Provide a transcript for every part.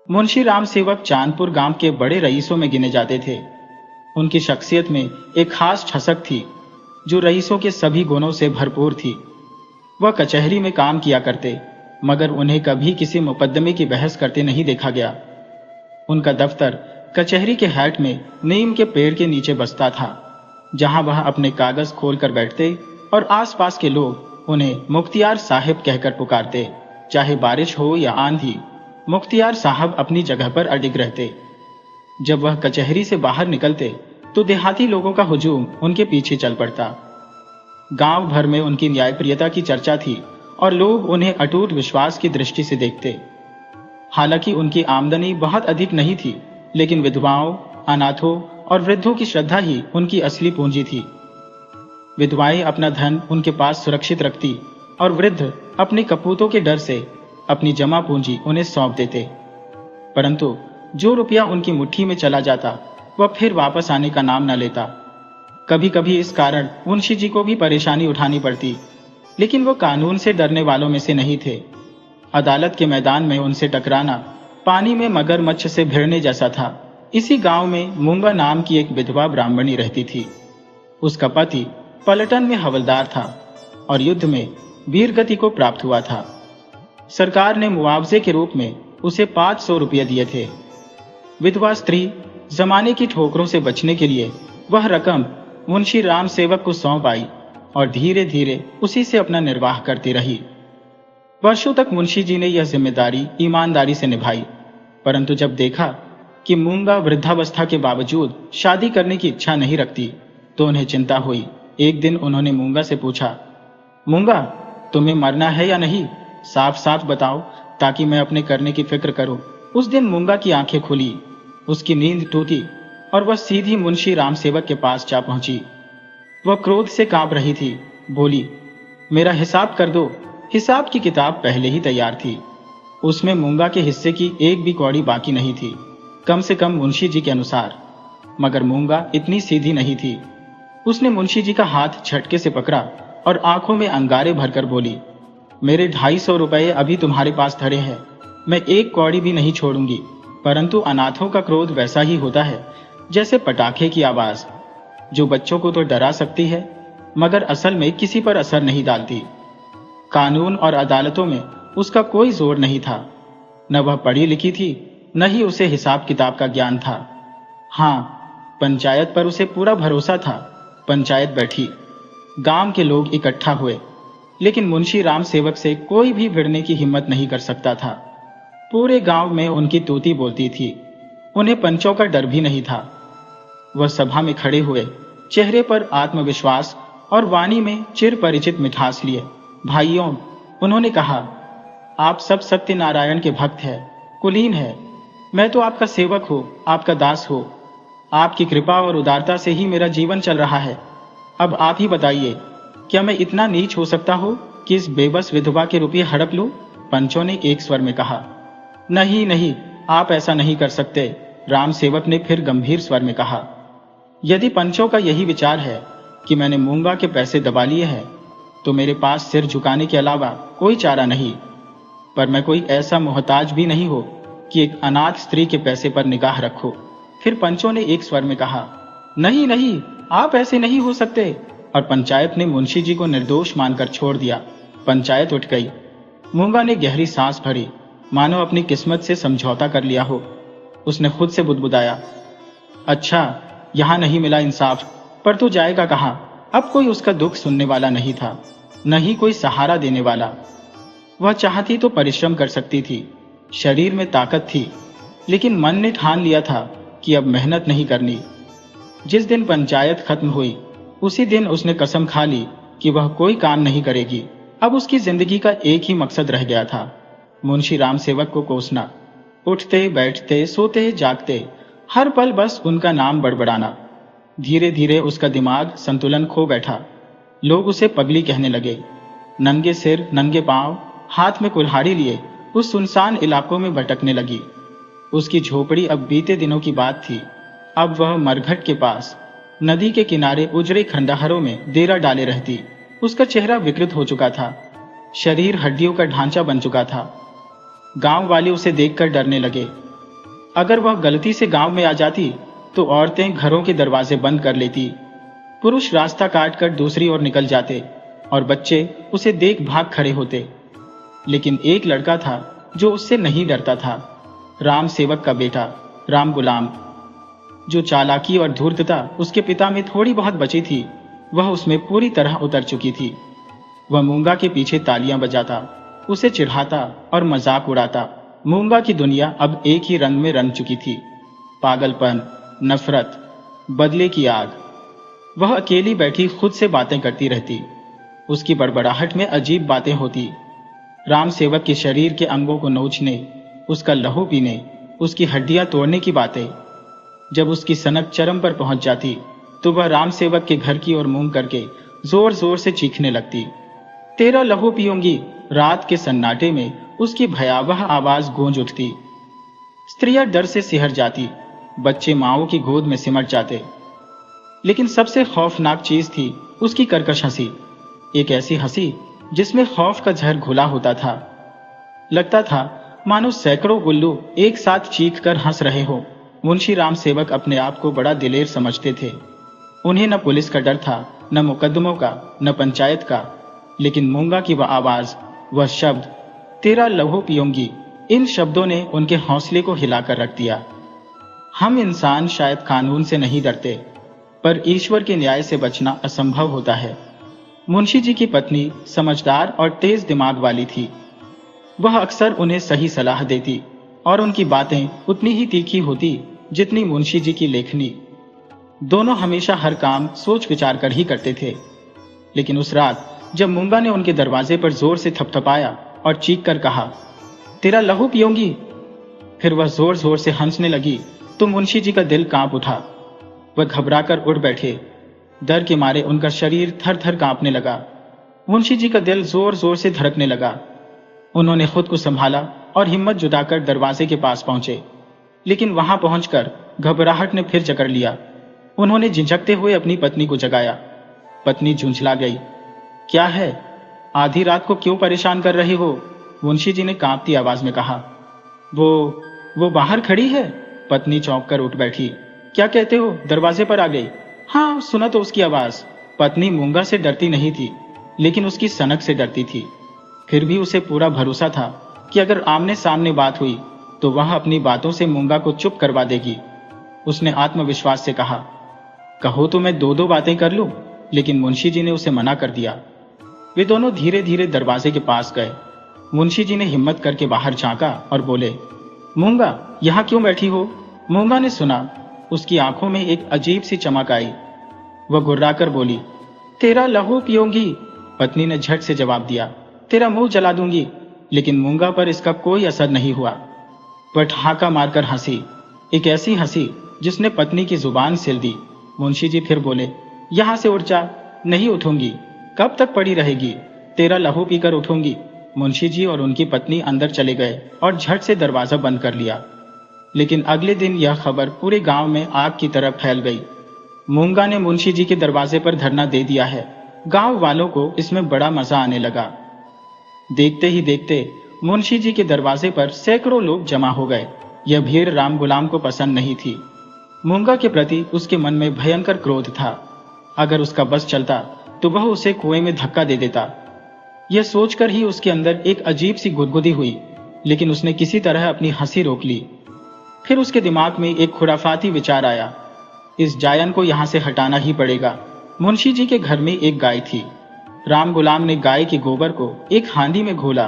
मुंशी राम सेवक चांदपुर गांव के बड़े रईसों में गिने जाते थे। उनकी शख्सियत में एक खास ठसक थी जो रईसों के सभी गुणों से भरपूर थी। वह कचहरी में काम किया करते, मगर उन्हें कभी किसी मुकदमे की बहस करते नहीं देखा गया। उनका दफ्तर कचहरी के हैट में नीम के पेड़ के नीचे बसता था, जहां वह अपने कागज खोलकर बैठते और आसपास के लोग उन्हें मुख्तियार साहिब कहकर पुकारते। चाहे बारिश हो या आंधी, मुख्तियार साहब अपनी जगह पर अडिग रहते। जब वह कचहरी से बाहर निकलते तो देहाती लोगों का हुजूम उनके पीछे चल पड़ता। गांव भर में उनकी न्यायप्रियता की चर्चा थी और लोग उन्हें अटूट विश्वास की दृष्टि से देखते। हालांकि उनकी आमदनी बहुत अधिक नहीं थी, लेकिन विधवाओं, अनाथों और वृद्धों की श्रद्धा ही उनकी असली पूंजी थी। विधवाएं अपना धन उनके पास सुरक्षित रखती और वृद्ध अपने कपूतों के डर से अपनी जमा पूंजी उन्हें सौंप देते। परंतु जो रुपया उनकी मुट्ठी में चला जाता वह फिर वापस आने का नाम न लेता। कभी कभी इस कारण मुंशी जी को भी परेशानी उठानी पड़ती, लेकिन वो कानून से डरने वालों में से नहीं थे। अदालत के मैदान में उनसे टकराना पानी में मगरमच्छ से भिड़ने जैसा था। इसी गांव में मूंगा नाम की एक विधवा ब्राह्मणी रहती थी। उसका पति पलटन में हवलदार था और युद्ध में वीरगति को प्राप्त हुआ था। सरकार ने मुआवजे के रूप में उसे 500 रुपये दिए थे। विधवा स्त्री जमाने की ठोकरों से बचने के लिए वह रकम मुंशी राम सेवक को सौंप आई और धीरे धीरे उसी से अपना निर्वाह करती रही। वर्षों तक मुंशी जी ने यह जिम्मेदारी ईमानदारी से निभाई, परंतु जब देखा कि मूंगा वृद्धावस्था के बावजूद शादी करने की इच्छा नहीं रखती तो उन्हें चिंता हुई। एक दिन उन्होंने मूंगा से पूछा, मूंगा, तुम्हें मरना है या नहीं? साफ साफ बताओ ताकि मैं अपने करने की फिक्र करूं। उस दिन मूंगा की आंखें खुली, उसकी नींद टूटी और वह सीधी मुंशी राम सेवक के पास जा पहुंची। वह क्रोध से कांप रही थी। बोली, मेरा हिसाब कर दो। हिसाब की किताब पहले ही तैयार थी। उसमें मूंगा के हिस्से की एक भी कौड़ी बाकी नहीं थी, कम से कम मुंशी जी के अनुसार। मगर मूंगा इतनी सीधी नहीं थी। उसने मुंशी जी का हाथ झटके से पकड़ा और आंखों में अंगारे भरकर बोली, मेरे 250 रुपये अभी तुम्हारे पास धरे हैं, मैं एक कौड़ी भी नहीं छोड़ूंगी। परंतु अनाथों का क्रोध वैसा ही होता है जैसे पटाखे की आवाज, जो बच्चों को तो डरा सकती है मगर असल में किसी पर असर नहीं डालती। कानून और अदालतों में उसका कोई जोर नहीं था। न वह पढ़ी लिखी थी, न ही उसे हिसाब किताब का ज्ञान था। हाँ, पंचायत पर उसे पूरा भरोसा था। पंचायत बैठी, गांव के लोग इकट्ठा हुए, लेकिन मुंशी राम सेवक से कोई भी भिड़ने की हिम्मत नहीं कर सकता था। पूरे गांव में उनकी तूती बोलती थी। उन्हें पंचों का डर भी नहीं था। वह सभा में खड़े हुए, चेहरे पर आत्मविश्वास और वाणी में चिर परिचित मिठास लिए। भाइयों, उन्होंने कहा, आप सब सत्यनारायण के भक्त हैं, कुलीन है। मैं तो आपका सेवक हूँ, आपका दास हूँ। आपकी कृपा और उदारता से ही मेरा जीवन चल रहा है। अब आप ही बताइए, क्या मैं इतना नीच हो सकता हूँ कि इस बेबस विधवा के रुपये हड़प लूं? पंचों ने एक स्वर में कहा। नहीं नहीं, आप ऐसा नहीं कर सकते, राम सेवक ने फिर गंभीर स्वर में कहा। यदि पंचों का यही विचार है कि मैंने मूंगा के पैसे दबा लिए हैं, तो मेरे पास सिर झुकाने के अलावा कोई चारा नहीं। पर मैं कोई ऐसा मोहताज भी नहीं हो कि एक अनाथ स्त्री के पैसे पर निगाह रखो। फिर पंचों ने एक स्वर में कहा, नहीं नहीं, आप ऐसे नहीं हो सकते। और पंचायत ने मुंशी जी को निर्दोष मानकर छोड़ दिया। पंचायत उठ गई। मूंगा ने गहरी सांस भरी, मानो अपनी किस्मत से समझौता कर लिया हो। उसने खुद से बुदबुदाया, अच्छा, यहां नहीं मिला इंसाफ, पर तू जाएगा कहां? अब कोई उसका दुख सुनने वाला नहीं था, न ही कोई सहारा देने वाला। वह चाहती तो परिश्रम कर सकती थी, शरीर में ताकत थी, लेकिन मन ने ठान लिया था कि अब मेहनत नहीं करनी। जिस दिन पंचायत खत्म हुई, उसी दिन उसने कसम खा ली कि वह कोई काम नहीं करेगी। अब उसकी जिंदगी का एक ही मकसद रह गया था, मुंशी राम सेवक को कोसना। उठते बैठते, सोते जागते, हर पल बस उनका नाम बड़बड़ाना। धीरे धीरे उसका दिमाग संतुलन खो बैठा। लोग उसे पगली कहने लगे। नंगे सिर, नंगे पांव, हाथ में कुल्हाड़ी लिए उस सुनसान इलाकों में भटकने लगी। उसकी झोपड़ी अब बीते दिनों की बात थी। अब वह मरघट के पास नदी के किनारे उजड़े खंडहरों में डेरा डाले रहती। उसका चेहरा विकृत हो चुका था, शरीर हड्डियों का ढांचा बन चुका था। गांव वाले उसे देखकर डरने लगे। अगर वह गलती से गांव में आ जाती तो औरतें घरों के दरवाजे बंद कर लेती, पुरुष रास्ता काटकर दूसरी ओर निकल जाते और बच्चे उसे देख भाग खड़े होते। लेकिन एक लड़का था जो उससे नहीं डरता था, राम सेवक का बेटा राम गुलाम। जो चालाकी और धूर्तता उसके पिता में थोड़ी बहुत बची थी, वह उसमें पूरी तरह उतर चुकी थी। वह मूंगा के पीछे तालियां बजाता, उसे चिढ़ाता और मजाक उड़ाता। मूंगा की दुनिया अब एक ही रंग में रंग चुकी थी, पागलपन, नफरत, बदले की आग। वह अकेली बैठी खुद से बातें करती रहती, उसकी बड़बड़ाहट में अजीब बातें होती। राम सेवक के शरीर के अंगों को नोचने, उसका लहू पीने, उसकी हड्डियां तोड़ने की बातें। जब उसकी सनक चरम पर पहुंच जाती तो वह राम सेवक के घर की ओर मुंह करके जोर जोर से चीखने लगती। तेरा लहू पीऊंगी। रात के सन्नाटे में उसकी भयावह आवाज गूंज उठती। स्त्रियां डर से सिहर जाती, बच्चे माओ की गोद में सिमट जाते। लेकिन सबसे खौफनाक चीज थी उसकी कर्कश हंसी, एक ऐसी हंसी जिसमें खौफ का जहर घुला होता था। लगता था मानो सैकड़ों गुल्लू एक साथ चीख कर हंस रहे हो। मुंशी राम सेवक अपने आप को बड़ा दिलेर समझते थे। उन्हें न पुलिस का डर था, न मुकदमों का, न पंचायत का। लेकिन मूंगा की वह आवाज, वह शब्द, तेरा लहू पीऊंगी, इन शब्दों ने उनके हौसले को हिलाकर रख दिया। हम इंसान शायद कानून से नहीं डरते, पर ईश्वर के न्याय से बचना असंभव होता है। मुंशी जी की पत्नी समझदार और तेज दिमाग वाली थी। वह अक्सर उन्हें सही सलाह देती और उनकी बातें उतनी ही तीखी होती जितनी मुंशी जी की लेखनी। दोनों हमेशा हर काम सोच विचार कर ही करते थे। लेकिन उस रात जब मूंगा ने उनके दरवाजे पर जोर से थपथपाया और चीख कर कहा, तेरा लहू पीऊंगी, फिर वह जोर जोर से हंसने लगी तो मुंशी जी का दिल कांप उठा। वह घबराकर उठ बैठे। डर के मारे उनका शरीर थर थर कांपने लगा। मुंशी जी का दिल जोर जोर से धड़कने लगा। उन्होंने खुद को संभाला और हिम्मत जुटाकर दरवाजे के पास पहुंचे। लेकिन वहां पहुंचकर घबराहट ने फिर जकड़ लिया। उन्होंने झिझकते हुए अपनी पत्नी को जगाया। पत्नी झुंझला गई। क्या है, आधी रात को क्यों परेशान कर रही हो? मुंशी जी ने कांपती आवाज में कहा। वो बाहर खड़ी है। पत्नी चौंक कर उठ बैठी। क्या कहते हो, दरवाजे पर आ गई? हाँ, सुना तो उसकी आवाज। पत्नी मूंगा से डरती नहीं थी, लेकिन उसकी सनक से डरती थी। फिर भी उसे पूरा भरोसा था कि अगर आमने सामने बात हुई तो वह अपनी बातों से मूंगा को चुप करवा देगी। उसने आत्मविश्वास से कहा, कहो तो मैं दो दो बातें कर लूं। लेकिन मुंशी जी ने उसे मना कर दिया। वे दोनों धीरे धीरे दरवाजे के पास गए। मुंशी जी ने हिम्मत करके बाहर झांका और बोले, मूंगा, यहां क्यों बैठी हो? मूंगा ने सुना। उसकी आंखों में एक अजीब सी चमक आई। वह गुर्राकर बोली, तेरा लहू पीऊंगी। पत्नी ने झट से जवाब दिया, तेरा मुंह जला दूंगी। लेकिन मूंगा पर इसका कोई असर नहीं हुआ। वह ठहाका मारकर हंसी, एक ऐसी हंसी जिसने पत्नी की जुबान सिल दी। मुंशी जी फिर बोले, यहां से उठ जा। नहीं उठूंगी। कब तक पड़ी रहेगी? तेरा लहू पीकर उठूंगी। मुंशी जी और उनकी पत्नी अंदर चले गए और झट से दरवाजा बंद कर लिया। लेकिन अगले दिन यह खबर पूरे गांव में आग की तरह फैल गई। मूंगा ने मुंशी जी के दरवाजे पर धरना दे दिया है। गांव वालों को इसमें बड़ा मजा आने लगा। देखते ही देखते मुंशी जी के दरवाजे पर सैकड़ों लोग जमा हो गए। यह भीड़ राम गुलाम को पसंद नहीं थी। मूंगा के प्रति उसके मन में भयंकर क्रोध था। अगर उसका बस चलता तो वह उसे कुएं में धक्का दे देता। यह सोचकर ही उसके अंदर एक अजीब सी गुदगुदी हुई, लेकिन उसने किसी तरह अपनी हंसी रोक ली। फिर उसके दिमाग में एक खुराफाती विचार आया, इस जायन को यहां से हटाना ही पड़ेगा। मुंशी जी के घर में एक गाय थी। राम गुलाम ने गाय के गोबर को एक हांडी में घोला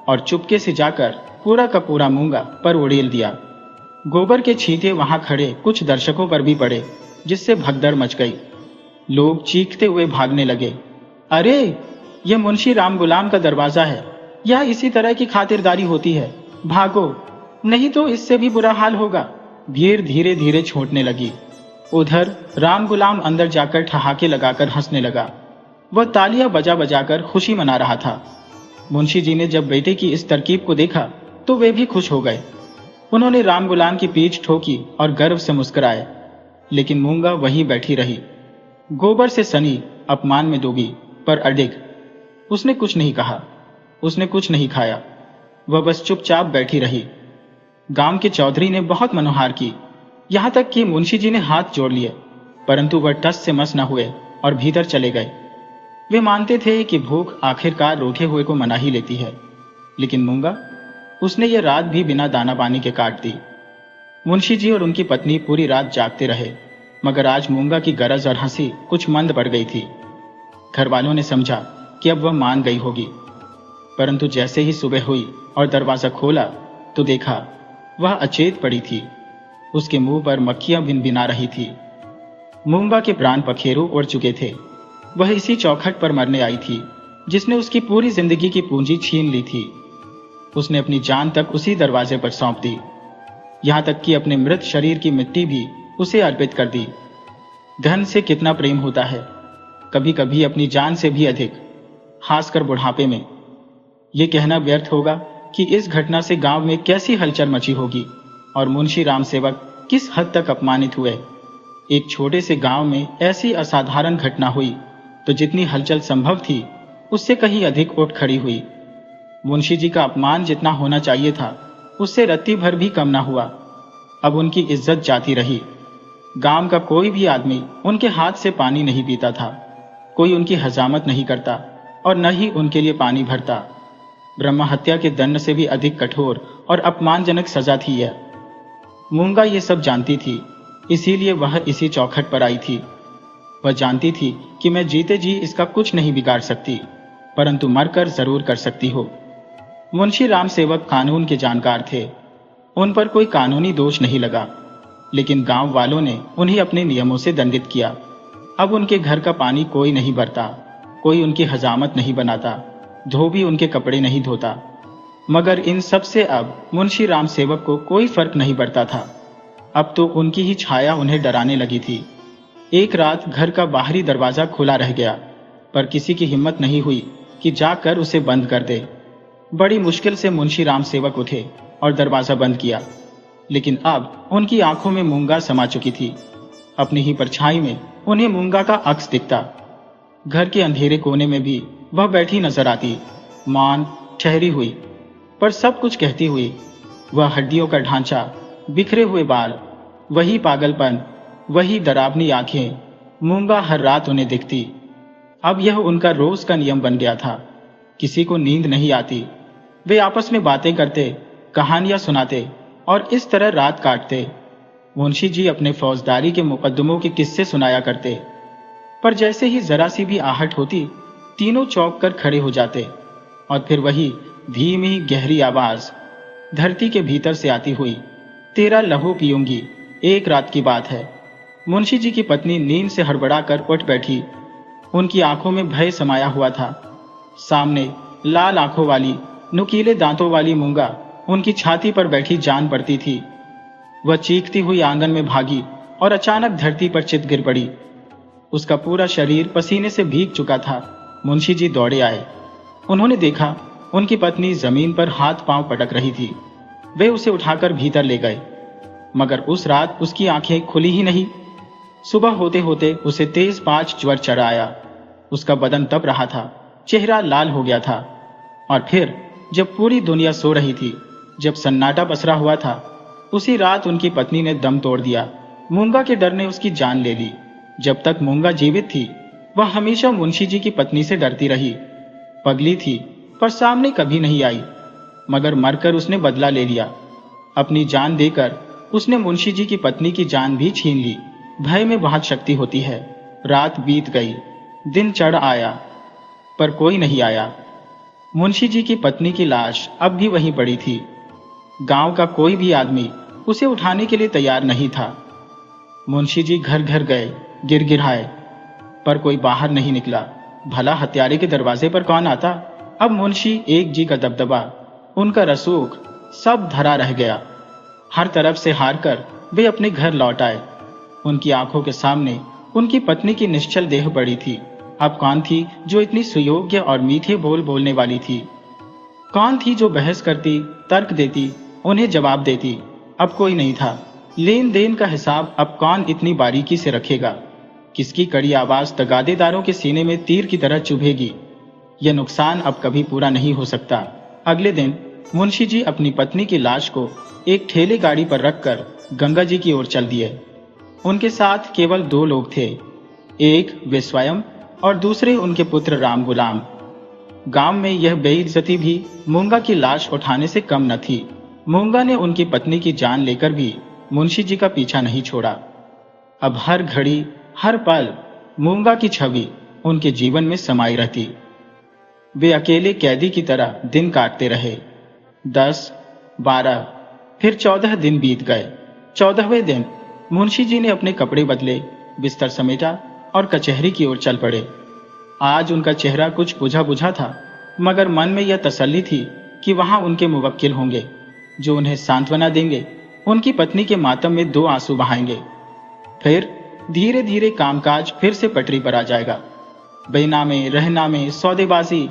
और चुपके से जाकर पूरा का पूरा मूंगा पर उड़ेल दिया। गोबर के छींटे वहां खड़े कुछ दर्शकों पर भी पड़े, जिससे भगदड़ मच गई। लोग चीखते हुए भागने लगे। अरे, यह मुंशी राम गुलाम का दरवाजा है। यह इसी तरह की खातिरदारी होती है। भागो, नहीं तो इससे भी बुरा हाल होगा। भीड़ धीरे धीरे छूटने लगी। उधर राम गुलाम अंदर जाकर ठहाके लगाकर हंसने लगा। वह तालियां बजा बजाकर खुशी मना रहा था। मुंशी जी ने जब बेटे की इस तरकीब को देखा तो वे भी खुश हो गए। उन्होंने राम गुलाम की पीठ ठोकी और गर्व से मुस्कुराए। लेकिन मूंगा वहीं बैठी रही, गोबर से सनी, अपमान में डूबी, पर अडिग। उसने कुछ नहीं कहा, उसने कुछ नहीं खाया। वह बस चुपचाप बैठी रही। गांव के चौधरी ने बहुत मनोहार की, यहाँ तक कि मुंशी जी ने हाथ जोड़ लिए, परंतु वह टस से मस न हुए और भीतर चले गए। वे मानते थे कि भूख आखिरकार रूठे हुए को मना ही लेती है, लेकिन मूंगा, उसने ये रात भी बिना दाना पानी के काट दी। मुंशी जी और उनकी पत्नी पूरी रात जागते रहे, मगर आज मूंगा की गरज और हंसी कुछ मंद पड़ गई थी। घर वालों ने समझा कि अब वह मान गई होगी, परंतु जैसे ही सुबह हुई और दरवाजा खोला तो देखा वह अचेत पड़ी थी। उसके मुंह पर मक्खियां भिनभिना रही थी। मूंगा के प्राण पखेरु उड़ चुके थे। वह इसी चौखट पर मरने आई थी जिसने उसकी पूरी जिंदगी की पूंजी छीन ली थी। उसने अपनी जान तक उसी दरवाजे पर सौंप दी, यहां तक कि अपने मृत शरीर की मिट्टी भी उसे अर्पित कर दी। धन से कितना प्रेम होता है, कभी कभी अपनी जान से भी अधिक, खासकर बुढ़ापे में। यह कहना व्यर्थ होगा कि इस घटना से गांव में कैसी हलचल मची होगी और मुंशी राम सेवक किस हद तक अपमानित हुए। एक छोटे से गांव में ऐसी असाधारण घटना हुई तो जितनी हलचल संभव थी उससे कहीं अधिक उठ खड़ी हुई। मुंशी जी का अपमान जितना होना चाहिए था उससे रत्ती भर भी कम ना हुआ। अब उनकी इज्जत जाती रही। गांव का कोई भी आदमी उनके हाथ से पानी नहीं पीता था, कोई उनकी हजामत नहीं करता और न ही उनके लिए पानी भरता। ब्रह्म हत्या के दंड से भी अधिक कठोर और अपमानजनक सजा थी यह। मूंगा ये सब जानती थी, इसीलिए वह इसी चौखट पर आई थी। वह जानती थी कि मैं जीते जी इसका कुछ नहीं बिगाड़ सकती, परंतु मरकर जरूर कर सकती हो। मुंशी राम सेवक कानून के जानकार थे, उन पर कोई कानूनी दोष नहीं लगा, लेकिन गांव वालों ने उन्हें अपने नियमों से दंडित किया। अब उनके घर का पानी कोई नहीं भरता, कोई उनकी हजामत नहीं बनाता, धोबी उनके कपड़े नहीं धोता। मगर इन सब से अब मुंशी राम सेवक को कोई फर्क नहीं पड़ता था। अब तो उनकी ही छाया उन्हें डराने लगी थी। एक रात घर का बाहरी दरवाजा खुला रह गया, पर किसी की हिम्मत नहीं हुई कि जाकर उसे बंद कर दे। बड़ी मुश्किल से मुंशी राम सेवक उठे और दरवाजा बंद किया, लेकिन अब उनकी आंखों में मूंगा समा चुकी थी। अपनी ही परछाई में उन्हें मूंगा का अक्स दिखता। घर के अंधेरे कोने में भी वह बैठी नजर आती, मान ठहरी हुई, पर सब कुछ कहती हुई। वह हड्डियों का ढांचा, बिखरे हुए बाल, वही पागलपन, वही डरावनी आंखें, मूंगा हर रात उन्हें दिखती। अब यह उनका रोज का नियम बन गया था। किसी को नींद नहीं आती, वे आपस में बातें करते, कहानियां सुनाते और इस तरह रात काटते। मुंशी जी अपने फौजदारी के मुकदमों के किस्से सुनाया करते, पर जैसे ही जरा सी भी आहट होती तीनों चौंक कर खड़े हो जाते। और फिर वही धीमी गहरी आवाज धरती के भीतर से आती हुई, तेरा लहू पीऊंगी, एक रात की बात है। मुंशी जी की पत्नी नींद से हड़बड़ाकर उठ बैठी। उनकी आंखों में भय समाया हुआ था। सामने लाल आंखों वाली, नुकीले दांतों वाली मूंगा उनकी छाती पर बैठी जान पड़ती थी। वह चीखती हुई आंगन में भागी और अचानक धरती पर चित गिर पड़ी। उसका पूरा शरीर पसीने से भीग चुका था। मुंशी जी दौड़े आए। उन्होंने देखा उनकी पत्नी जमीन पर हाथ पांव पटक रही थी। वे उसे उठाकर भीतर ले गए, मगर उस रात उसकी आंखें खुली ही नहीं। सुबह होते होते उसे तेज पांच ज्वर चढ़ आया। उसका बदन तप रहा था, चेहरा लाल हो गया था। और फिर जब पूरी दुनिया सो रही थी, जब सन्नाटा पसरा हुआ था, उसी रात उनकी पत्नी ने दम तोड़ दिया। मूंगा के डर ने उसकी जान ले ली। जब तक मूंगा जीवित थी वह हमेशा मुंशी जी की पत्नी से डरती रही। पगली थी पर सामने कभी नहीं आई, मगर मरकर उसने बदला ले लिया। अपनी जान देकर उसने मुंशी जी की पत्नी की जान भी छीन ली। भय में बहुत शक्ति होती है। रात बीत गई, दिन चढ़ आया, पर कोई नहीं आया। मुंशी जी की पत्नी की लाश अब भी वहीं पड़ी थी। गांव का कोई भी आदमी उसे उठाने के लिए तैयार नहीं था। मुंशी जी घर घर गए, गिड़गिड़ाए, पर कोई बाहर नहीं निकला। भला हत्यारे के दरवाजे पर कौन आता? अब मुंशी एक जी का दबदबा, उनका रसूख सब धरा रह गया। हर तरफ से हार कर वे अपने घर लौट आए। उनकी आंखों के सामने उनकी पत्नी की निश्चल देह पड़ी थी। अब कौन थी जो इतनी सुयोग्य और मीठे बोल बोलने वाली थी? कौन थी जो बहस करती, तर्क देती, उन्हें जवाब देती? अब कोई नहीं था। लेन देन का हिसाब अब कौन इतनी बारीकी से रखेगा? किसकी कड़ी आवाज तगादेदारों के सीने में तीर की तरह चुभेगी? यह नुकसान अब कभी पूरा नहीं हो सकता। अगले दिन मुंशी जी अपनी पत्नी की लाश को एक ठेले गाड़ी पर रखकर गंगा जी की ओर चल दिए। उनके साथ केवल 2 लोग थे, एक वे स्वयं और दूसरे उनके पुत्र राम गुलाम। गांव में यह बेइज्जती भी मूंगा की लाश उठाने से कम न थी। मूंगा ने उनकी पत्नी की जान लेकर भी मुंशी जी का पीछा नहीं छोड़ा। अब हर घड़ी हर पल मूंगा की छवि उनके जीवन में समाई रहती। वे अकेले कैदी की तरह दिन काटते रहे। 10, 12, फिर 14 दिन बीत गए। 14वें दिन मुंशी जी ने अपने कपड़े बदले, बिस्तर समेटा और कचहरी की ओर चल पड़े। आज उनका चेहरा कुछ बुझा बुझा था, मगर मन में यह तसल्ली थी कि वहां उनके मुवक्किल होंगे जो उन्हें सांत्वना देंगे, उनकी पत्नी के मातम में 2 आंसू बहाएंगे। फिर धीरे धीरे कामकाज फिर से पटरी पर आ जाएगा। बेनामे, रहनामे, सौदेबाजी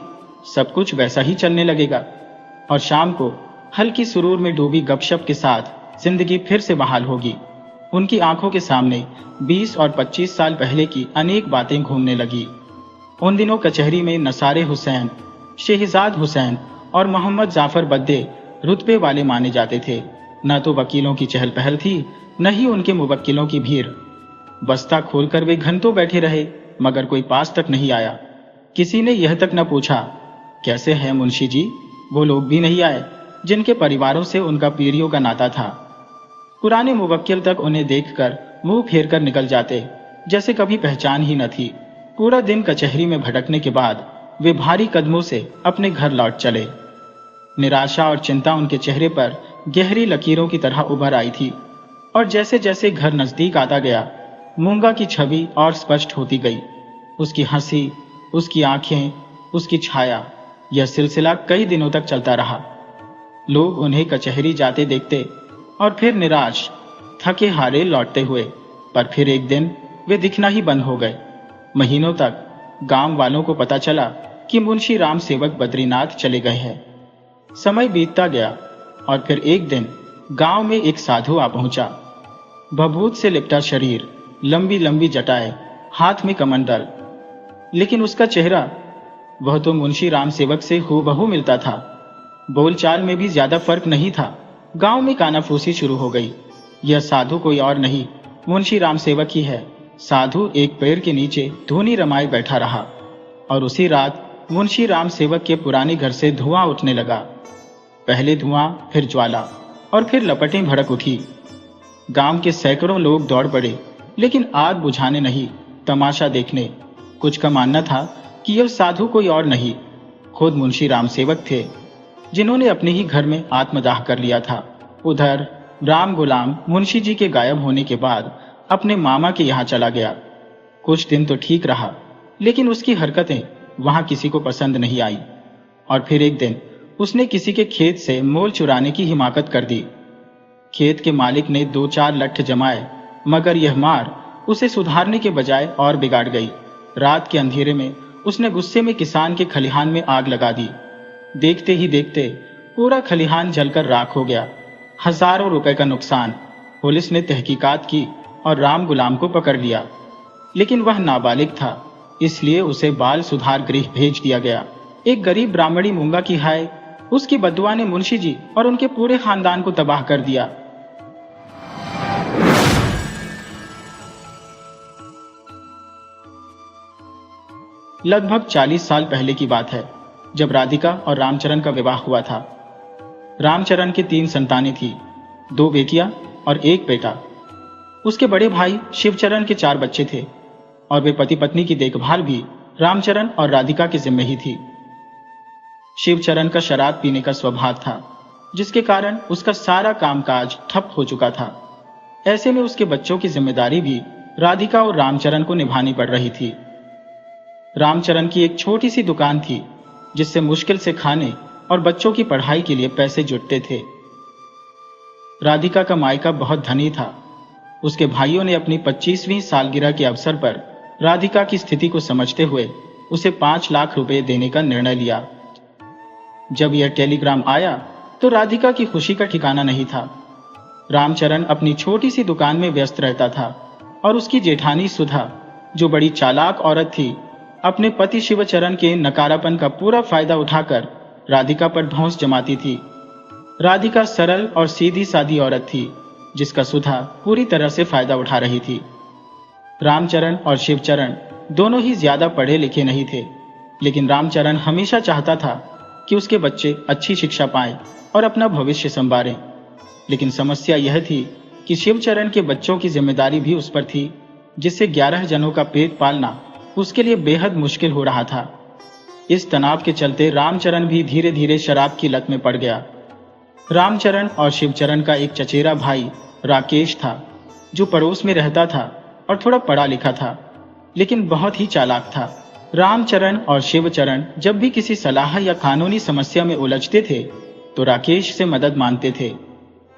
सब कुछ वैसा ही चलने लगेगा और शाम को हल्की सुरूर में डूबी गपशप के साथ जिंदगी फिर से बहाल होगी। उनकी आंखों के सामने 20 और 25 साल पहले की अनेक बातें घूमने लगी। उन दिनों कचहरी में नसारे हुसैन, शहजाद हुसैन और मोहम्मद जाफर बद्दे रुतबे वाले माने जाते थे। न तो वकीलों की चहल पहल थी, न ही उनके मुवक्किलों की भीड़। बस्ता खोलकर वे घंटों बैठे रहे, मगर कोई पास तक नहीं आया। किसी ने यह तक न पूछा, कैसे हैं मुंशी जी? वो लोग भी नहीं आए जिनके परिवारों से उनका पीढ़ियों का नाता था। पुराने मुवक्किल तक उन्हें देखकर मुंह फेर कर निकल जाते, जैसे कभी पहचान ही न थी। पूरा दिन कचहरी में भटकने के बाद वे भारी कदमों से अपने घर लौट चले। निराशा और चिंता उनके चेहरे पर गहरी लकीरों की तरह उभर आई थी और जैसे जैसे घर नजदीक आता गया, मूंगा की छवि और स्पष्ट होती गई। उसकी हंसी, उसकी आंखें, उसकी छाया, यह सिलसिला कई दिनों तक चलता रहा। लोग उन्हें कचहरी जाते देखते और फिर निराश, थके हारे लौटते हुए, पर फिर एक दिन वे दिखना ही बंद हो गए। महीनों तक गांव वालों को पता चला कि मुंशी राम सेवक बद्रीनाथ चले गए हैं। समय बीतता गया और फिर एक दिन गांव में एक साधु आ पहुंचा। भभूत से लिपटा शरीर, लंबी लंबी जटाएं, हाथ में कमंडल, लेकिन उसका चेहरा, वह तो मुंशी राम सेवक से हूबहू मिलता था। बोलचाल में भी ज्यादा फर्क नहीं था। गांव में कानाफूसी शुरू हो गई। यह साधु कोई और नहीं, मुंशी राम सेवक ही है। साधु एक पेड़ के नीचे धूनी रमाए बैठा रहा और उसी रात मुंशी राम सेवक के पुराने घर से धुआं उठने लगा। पहले धुआं, फिर ज्वाला और फिर लपटें भड़क उठी। गांव के सैकड़ों लोग दौड़ पड़े, लेकिन आग बुझाने नहीं, तमाशा देखने। कुछ का मानना था कि यह साधु कोई और नहीं, खुद मुंशी राम सेवक थे, जिन्होंने अपने ही घर में आत्मदाह कर लिया था। उधर राम गुलाम मुंशी जी के गायब होने के बाद अपने मामा के यहाँ चला गया। कुछ दिन तो ठीक रहा, लेकिन उसकी हरकतें वहां किसी को पसंद नहीं आई और फिर एक दिन उसने किसी के खेत से मोल चुराने की हिमाकत कर दी। खेत के मालिक ने 2-4 लट्ठ जमाए, मगर यह मार उसे सुधारने के बजाय और बिगाड़ गई। रात के अंधेरे में उसने गुस्से में किसान के खलिहान में आग लगा दी। देखते ही देखते पूरा खलिहान जलकर राख हो गया। हजारों रुपए का नुकसान। पुलिस ने तहकीकात की और राम गुलाम को पकड़ लिया, लेकिन वह नाबालिग था, इसलिए उसे बाल सुधार गृह भेज दिया गया। एक गरीब ब्राह्मणी मूंगा की हाय, उसकी बदुआ ने मुंशी जी और उनके पूरे खानदान को तबाह कर दिया। लगभग 40 साल पहले की बात है, जब राधिका और रामचरण का विवाह हुआ था। रामचरण के 3 संतानें थी, 2 बेटियां और 1 बेटा। उसके बड़े भाई शिवचरण के 4 बच्चे थे और वे पति पत्नी की देखभाल भी रामचरण और राधिका के जिम्मे ही थी। शिवचरण का शराब पीने का स्वभाव था, जिसके कारण उसका सारा कामकाज ठप हो चुका था। ऐसे में उसके बच्चों की जिम्मेदारी भी राधिका और रामचरण को निभानी पड़ रही थी। रामचरण की एक छोटी सी दुकान थी, जिससे मुश्किल से खाने और बच्चों की पढ़ाई के लिए पैसे जुटते थे। राधिका का मायका बहुत धनी था। उसके भाइयों ने अपनी 25वीं सालगिरह के अवसर पर राधिका की स्थिति को समझते हुए उसे 5 लाख रुपए देने का निर्णय लिया। जब यह टेलीग्राम आया तो राधिका की खुशी का ठिकाना नहीं था। रामचरण अपनी छोटी सी दुकान में व्यस्त रहता था और उसकी जेठानी सुधा, जो बड़ी चालाक औरत थी, अपने पति शिवचरण के नकारापन का पूरा फायदा उठाकर राधिका पर धौंस जमाती थी राधिका सरल और सीधी सादी औरत थी, जिसका सुधा पूरी तरह से फायदा उठा रही थी। रामचरण और शिवचरण दोनों ही ज्यादा पढ़े लिखे नहीं थे, लेकिन रामचरण हमेशा चाहता था कि उसके बच्चे अच्छी शिक्षा पाएं और अपना भविष्य संवारें। लेकिन समस्या यह थी कि शिवचरण के बच्चों की जिम्मेदारी भी उस पर थी, जिससे 11 जनों का पेट पालना उसके लिए बेहद मुश्किल हो रहा था। इस तनाव के चलते रामचरण भी धीरे धीरे शराब की लत में पड़ गया। रामचरण और शिवचरण का एक चचेरा भाई राकेश था, जो पड़ोस में रहता था और थोड़ा पढ़ा लिखा था, लेकिन बहुत ही चालाक था। रामचरण और शिवचरण जब भी किसी सलाह या कानूनी समस्या में उलझते थे तो राकेश से मदद मांगते थे।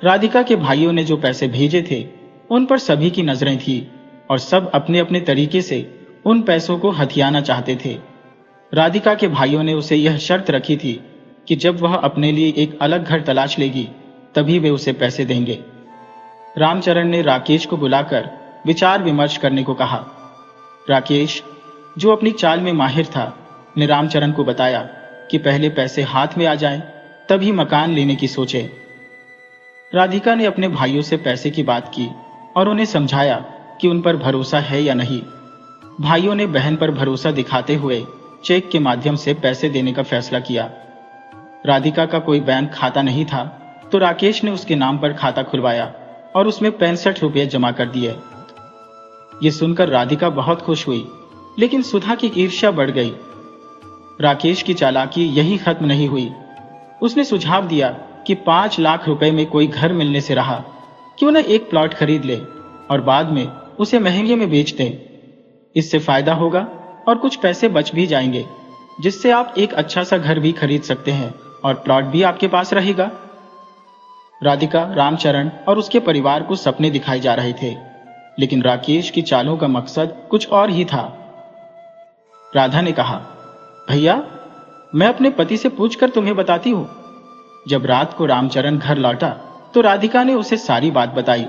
राधिका के भाइयों ने जो पैसे भेजे थे उन पर सभी की नजरें थी और सब अपने अपने तरीके से उन पैसों को हथियाना चाहते थे। राधिका के भाइयों ने उसे यह शर्त रखी थी कि जब वह अपने लिए एक अलग घर तलाश लेगी तभी वे उसे पैसे देंगे। रामचरण ने राकेश को बुलाकर विचार विमर्श करने को कहा। राकेश, जो अपनी चाल में माहिर था, ने रामचरण को बताया कि पहले पैसे हाथ में आ जाएं, तभी मकान लेने की सोचे। राधिका ने अपने भाइयों से पैसे की बात की और उन्हें समझाया कि उन पर भरोसा है या नहीं। भाइयों ने बहन पर भरोसा दिखाते हुए चेक के माध्यम से पैसे देने का फैसला किया। राधिका का कोई बैंक खाता नहीं था, तो राकेश ने उसके नाम पर खाता खुलवाया और उसमें 65 रुपये जमा कर दिए। ये सुनकर राधिका बहुत खुश हुई, लेकिन सुधा की ईर्ष्या बढ़ गई। राकेश की चालाकी यही खत्म नहीं हुई। उसने सुझाव दिया कि 5 लाख रुपए में कोई घर मिलने से रहा, क्यों न एक प्लॉट खरीद ले और बाद में उसे महंगे में बेच दें। इससे फायदा होगा और कुछ पैसे बच भी जाएंगे, जिससे आप एक अच्छा सा घर भी खरीद सकते हैं और प्लॉट भी आपके पास रहेगा। राधिका, रामचरण और उसके परिवार को सपने दिखाए जा रहे थे, लेकिन राकेश की चालों का मकसद कुछ और ही था। राधा ने कहा, भैया, मैं अपने पति से पूछकर तुम्हें बताती हूं। जब रात को रामचरण घर लौटा तो राधिका ने उसे सारी बात बताई।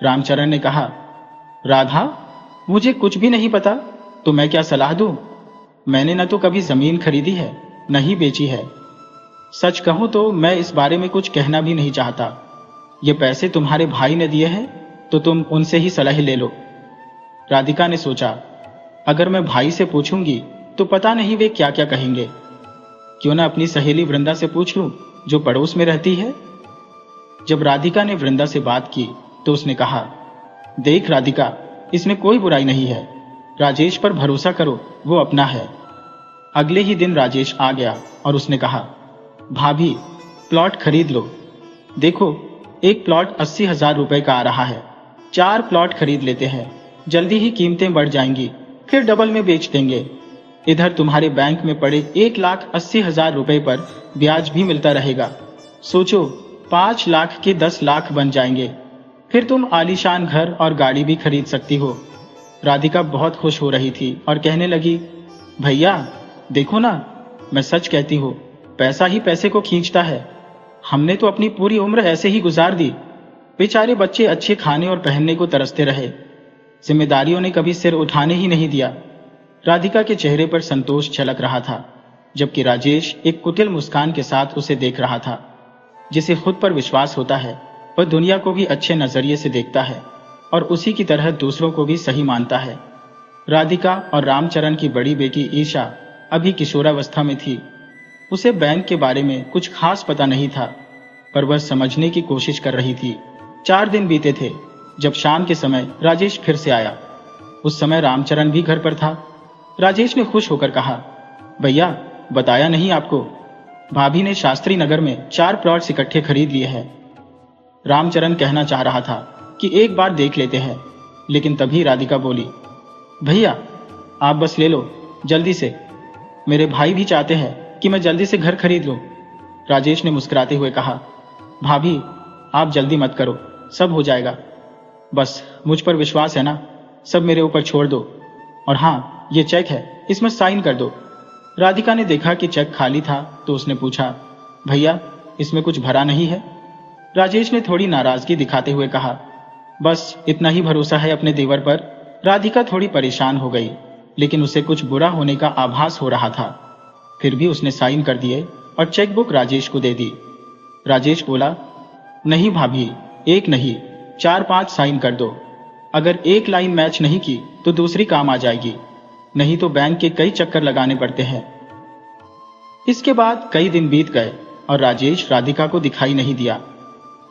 रामचरण ने कहा, राधा, मुझे कुछ भी नहीं पता, तो मैं क्या सलाह दूं? मैंने न तो कभी जमीन खरीदी है, न ही बेची है। सच कहूं तो मैं इस बारे में कुछ कहना भी नहीं चाहता। ये पैसे तुम्हारे भाई ने दिए हैं, तो तुम उनसे ही सलाह ले लो। राधिका ने सोचा, अगर मैं भाई से पूछूंगी तो पता नहीं वे क्या क्या कहेंगे। क्यों ना अपनी सहेली वृंदा से पूछ लूं, जो पड़ोस में रहती है। जब राधिका ने वृंदा से बात की तो उसने कहा, देख राधिका, इसमें कोई बुराई नहीं है। राजेश पर भरोसा करो, वो अपना है। अगले ही दिन राजेश आ गया और उसने कहा, भाभी, प्लॉट खरीद लो। देखो, एक प्लॉट 80,000 रुपए का आ रहा है। 4 प्लॉट खरीद लेते हैं, जल्दी ही कीमतें बढ़ जाएंगी, फिर डबल में बेच देंगे। इधर तुम्हारे बैंक में पड़े 1,80,000 रुपए पर ब्याज भी मिलता रहेगा। सोचो, 5 लाख के 10 लाख बन जाएंगे। फिर तुम आलीशान घर और गाड़ी भी खरीद सकती हो। राधिका बहुत खुश हो रही थी और कहने लगी, भैया देखो ना, मैं सच कहती हूँ, पैसा ही पैसे को खींचता है। हमने तो अपनी पूरी उम्र ऐसे ही गुजार दी। बेचारे बच्चे अच्छे खाने और पहनने को तरसते रहे। जिम्मेदारियों ने कभी सिर उठाने ही नहीं दिया। राधिका के चेहरे पर संतोष झलक रहा था, जबकि राजेश एक कुटिल मुस्कान के साथ उसे देख रहा था। जिसे खुद पर विश्वास होता है वह दुनिया को भी अच्छे नजरिए से देखता है और उसी की तरह दूसरों को भी सही मानता है। राधिका और रामचरण की बड़ी बेटी ईशा अभी किशोरावस्था में थी। उसे बैंक के बारे में कुछ खास पता नहीं था, पर वह समझने की कोशिश कर रही थी। 4 दिन बीते थे जब शाम के समय राजेश फिर से आया। उस समय रामचरण भी घर पर था। राजेश ने खुश होकर कहा, भैया, बताया नहीं आपको, भाभी ने शास्त्री नगर में 4 प्लॉट्स इकट्ठे खरीद लिए हैं। रामचरण कहना चाह रहा था कि एक बार देख लेते हैं, लेकिन तभी राधिका बोली, भैया आप बस ले लो जल्दी से। मेरे भाई भी चाहते हैं कि मैं जल्दी से घर खरीद लूं। राजेश ने मुस्कुराते हुए कहा, भाभी आप जल्दी मत करो, सब हो जाएगा। बस मुझ पर विश्वास है ना, सब मेरे ऊपर छोड़ दो। और हाँ, ये चेक है, इसमें साइन कर दो। राधिका ने देखा कि चेक खाली था तो उसने पूछा, भैया इसमें कुछ भरा नहीं है? राजेश ने थोड़ी नाराजगी दिखाते हुए कहा, बस इतना ही भरोसा है अपने देवर पर। राधिका थोड़ी परेशान हो गई, लेकिन उसे कुछ बुरा होने का आभास हो रहा था। फिर भी उसने साइन कर दिए और चेकबुक राजेश को दे दी। राजेश बोला, नहीं भाभी, एक नहीं 4-5 साइन कर दो। अगर एक लाइन मैच नहीं की तो दूसरी काम आ जाएगी, नहीं तो बैंक के कई चक्कर लगाने पड़ते हैं। इसके बाद कई दिन बीत गए और राजेश राधिका को दिखाई नहीं दिया।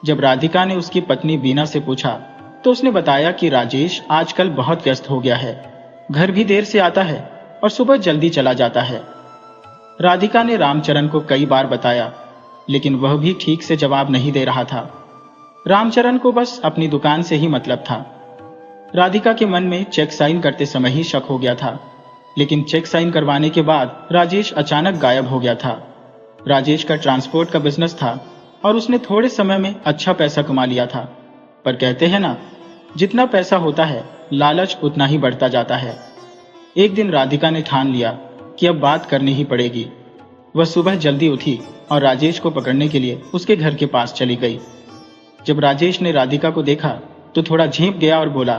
जब राधिका ने उसकी पत्नी बीना से पूछा तो उसने बताया कि राजेश आजकल बहुत व्यस्त हो गया है, घर भी देर से आता है और सुबह जल्दी चला जाता है। राधिका ने रामचरण को कई बार बताया, लेकिन वह भी ठीक से जवाब नहीं दे रहा था। रामचरण को बस अपनी दुकान से ही मतलब था। राधिका के मन में चेक साइन करते समय ही शक हो गया था, लेकिन चेक साइन करवाने के बाद राजेश अचानक गायब हो गया था। राजेश का ट्रांसपोर्ट का बिजनेस था और उसने थोड़े समय में अच्छा पैसा कमा लिया था। पर कहते हैं ना, जितना पैसा होता है लालच उतना ही बढ़ता जाता है। एक दिन राधिका ने ठान लिया कि अब बात करनी ही पड़ेगी। वह सुबह जल्दी उठी और राजेश को पकड़ने के लिए उसके घर के पास चली गई। जब राजेश ने राधिका को देखा तो थोड़ा झेंप गया और बोला,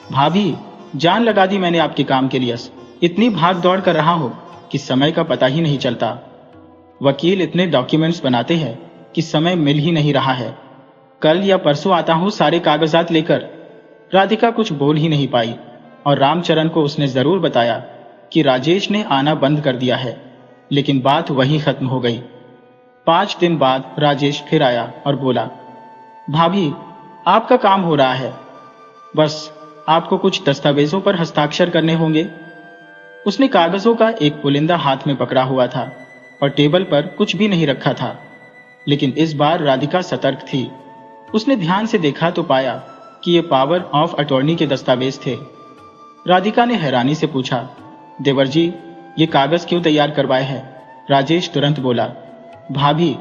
भाभी, जान लगा दी मैंने आपके काम के लिए। इतनी भाग दौड़ कर रहा हो कि समय का पता ही नहीं चलता। वकील इतने डॉक्यूमेंट्स बनाते हैं कि समय मिल ही नहीं रहा है। कल या परसों आता हूं सारे कागजात लेकर। राधिका कुछ बोल ही नहीं पाई और रामचरण को उसने जरूर बताया कि राजेश ने आना बंद कर दिया है, लेकिन बात वहीं खत्म हो गई। 5 दिन बाद राजेश फिर आया और बोला, भाभी, आपका काम हो रहा है, बस आपको कुछ दस्तावेजों पर हस्ताक्षर करने होंगे। उसने कागजों का एक पुलिंदा हाथ में पकड़ा हुआ था और टेबल पर कुछ भी नहीं रखा था, लेकिन इस बार राधिका सतर्क थी। उसने ध्यान से देखा तो पाया कि ये पावर ऑफ अटॉर्नी के दस्तावेज थे। राधिका ने हैरानी से पूछा, देवर जी, ये कागज क्यों तैयार करवाए हैं? राजेश तुरंत बोला, भाभी,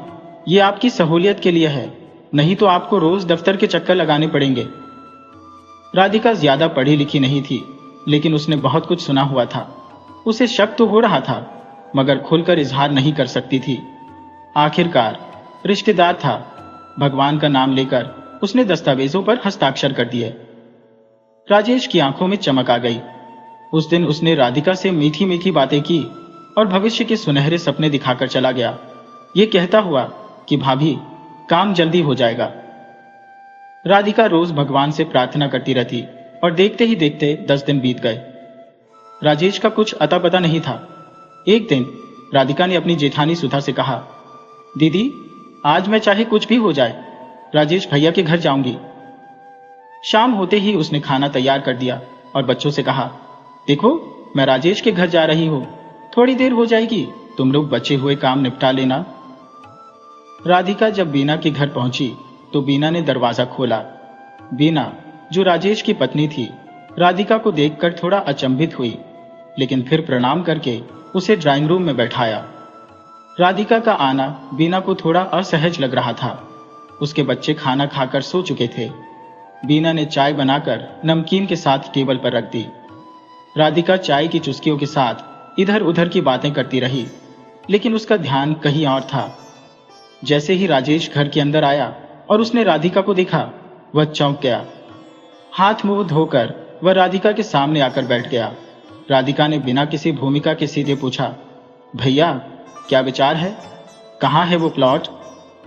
ये आपकी सहूलियत के लिए है, नहीं तो आपको रोज दफ्तर के चक्कर लगाने पड़ेंगे। राधिका ज्यादा पढ़ी लिखी नहीं थी, लेकिन उसने बहुत कुछ सुना हुआ था। उसे शक तो हो रहा था, मगर खुलकर इजहार नहीं कर सकती थी। आखिरकार रिश्तेदार था, भगवान का नाम लेकर उसने दस्तावेजों पर हस्ताक्षर कर दिए। राजेश की आंखों में चमक आ गई। उस दिन उसने राधिका से मीठी मीठी बातें की और भविष्य के सुनहरे सपने दिखाकर चला गया, ये कहता हुआ कि भाभी, काम जल्दी हो जाएगा। राधिका रोज भगवान से प्रार्थना करती रहती और देखते ही देखते 10 दिन बीत गए। राजेश का कुछ अता पता नहीं था। एक दिन राधिका ने अपनी जेठानी सुधा से कहा, दीदी, आज मैं चाहे कुछ भी हो जाए राजेश भैया के घर जाऊंगी। शाम होते ही उसने खाना तैयार कर दिया और बच्चों से कहा, देखो, मैं राजेश के घर जा रही हूं, थोड़ी देर हो जाएगी, तुम लोग बचे हुए काम निपटा लेना। राधिका जब बीना के घर पहुंची तो बीना ने दरवाजा खोला। बीना, जो राजेश की पत्नी थी, राधिका को देखकर थोड़ा अचंभित हुई, लेकिन फिर प्रणाम करके उसे ड्राइंग रूम में बैठाया। राधिका का आना बीना को थोड़ा असहज लग रहा था। उसके बच्चे खाना खाकर सो चुके थे। बीना ने चाय बनाकर नमकीन के साथ टेबल पर रख दी। राधिका चाय की चुस्कियों के साथ इधर उधर की बातें करती रही, लेकिन उसका ध्यान कहीं और था। जैसे ही राजेश घर के अंदर आया और उसने राधिका को देखा, वह चौंक गया। हाथ मुंह धोकर वह राधिका के सामने आकर बैठ गया। राधिका ने बिना किसी भूमिका के सीधे पूछा, भैया, क्या विचार है? कहाँ है वो प्लॉट?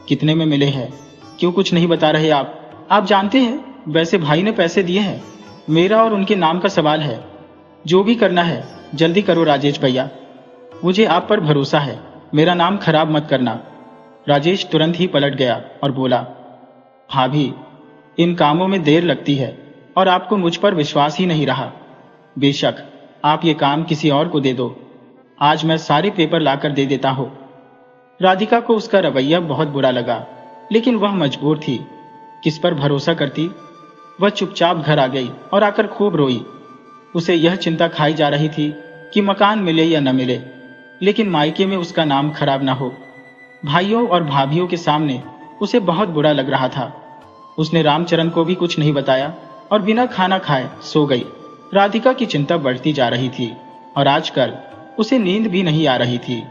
कितने में मिले हैं? क्यों कुछ नहीं बता रहे आप? आप जानते हैं, वैसे भाई ने पैसे दिए हैं, मेरा और उनके नाम का सवाल है। जो भी करना है जल्दी करो राजेश भैया, मुझे आप पर भरोसा है, मेरा नाम खराब मत करना। राजेश तुरंत ही पलट गया और बोला, भाभी, इन कामों में देर लगती है और आपको मुझ पर विश्वास ही नहीं रहा। बेशक आप ये काम किसी और को दे दो, आज मैं सारे पेपर लाकर दे देता हूं। राधिका को उसका रवैया बहुत बुरा लगा, लेकिन वह मजबूर थी। किस पर भरोसा करती? वह चुपचाप घर आ गई और आकर खूब रोई। उसे यह चिंता खाई जा रही थी कि मकान मिले या न मिले, लेकिन मायके में उसका नाम खराब ना हो। भाइयों और भाभियों के सामने उसे बहुत बुरा लग रहा था। उसने रामचरण को भी कुछ नहीं बताया और बिना खाना खाए सो गई। राधिका की चिंता बढ़ती जा रही थी और आजकल उसे नींद भी नहीं आ रही थी।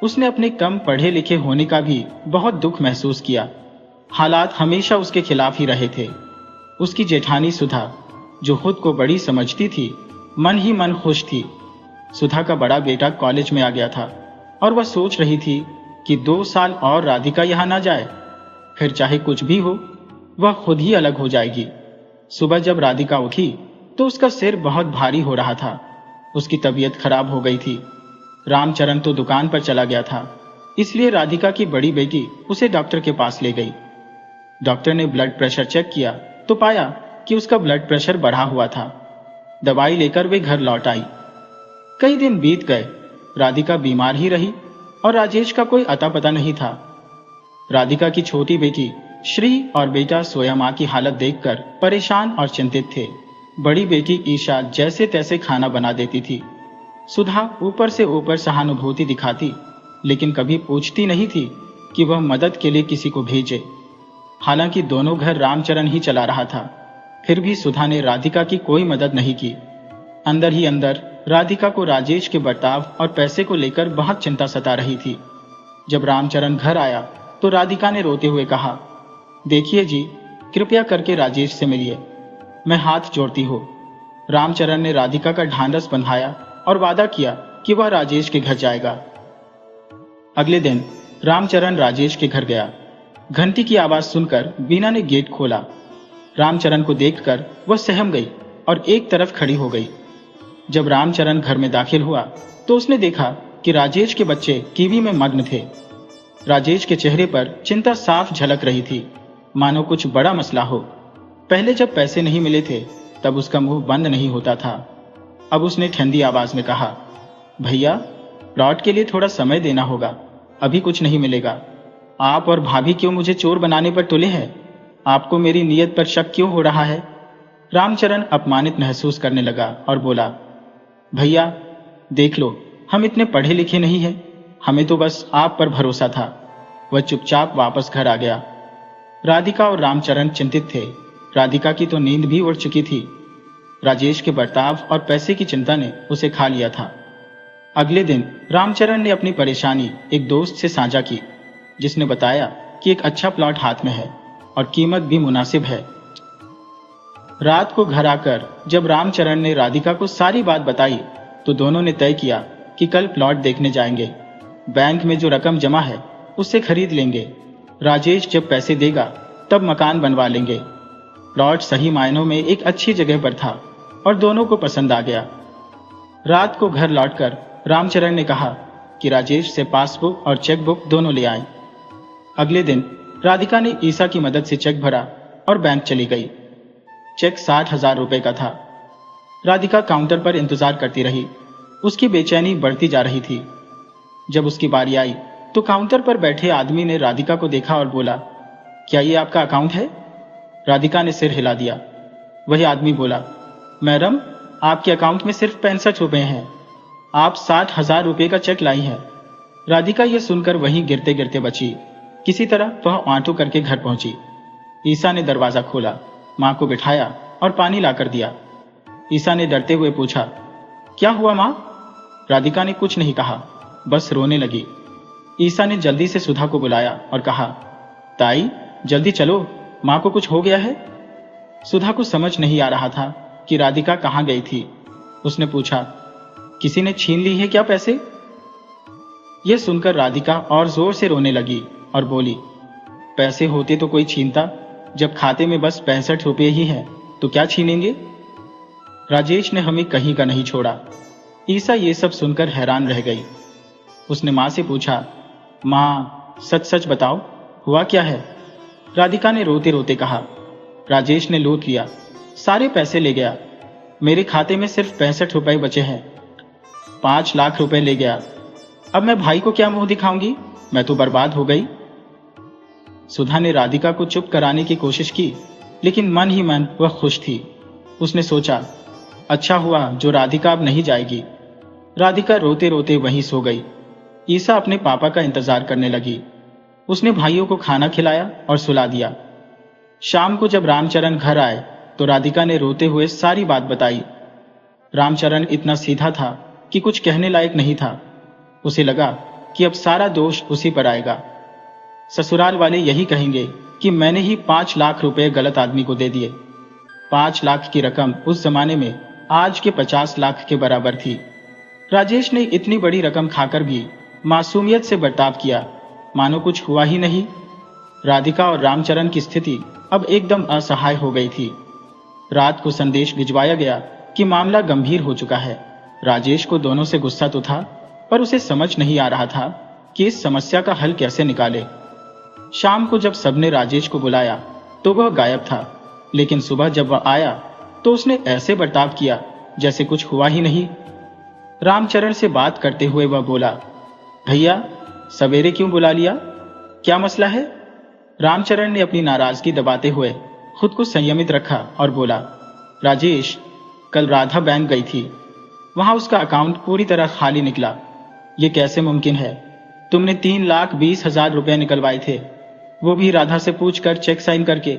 उसने अपने कम पढ़े लिखे होने का भी बहुत दुख महसूस किया। हालात हमेशा उसके खिलाफ ही रहे थे। उसकी जेठानी सुधा, जो खुद को बड़ी समझती थी, मन ही मन खुश थी। सुधा का बड़ा बेटा कॉलेज में आ गया था और वह सोच रही थी कि 2 साल और राधिका यहाँ ना जाए फिर चाहे कुछ भी हो, वह खुद ही अलग हो जाएगी। सुबह जब राधिका उठी तो उसका सिर बहुत भारी हो रहा था। उसकी तबीयत खराब हो गई थी। रामचरण तो दुकान पर चला गया था, इसलिए राधिका की बड़ी बेटी उसे डॉक्टर के पास ले गई। डॉक्टर ने ब्लड प्रेशर चेक किया तो पाया कि उसका ब्लड प्रेशर बढ़ा हुआ था। दवाई लेकर वे घर लौट आई। कई दिन बीत गए। राधिका बीमार ही रही और राजेश का कोई अता पता नहीं था। राधिका की छोटी बेटी श्री और बेटा सोया माँ की हालत देखकर परेशान और चिंतित थे। बड़ी बेटी ईशा जैसे तैसे खाना बना देती थी। सुधा ऊपर से ऊपर सहानुभूति दिखाती, लेकिन कभी पूछती नहीं थी कि वह मदद के लिए किसी को भेजे। हालांकि दोनों घर रामचरण ही चला रहा था, फिर भी सुधा ने राधिका की कोई मदद नहीं की। अंदर ही अंदर राधिका को राजेश के बर्ताव और पैसे को लेकर बहुत चिंता सता रही थी। जब रामचरण घर आया तो राधिका ने रोते हुए कहा, देखिए जी, कृपया करके राजेश से मिलिए, मैं हाथ जोड़ती हूँ। रामचरण ने राधिका का ढांढस बंधाया और वादा किया कि वह राजेश के घर जाएगा। अगले दिन रामचरण राजेश के घर गया। घंटी की आवाज सुनकर बीना ने गेट खोला। रामचरण को देखकर वह सहम गई और एक तरफ खड़ी हो गई। जब रामचरण घर में दाखिल हुआ तो उसने देखा कि राजेश के बच्चे टीवी में मग्न थे। राजेश के चेहरे पर चिंता साफ झलक रही थी, मानो कुछ बड़ा मसला हो। पहले जब पैसे नहीं मिले थे तब उसका मुंह बंद नहीं होता था। अब उसने ठंडी आवाज में कहा, भैया, प्लॉट के लिए थोड़ा समय देना होगा, अभी कुछ नहीं मिलेगा। आप और भाभी क्यों मुझे चोर बनाने पर तुले हैं? आपको मेरी नीयत पर शक क्यों हो रहा है? रामचरण अपमानित महसूस करने लगा और बोला, भैया देख लो, हम इतने पढ़े लिखे नहीं हैं, हमें तो बस आप पर भरोसा था। वह चुपचाप वापस घर आ गया। राधिका और रामचरण चिंतित थे। राधिका की तो नींद भी उड़ चुकी थी। राजेश के बर्ताव और पैसे की चिंता ने उसे खा लिया था। अगले दिन रामचरण ने अपनी परेशानी एक दोस्त से साझा की, जिसने बताया कि एक अच्छा प्लॉट हाथ में है और कीमत भी मुनासिब है। रात को घर आकर जब रामचरण ने राधिका को सारी बात बताई तो दोनों ने तय किया कि कल प्लॉट देखने जाएंगे। बैंक में जो रकम जमा है उससे खरीद लेंगे। राजेश जब पैसे देगा तब मकान बनवा लेंगे। प्लॉट सही मायनों में एक अच्छी जगह पर था और दोनों को पसंद आ गया। रात को घर लौटकर रामचरण ने कहा कि राजेश से पासबुक और चेकबुक दोनों ले आए। अगले दिन राधिका ने ईसा की मदद से चेक भरा और बैंक चली गई। चेक 60,000 रुपए का था। राधिका काउंटर पर इंतजार करती रही। उसकी बेचैनी बढ़ती जा रही थी। जब उसकी बारी आई तो काउंटर पर बैठे आदमी ने राधिका को देखा और बोला, क्या ये आपका अकाउंट है? राधिका ने सिर हिला दिया। वही आदमी बोला, मैडम, आपके अकाउंट में सिर्फ 65 रुपए हैं। आप 60,000 रुपए का चेक लाई हैं। राधिका यह सुनकर वहीं गिरते गिरते बची। किसी तरह वह आंटू करके घर पहुंची। ईसा ने दरवाजा खोला, मां को बिठाया और पानी लाकर दिया। ईसा ने डरते हुए पूछा, क्या हुआ मां? राधिका ने कुछ नहीं कहा, बस रोने लगी। ईसा ने जल्दी से सुधा को बुलाया और कहा, ताई जल्दी चलो, मां को कुछ हो गया है। सुधा को समझ नहीं आ रहा था कि राधिका कहाँ गई थी। उसने पूछा, किसी ने छीन ली है क्या पैसे? यह सुनकर राधिका और जोर से रोने लगी और बोली, पैसे होते तो कोई छीनता, जब खाते में बस 65 रुपये ही हैं तो क्या छीनेंगे? राजेश ने हमें कहीं का नहीं छोड़ा। ईसा ये सब सुनकर हैरान रह गई। उसने मां से पूछा, मां सच सच बताओ, हुआ क्या है? राधिका ने रोते रोते कहा, राजेश ने लूट लिया, सारे पैसे ले गया। मेरे खाते में सिर्फ 65 रुपए बचे हैं। 5 लाख रुपए ले गया। अब मैं भाई को क्या मुंह दिखाऊंगी? मैं तो बर्बाद हो गई। सुधा ने राधिका को चुप कराने की कोशिश की, लेकिन मन ही मन वह खुश थी। उसने सोचा, अच्छा हुआ जो राधिका अब नहीं जाएगी। राधिका रोते रोते वहीं सो गई। ईसा अपने पापा का इंतजार करने लगी। उसने भाइयों को खाना खिलाया और सुला दिया। शाम को जब रामचरण घर आए तो राधिका ने रोते हुए सारी बात बताई। रामचरण इतना सीधा था कि कुछ कहने लायक नहीं था। उसे लगा कि अब सारा दोष उसी पर आएगा। ससुराल वाले यही कहेंगे कि मैंने ही 5 लाख रुपए गलत आदमी को दे दिए। 5 लाख की रकम उस जमाने में आज के 50 लाख के बराबर थी। राजेश ने इतनी बड़ी रकम खाकर भी मासूमियत से बर्ताव किया, मानो कुछ हुआ ही नहीं। राधिका और रामचरण की स्थिति अब एकदम असहाय हो गई थी। रात को संदेश भिजवाया गया कि मामला गंभीर हो चुका है। राजेश को दोनों से गुस्सा तो था, पर उसे समझ नहीं आ रहा था कि इस समस्या का हल कैसे निकाले। शाम को जब सबने राजेश को बुलाया तो वह गायब था, लेकिन सुबह जब वह आया तो उसने ऐसे बर्ताव किया जैसे कुछ हुआ ही नहीं। रामचरण से बात करते हुए वह बोला, भैया सवेरे क्यों बुला लिया, क्या मसला है? रामचरण ने अपनी नाराजगी दबाते हुए खुद को संयमित रखा और बोला, राजेश, कल राधा बैंक गई थी, वहां उसका अकाउंट पूरी तरह खाली निकला। ये कैसे मुमकिन है? तुमने 3,20,000 रुपए निकलवाए थे, वो भी राधा से पूछकर चेक साइन करके।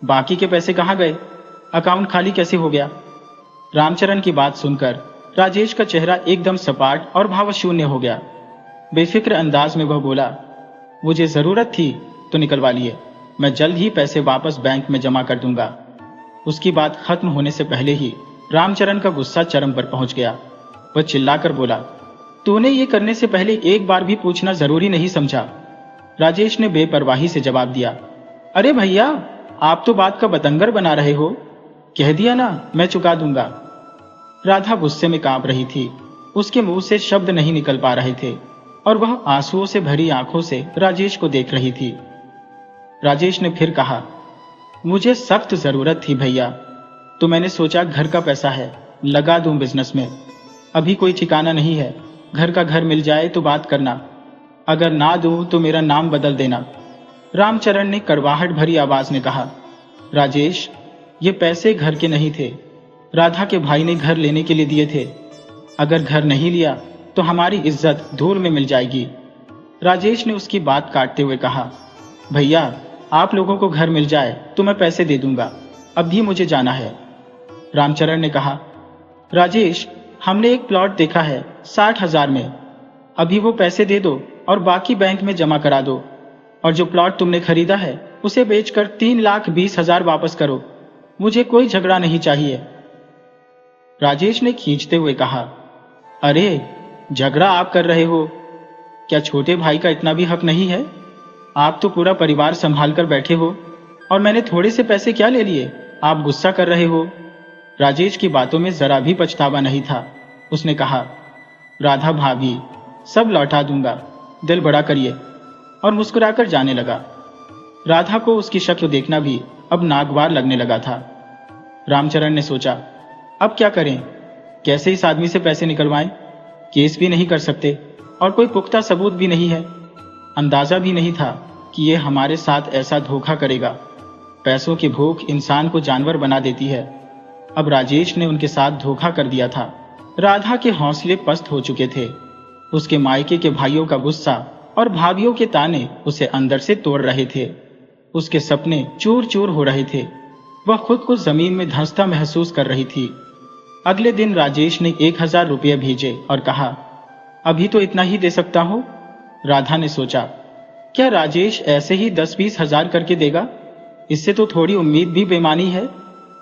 बाकी के पैसे कहाँ गए? अकाउंट खाली कैसे हो गया? रामचरण की बात सुनकर राजेश का चेहरा एकदम सपाट और भावशून्य हो गया। बेफिक्र अंदाज में वह बोला, मुझे जरूरत थी तो निकलवा लिए, मैं जल्द ही पैसे वापस बैंक में जमा कर दूंगा। उसकी बात खत्म होने से पहले ही रामचरण का गुस्सा चरम पर पहुंच गया। वह चिल्लाकर बोला, तूने ये करने से पहले एक बार भी पूछना जरूरी नहीं समझा? राजेश ने बेपरवाही से जवाब दिया, अरे भैया, आप तो बात का बतंगर बना रहे हो, कह दिया ना मैं चुका दूंगा। राधा गुस्से में कांप रही थी, उसके मुंह से शब्द नहीं निकल पा रहे थे और वह आंसुओं से भरी आंखों से राजेश को देख रही थी। राजेश ने फिर कहा, मुझे सख्त जरूरत थी भैया, तो मैंने सोचा घर का पैसा है, लगा दूं बिजनेस में। अभी कोई ठिकाना नहीं है, घर का घर मिल जाए तो बात करना, अगर ना दूं तो मेरा नाम बदल देना। रामचरण ने कड़वाहट भरी आवाज में कहा, राजेश, ये पैसे घर के नहीं थे, राधा के भाई ने घर लेने के लिए दिए थे। अगर घर नहीं लिया तो हमारी इज्जत धूल में मिल जाएगी। राजेश ने उसकी बात काटते हुए कहा, भैया, आप लोगों को घर मिल जाए तो मैं पैसे दे दूंगा, अब भी मुझे जाना है। रामचरण ने कहा, राजेश, हमने एक प्लॉट देखा है 60,000 में, अभी वो पैसे दे दो और बाकी बैंक में जमा करा दो, और जो प्लॉट तुमने खरीदा है उसे बेचकर 3,20,000 वापस करो, मुझे कोई झगड़ा नहीं चाहिए। राजेश ने खींचते हुए कहा, अरे झगड़ा आप कर रहे हो, क्या छोटे भाई का इतना भी हक नहीं है? आप तो पूरा परिवार संभाल कर बैठे हो और मैंने थोड़े से पैसे क्या ले लिए, आप गुस्सा कर रहे हो। राजेश की बातों में जरा भी पछतावा नहीं था। उसने कहा, राधा भाभी, सब लौटा दूंगा, दिल बड़ा करिए, और मुस्कुराकर जाने लगा। राधा को उसकी शक्ल देखना भी अब नागवार लगने लगा था। रामचरण ने सोचा, अब क्या करें, कैसे इस आदमी से पैसे निकलवाएं? केस भी नहीं कर सकते और कोई पुख्ता सबूत भी नहीं है। अंदाजा भी नहीं था कि यह हमारे साथ ऐसा धोखा करेगा। पैसों की भूख इंसान को जानवर बना देती है। अब राजेश ने उनके साथ धोखा कर दिया था। राधा के हौसले पस्त हो चुके थे। उसके मायके के भाइयों का गुस्सा और भाभियों के ताने उसे अंदर से तोड़ रहे थे। उसके सपने चूर चूर हो रहे थे। वह खुद को जमीन में धंसता महसूस कर रही थी। अगले दिन राजेश ने 1,000 रुपये भेजे और कहा, अभी तो इतना ही दे सकता हूं। राधा ने सोचा, क्या राजेश ऐसे ही 10-20 हजार करके देगा? इससे तो थोड़ी उम्मीद भी बेमानी है।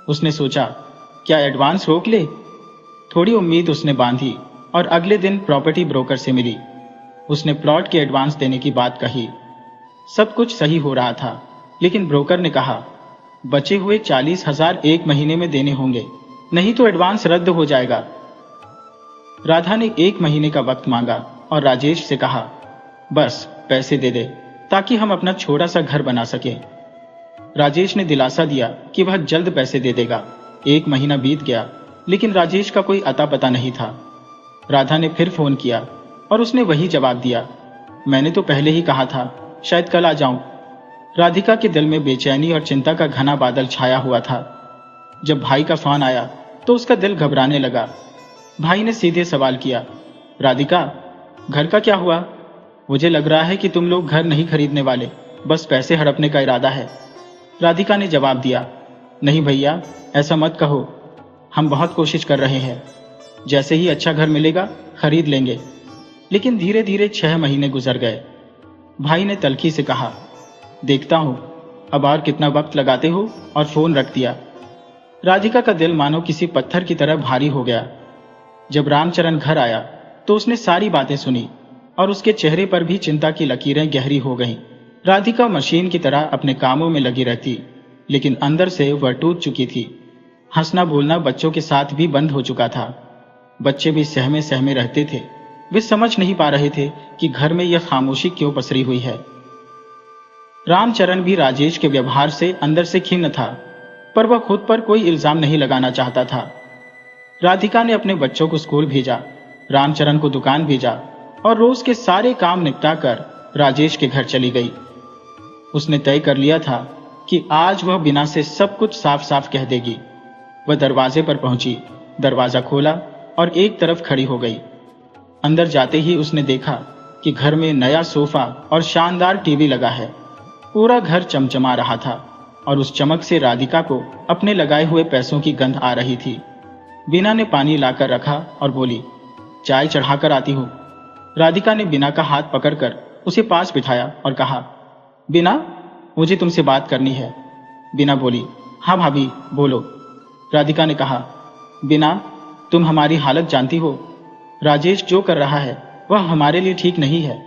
उसने सोचा, क्या एडवांस रोक ले? थोड़ी उम्मीद उसने बांधी और अगले दिन प्रॉपर्टी ब्रोकर से मिली। उसने प्लॉट के एडवांस देने की बात कही। सब कुछ सही हो रहा था, लेकिन ब्रोकर ने कहा, बचे हुए 40,000 एक महीने में देने होंगे, नहीं तो एडवांस रद्द हो जाएगा। राधा ने 1 महीने का वक्त मांगा और राजेश से कहा, बस पैसे दे दे ताकि हम अपना छोटा सा घर बना सकें। राजेश ने दिलासा दिया कि वह जल्द पैसे दे देगा। 1 महीना बीत गया, लेकिन राजेश का कोई अता पता नहीं था। राधा ने फिर फोन किया और उसने वही जवाब दिया, मैंने तो पहले ही कहा था, शायद कल आ जाऊं। राधिका के दिल में बेचैनी और चिंता का घना बादल छाया हुआ था। जब भाई का फोन आया तो उसका दिल घबराने लगा। भाई ने सीधे सवाल किया, राधिका, घर का क्या हुआ? मुझे लग रहा है कि तुम लोग घर नहीं खरीदने वाले, बस पैसे हड़पने का इरादा है। राधिका ने जवाब दिया, नहीं भैया, ऐसा मत कहो, हम बहुत कोशिश कर रहे हैं, जैसे ही अच्छा घर मिलेगा खरीद लेंगे। लेकिन धीरे धीरे 6 महीने गुजर गए। भाई ने तल्खी से कहा, देखता हूं अब और कितना वक्त लगाते हो, और फोन रख दिया। राधिका का दिल मानो किसी पत्थर की तरह भारी हो गया। जब रामचरण घर आया तो उसने सारी बातें सुनी और उसके चेहरे पर भी चिंता की लकीरें गहरी हो गईं। राधिका मशीन की तरह अपने कामों में लगी रहती, लेकिन अंदर से वह टूट चुकी थी। हंसना बोलना बच्चों के साथ भी बंद हो चुका था। बच्चे भी सहमे सहमे रहते थे। वे समझ नहीं पा रहे थे कि घर में यह खामोशी क्यों पसरी हुई है। रामचरण भी राजेश के व्यवहार से अंदर से खिन्न था, पर वह खुद पर कोई इल्जाम नहीं लगाना चाहता था। राधिका ने अपने बच्चों को स्कूल भेजा, रामचरण को दुकान भेजा और रोज के सारे काम निपटाकर राजेश के घर चली गई। उसने तय कर लिया था कि आज वह बिना से सब कुछ साफ साफ कह देगी। वह दरवाजे पर पहुंची, दरवाजा खोला और एक तरफ खड़ी हो गई। अंदर जाते ही उसने देखा कि घर में नया सोफा और शानदार टीवी लगा है। पूरा घर चमचमा रहा था और उस चमक से राधिका को अपने लगाए हुए पैसों की गंध आ रही थी। बीना ने पानी लाकर रखा और बोली, चाय चढ़ाकर आती हूँ। राधिका ने बीना का हाथ पकड़कर उसे पास बिठाया और कहा, बीना, मुझे तुमसे बात करनी है। बीना बोली, हाँ भाभी बोलो। राधिका ने कहा, बीना, तुम हमारी हालत जानती हो। राजेश जो कर रहा है वह हमारे लिए ठीक नहीं है।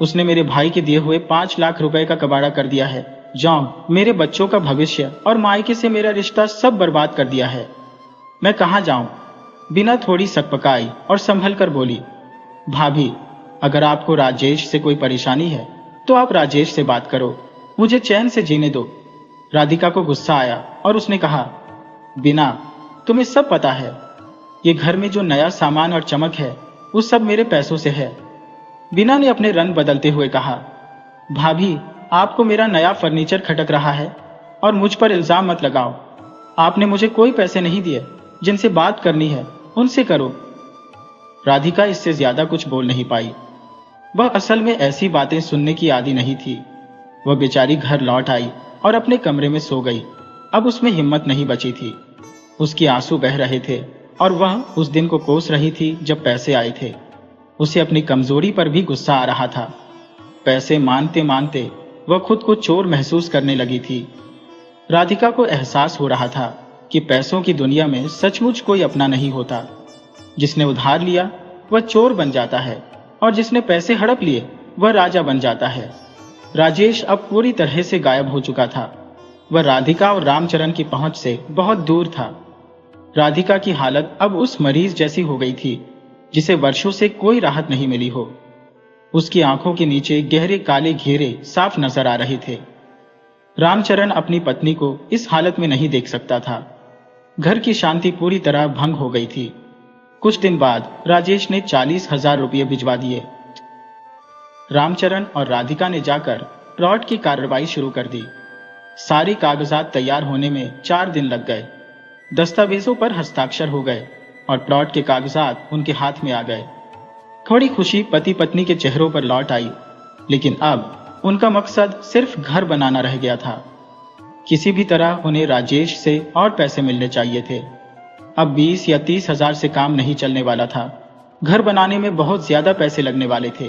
उसने मेरे भाई के दिए हुए 5 लाख रुपए का कबाड़ा कर दिया है। जाओ, मेरे बच्चों का भविष्य और मायके से मेरा रिश्ता सब बर्बाद कर दिया है। मैं कहाँ जाऊं? बीना थोड़ी सकपकाई और संभल कर बोली, भाभी, अगर आपको राजेश से कोई परेशानी है तो आप राजेश से बात करो, मुझे चैन से जीने दो। राधिका को गुस्सा आया और उसने कहा, बीना, तुम्हें सब पता है। ये घर में जो नया सामान और चमक है वो सब मेरे पैसों से है। बीना ने अपने रंग बदलते हुए कहा, भाभी, आपको मेरा नया फर्नीचर खटक रहा है और मुझ पर इल्जाम मत लगाओ। आपने मुझे कोई पैसे नहीं दिए। जिनसे बात करनी है उनसे करो। राधिका इससे ज्यादा कुछ बोल नहीं पाई। वह असल में ऐसी बातें सुनने की आदी नहीं थी। वह बेचारी घर लौट आई और अपने कमरे में सो गई। अब उसमें हिम्मत नहीं बची थी। उसके आंसू बह रहे थे और वह उस दिन को कोस रही थी जब पैसे आए थे। उसे अपनी कमजोरी पर भी गुस्सा आ रहा था। पैसे मांगते मांगते वह खुद को चोर महसूस करने लगी थी। राधिका को एहसास हो रहा था कि पैसों की दुनिया में सचमुच कोई अपना नहीं होता। जिसने उधार लिया वह चोर बन जाता है और जिसने पैसे हड़प लिए वह राजा बन जाता है। राजेश अब पूरी तरह से गायब हो चुका था। वह राधिका और रामचरण की पहुंच से बहुत दूर था। राधिका की हालत अब उस मरीज जैसी हो गई थी जिसे वर्षों से कोई राहत नहीं मिली हो। उसकी आंखों के नीचे गहरे काले घेरे साफ नजर आ रहे थे। रामचरण अपनी पत्नी को इस हालत में नहीं देख सकता था। घर की शांति पूरी तरह भंग हो गई थी। कुछ दिन बाद राजेश ने 40,000 रुपये भिजवा दिए। रामचरण और राधिका ने जाकर प्लॉट की कार्रवाई शुरू कर दी। सारी कागजात तैयार होने में 4 दिन लग गए। दस्तावेजों पर हस्ताक्षर हो गए और प्लॉट के कागजात उनके हाथ में आ गए। थोड़ी खुशी पति पत्नी के चेहरों पर लौट आई, लेकिन अब उनका मकसद सिर्फ घर बनाना रह गया था। किसी भी तरह उन्हें राजेश से और पैसे मिलने चाहिए थे। अब 20 या 30,000 से काम नहीं चलने वाला था। घर बनाने में बहुत ज्यादा पैसे लगने वाले थे।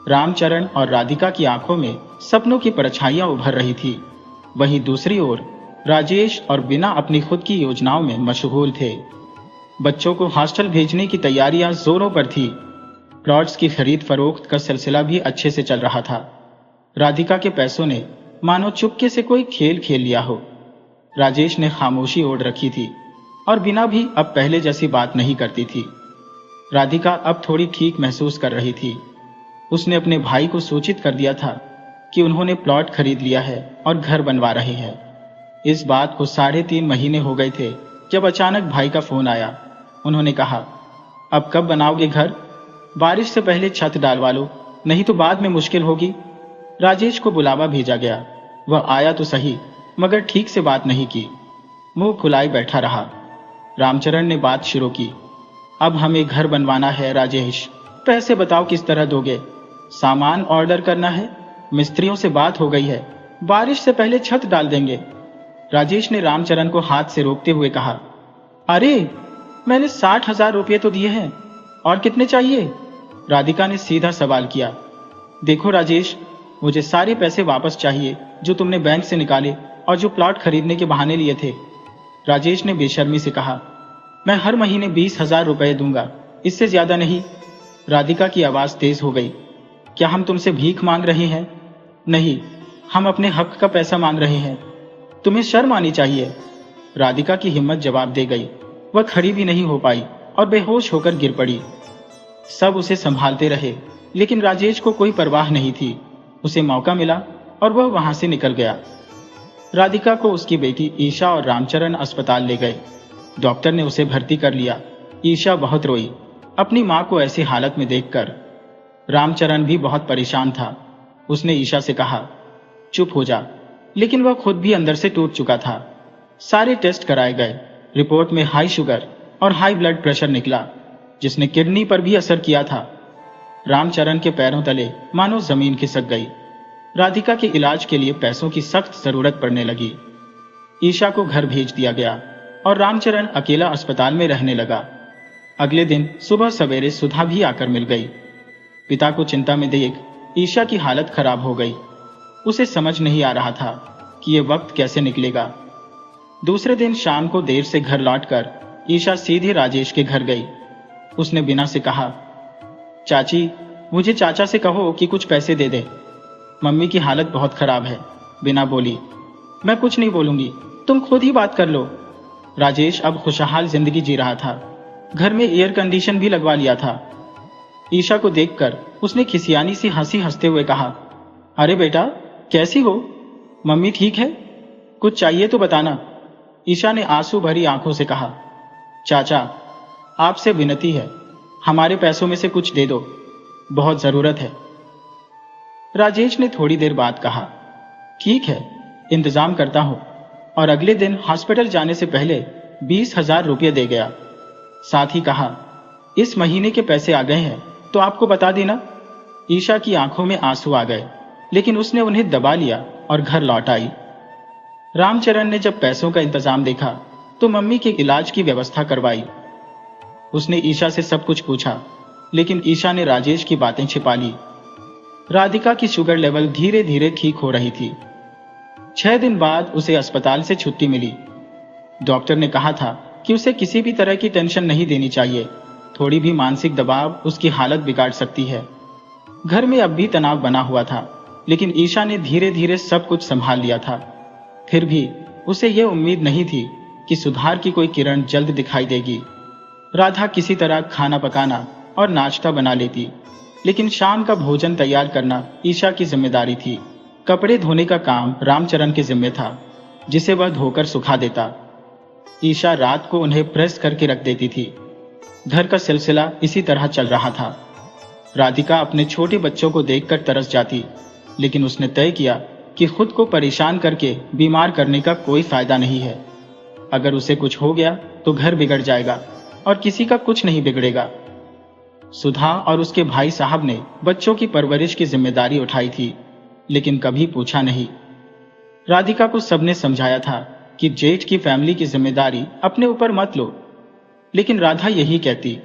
रामचरण और राधिका की आंखों में सपनों की परछाइयां उभर रही थी। वहीं दूसरी ओर राजेश और बीना अपनी खुद की योजनाओं में मशगूल थे। बच्चों को हॉस्टल भेजने की तैयारियां जोरों पर थी। प्लॉट्स की खरीद फरोख्त का सिलसिला भी अच्छे से चल रहा था। राधिका के पैसों ने मानो चुपके से कोई खेल खेल लिया हो। राजेश ने खामोशी ओढ़ रखी थी और बीना भी अब पहले जैसी बात नहीं करती थी। राधिका अब थोड़ी ठीक महसूस कर रही थी। उसने अपने भाई को सूचित कर दिया था कि उन्होंने प्लॉट खरीद लिया है और घर बनवा रहे हैं। इस बात को 3.5 महीने हो गए थे जब अचानक भाई का फोन आया। उन्होंने कहा, अब कब बनाओगे घर? बारिश से पहले छत डालवा लो, नहीं तो बाद में मुश्किल होगी। राजेश को बुलावा भेजा गया। वह आया तो सही, मगर ठीक से बात नहीं की। मुंह फुलाए बैठा रहा। रामचरण ने बात शुरू की, अब हमें घर बनवाना है राजेश, पैसे बताओ किस तरह दोगे? सामान ऑर्डर करना है, मिस्त्रियों से बात हो गई है, बारिश से पहले छत डाल देंगे। राजेश ने रामचरण को हाथ से रोकते हुए कहा, अरे मैंने 60,000 रुपये तो दिए हैं, और कितने चाहिए? राधिका ने सीधा सवाल किया। देखो राजेश, मुझे सारे पैसे वापस चाहिए जो तुमने बैंक से निकाले और जो प्लॉट खरीदने के बहाने लिए थे। राजेश ने बेशर्मी से कहा, मैं हर महीने 20,000 रुपये दूंगा, इससे ज्यादा नहीं। राधिका की आवाज तेज हो गई। क्या हम तुमसे भीख मांग रहे हैं? नहीं, हम अपने हक का पैसा मांग रहे हैं, तुम्हें शर्म आनी चाहिए। राधिका की हिम्मत जवाब दे गई। वह खड़ी भी नहीं हो पाई और बेहोश होकर गिर पड़ी। सब उसे संभालते रहे, लेकिन राजेश को कोई परवाह नहीं थी। उसे मौका मिला और वह वहां से निकल गया। राधिका को उसकी बेटी ईशा और रामचरण अस्पताल ले गए। डॉक्टर ने उसे भर्ती कर लिया। ईशा बहुत रोई अपनी मां को ऐसी हालत में देखकर। रामचरण भी बहुत परेशान था। उसने ईशा से कहा, चुप हो जा, लेकिन वह खुद भी अंदर से टूट चुका था। सारे टेस्ट कराए गए। रिपोर्ट में हाई शुगर और हाई ब्लड प्रेशर निकला, जिसने किडनी पर भी असर किया था। रामचरण के पैरों तले मानो जमीन खिसक गई। राधिका के इलाज के लिए पैसों की सख्त जरूरत पड़ने लगी। ईशा को घर भेज दिया गया और रामचरण अकेला अस्पताल में रहने लगा। अगले दिन सुबह सवेरे सुधा भी आकर मिल गई। पिता को चिंता में देख ईशा की हालत खराब हो गई। उसे समझ नहीं आ रहा था कि ये वक्त कैसे निकलेगा। दूसरे दिन शाम को देर से घर लौटकर ईशा सीधे राजेश के घर गई। उसने बिना से कहा, चाची, मुझे चाचा से कहो कि कुछ पैसे दे दे, मम्मी की हालत बहुत खराब है। बिना बोली, मैं कुछ नहीं बोलूंगी, तुम खुद ही बात कर लो। राजेश अब खुशहाल जिंदगी जी रहा था। घर में एयर कंडीशन भी लगवा लिया था। ईशा को देखकर उसने खिसियानी सी हंसी हंसते हुए कहा, अरे बेटा, कैसी हो? मम्मी ठीक है? कुछ चाहिए तो बताना। ईशा ने आंसू भरी आंखों से कहा, चाचा, आपसे विनती है, हमारे पैसों में से कुछ दे दो, बहुत जरूरत है। राजेश ने थोड़ी देर बाद कहा, ठीक है, इंतजाम करता हूं, और अगले दिन हॉस्पिटल जाने से पहले 20,000 रुपये दे गया। साथ ही कहा, इस महीने के पैसे आ गए हैं तो आपको बता देना। ईशा की आंखों में आंसू आ गए, लेकिन उसने उन्हें दबा लिया और घर लौट आई। रामचरण ने जब पैसों का इंतजाम देखा तो मम्मी के इलाज की व्यवस्था करवाई। उसने ईशा से सब कुछ पूछा, लेकिन ईशा ने राजेश की बातें छिपा ली। राधिका की शुगर लेवल धीरे धीरे ठीक हो रही थी। 6 दिन बाद उसे अस्पताल से छुट्टी मिली। डॉक्टर ने कहा था कि उसे किसी भी तरह की टेंशन नहीं देनी चाहिए। थोड़ी भी मानसिक दबाव उसकी हालत बिगाड़ सकती है। घर में अब भी तनाव बना हुआ था, लेकिन ईशा ने धीरे धीरे सब कुछ संभाल लिया था। फिर भी उसे यह उम्मीद नहीं थी कि सुधार की कोई किरण जल्द दिखाई देगी। राधा किसी तरह खाना पकाना और नाश्ता बना लेती, लेकिन शाम का भोजन तैयार करना ईशा की जिम्मेदारी थी। कपड़े धोने का काम रामचरण के जिम्मे था, जिसे वह धोकर सुखा देता। ईशा रात को उन्हें प्रेस करके रख देती थी। घर का सिलसिला इसी तरह चल रहा था। राधिका अपने छोटे बच्चों को देखकर तरस जाती, लेकिन उसने तय किया कि खुद को परेशान करके बीमार करने का कोई फायदा नहीं है। अगर उसे कुछ हो गया तो घर बिगड़ जाएगा और किसी का कुछ नहीं बिगड़ेगा। सुधा और उसके भाई साहब ने बच्चों की परवरिश की जिम्मेदारी उठाई थी, लेकिन कभी पूछा नहीं। राधिका को सबने समझाया था कि जेठ की फैमिली की जिम्मेदारी अपने ऊपर मत लो, लेकिन राधा यही कहती,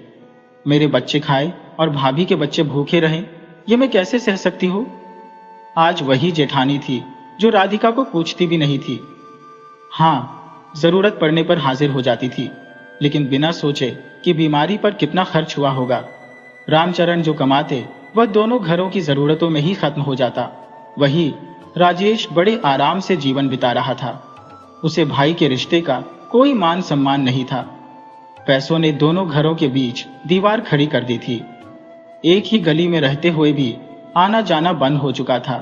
मेरे बच्चे खाए और भाभी के बच्चे भूखे रहें, ये मैं कैसे सह सकती हूँ। आज वही जेठानी थी जो राधिका को पूछती भी नहीं थी। हाँ, जरूरत पड़ने पर हाजिर हो जाती थी, लेकिन बिना सोचे कि बीमारी पर कितना खर्च हुआ होगा। रामचरण जो कमाते वह दोनों घरों की जरूरतों में ही खत्म हो जाता। वही राजेश बड़े आराम से जीवन बिता रहा था। उसे भाई के रिश्ते का कोई मान सम्मान नहीं था। पैसों ने दोनों घरों के बीच दीवार खड़ी कर दी थी। एक ही गली में रहते हुए भी आना जाना बंद हो चुका था।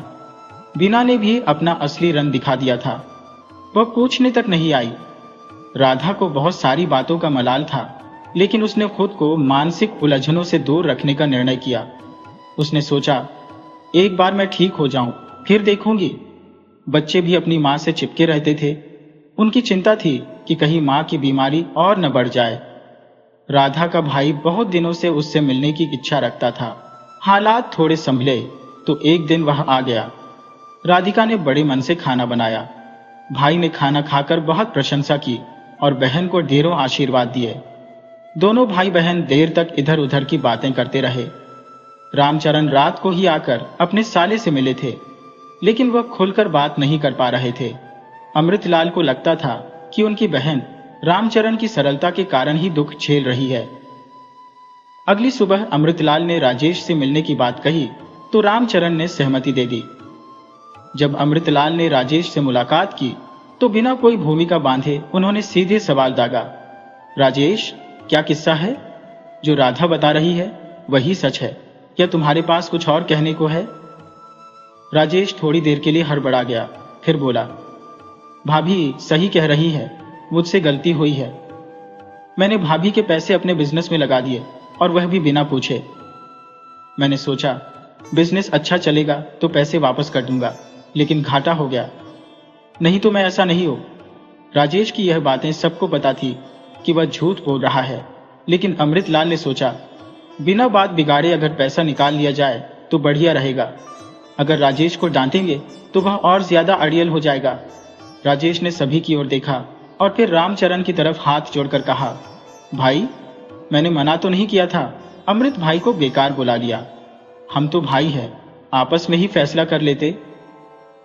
बीना ने भी अपना असली रंग दिखा दिया था। वह पूछने तक नहीं आई। राधा को बहुत सारी बातों का मलाल था, लेकिन उसने खुद को मानसिक उलझनों से दूर रखने का निर्णय किया। उसने सोचा, एक बार मैं ठीक हो जाऊं, फिर देखूंगी। बच्चे भी अपनी मां से चिपके रहते थे। उनकी चिंता थी कि कहीं मां की बीमारी और न बढ़ जाए। राधा का भाई बहुत दिनों से उससे मिलने की इच्छा रखता था। हालात थोड़े संभले तो एक दिन वह आ गया। राधिका ने बड़े मन से खाना बनाया। भाई ने खाना खाकर बहुत प्रशंसा की और बहन को ढेरों आशीर्वाद दिए। दोनों भाई बहन देर तक इधर उधर की बातें करते रहे। रामचरण रात को ही आकर अपने साले से मिले थे, लेकिन वह खुलकर बात नहीं कर पा रहे थे। अमृतलाल को लगता था कि उनकी बहन रामचरण की सरलता के कारण ही दुख झेल रही है। अगली सुबह अमृतलाल ने राजेश से मिलने की बात कही तो रामचरण ने सहमति दे दी। जब अमृतलाल ने राजेश से मुलाकात की तो बिना कोई भूमिका बांधे उन्होंने सीधे सवाल दागा, राजेश, क्या किस्सा है? जो राधा बता रही है वही सच है या तुम्हारे पास कुछ और कहने को है? राजेश थोड़ी देर के लिए हड़बड़ा गया, फिर बोला, भाभी सही कह रही है, मुझसे गलती हुई है। मैंने भाभी के पैसे अपने बिजनेस में लगा दिए और वह भी बिना पूछे। मैंने सोचा बिजनेस अच्छा चलेगा तो पैसे वापस कर दूंगा, लेकिन घाटा हो गया। नहीं तो मैं ऐसा नहीं हूं। राजेश की यह बातें सबको पता थी कि वह झूठ बोल रहा है, लेकिन अमृतलाल ने सोचा बिना बात बिगाड़े अगर पैसा निकाल लिया जाए तो बढ़िया रहेगा। अगर राजेश को डांटेंगे तो वह और ज्यादा अड़ियल हो जाएगा। राजेश ने सभी की ओर देखा और फिर रामचरण की तरफ हाथ जोड़कर कहा, भाई, मैंने मना तो नहीं किया था। अमृत भाई को बेकार बुला लिया। हम तो भाई हैं, आपस में ही फैसला कर लेते।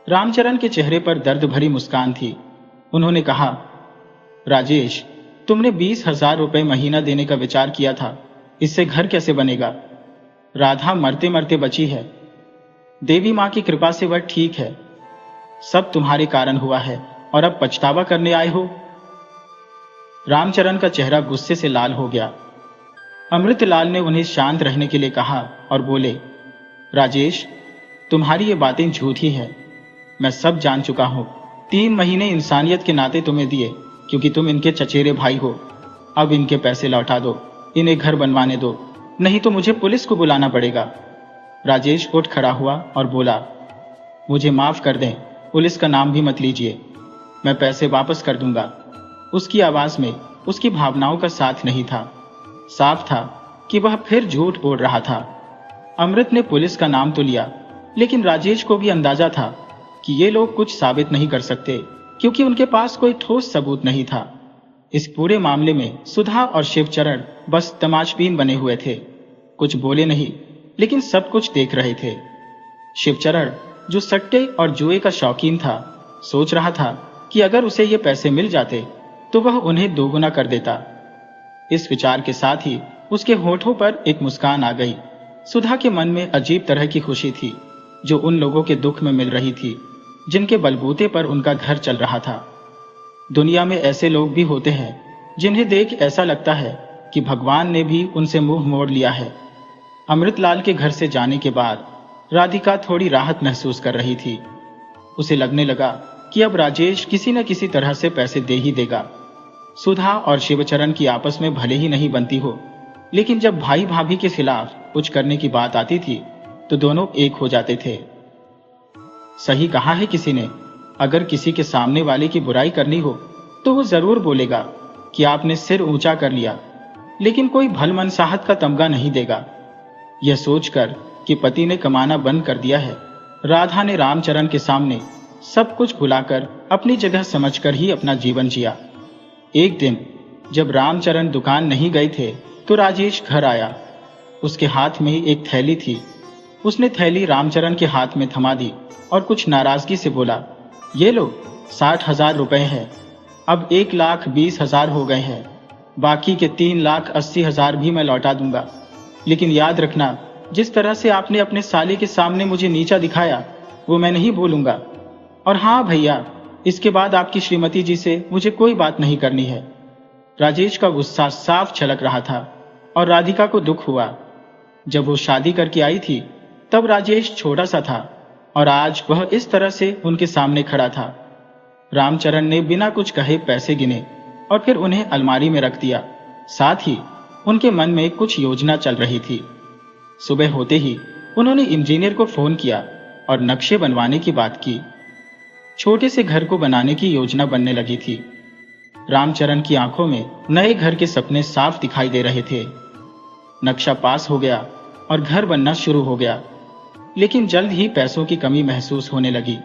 रामचरण के चेहरे पर दर्द भरी मुस्कान थी। उन्होंने कहा, राजेश, तुमने 20,000 रुपए महीना देने का विचार किया था, इससे घर कैसे बनेगा? राधा मरते मरते बची है। देवी मां की कृपा से वह ठीक है। सब तुम्हारे कारण हुआ है और अब पछतावा करने आए हो? रामचरण का चेहरा गुस्से से लाल हो गया। अमृतलाल ने उन्हें शांत रहने के लिए कहा और बोले, राजेश, तुम्हारी ये बातें झूठी हैं। मैं सब जान चुका हूं। 3 महीने इंसानियत के नाते तुम्हें दिए क्योंकि तुम इनके चचेरे भाई हो। अब इनके पैसे लौटा दो, इन्हें घर बनवाने दो, नहीं तो मुझे पुलिस को बुलाना पड़ेगा। राजेश उठ खड़ा हुआ और बोला, मुझे माफ कर दें, पुलिस का नाम भी मत लीजिए, मैं पैसे वापस कर दूंगा। उसकी आवाज में उसकी भावनाओं का साथ नहीं था। साफ था कि वह फिर झूठ बोल रहा था। अमृत ने पुलिस का नाम तो लिया, लेकिन राजेश को भी अंदाजा था कि ये लोग कुछ साबित नहीं कर सकते क्योंकि उनके पास कोई ठोस सबूत नहीं था। इस पूरे मामले में सुधा और शिवचरण बस तमाशबीन बने हुए थे। कुछ बोले नहीं, लेकिन सब कुछ देख रहे थे। शिवचरण, जो सट्टे और जुए का शौकीन था, सोच रहा था कि अगर उसे ये पैसे मिल जाते तो वह उन्हें दोगुना कर देता। इस विचार के साथ ही उसके होठों पर एक मुस्कान आ गई। सुधा के मन में अजीब तरह की खुशी थी जो उन लोगों के दुख में मिल रही थी जिनके बलबूते पर उनका घर चल रहा था। दुनिया में ऐसे लोग भी होते हैं जिन्हें देख ऐसा लगता है कि भगवान ने भी उनसे मुंह मोड़ लिया है। अमृतलाल के घर से जाने के बाद राधिका थोड़ी राहत महसूस कर रही थी। उसे लगने लगा कि अब राजेश किसी न किसी तरह से पैसे दे ही देगा। सुधा और शिवचरण की आपस में भले ही नहीं बनती हो, लेकिन जब भाई भाभी के खिलाफ कुछ करने की बात आती थी तो दोनों एक हो जाते थे। सही कहा है किसी ने, अगर किसी के सामने वाले की बुराई करनी हो तो वो जरूर बोलेगा कि आपने सिर ऊंचा कर लिया, लेकिन कोई भलमनसाहत का तमगा नहीं देगा। यह सोचकर कि पति ने कमाना बंद कर दिया है, राधा ने रामचरण के सामने सब कुछ भुलाकर अपनी जगह समझकर ही अपना जीवन जिया। एक दिन जब रामचरण दुकान नहीं गए थे तो राजेश घर आया। उसके हाथ में एक थैली थी। उसने थैली रामचरण के हाथ में थमा दी और कुछ नाराजगी से बोला, ये लो, 60,000 रुपए हैं। अब 1,20,000 हो गए हैं। बाकी के 3,80,000 भी मैं लौटा दूंगा। लेकिन याद रखना, जिस तरह से आपने अपने साले के सामने मुझे नीचा दिखाया वो मैं नहीं भूलूंगा। और हाँ भैया, इसके बाद आपकी श्रीमती जी से मुझे कोई बात नहीं करनी है। राजेश का गुस्सा साफ छलक रहा था और राधिका को दुख हुआ। जब वो शादी करके आई थी तब राजेश छोटा सा था और आज वह इस तरह से उनके सामने खड़ा था। रामचरण ने बिना कुछ कहे पैसे गिने और फिर उन्हें अलमारी में रख दिया। साथ ही उनके मन में कुछ योजना चल रही थी। सुबह होते ही उन्होंने इंजीनियर को फोन किया और नक्शे बनवाने की बात की। छोटे से घर को बनाने की योजना बनने लगी थी। रामचरण की आंखों में नए घर के सपने साफ दिखाई दे रहे थे। नक्शा पास हो गया और घर बनना शुरू हो गया, लेकिन जल्द ही पैसों की कमी महसूस होने लगी।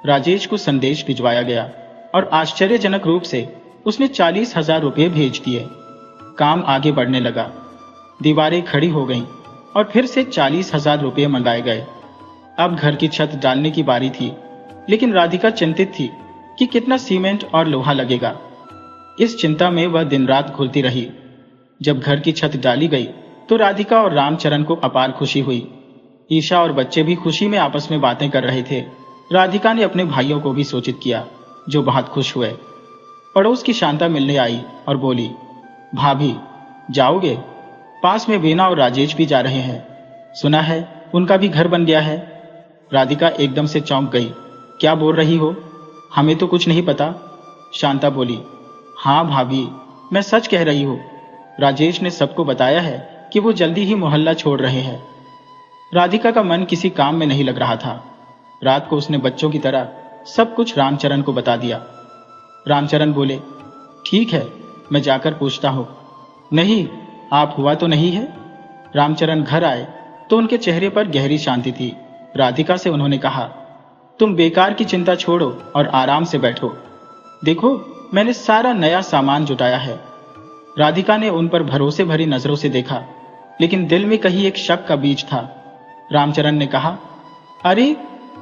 राजेश को संदेश भिजवाया गया और आश्चर्यजनक रूप से उसने 40,000 रुपये भेज दिए। काम आगे बढ़ने लगा। दीवारें खड़ी हो गईं और फिर से 40,000 रुपये मंगाए गए। अब घर की छत डालने की बारी थी, लेकिन राधिका चिंतित थी कि कितना सीमेंट और लोहा लगेगा। इस चिंता में वह दिन रात घुलती रही। जब घर की छत डाली गई तो राधिका और रामचरण को अपार खुशी हुई। ईशा और बच्चे भी खुशी में आपस में बातें कर रहे थे। राधिका ने अपने भाइयों को भी सूचित किया, जो बहुत खुश हुए। पड़ोस की शांता मिलने आई और बोली, भाभी जाओगे? पास में वीणा और राजेश भी जा रहे हैं, सुना है उनका भी घर बन गया है। राधिका एकदम से चौंक गई। क्या बोल रही हो? हमें तो कुछ नहीं पता। शांता बोली, हाँ भाभी, मैं सच कह रही हूँ। राजेश ने सबको बताया है कि वो जल्दी ही मोहल्ला छोड़ रहे हैं। राधिका का मन किसी काम में नहीं लग रहा था। रात को उसने बच्चों की तरह सब कुछ रामचरण को बता दिया। रामचरण बोले, ठीक है, मैं जाकर पूछता हूँ। नहीं, आप हुआ तो नहीं है? रामचरण घर आए तो उनके चेहरे पर गहरी शांति थी। राधिका से उन्होंने कहा, तुम बेकार की चिंता छोड़ो और आराम से बैठो। देखो, मैंने सारा नया सामान जुटाया है। राधिका ने उन पर भरोसे भरी नजरों से देखा, लेकिन दिल में कहीं एक शक का बीज था। रामचरण ने कहा, अरे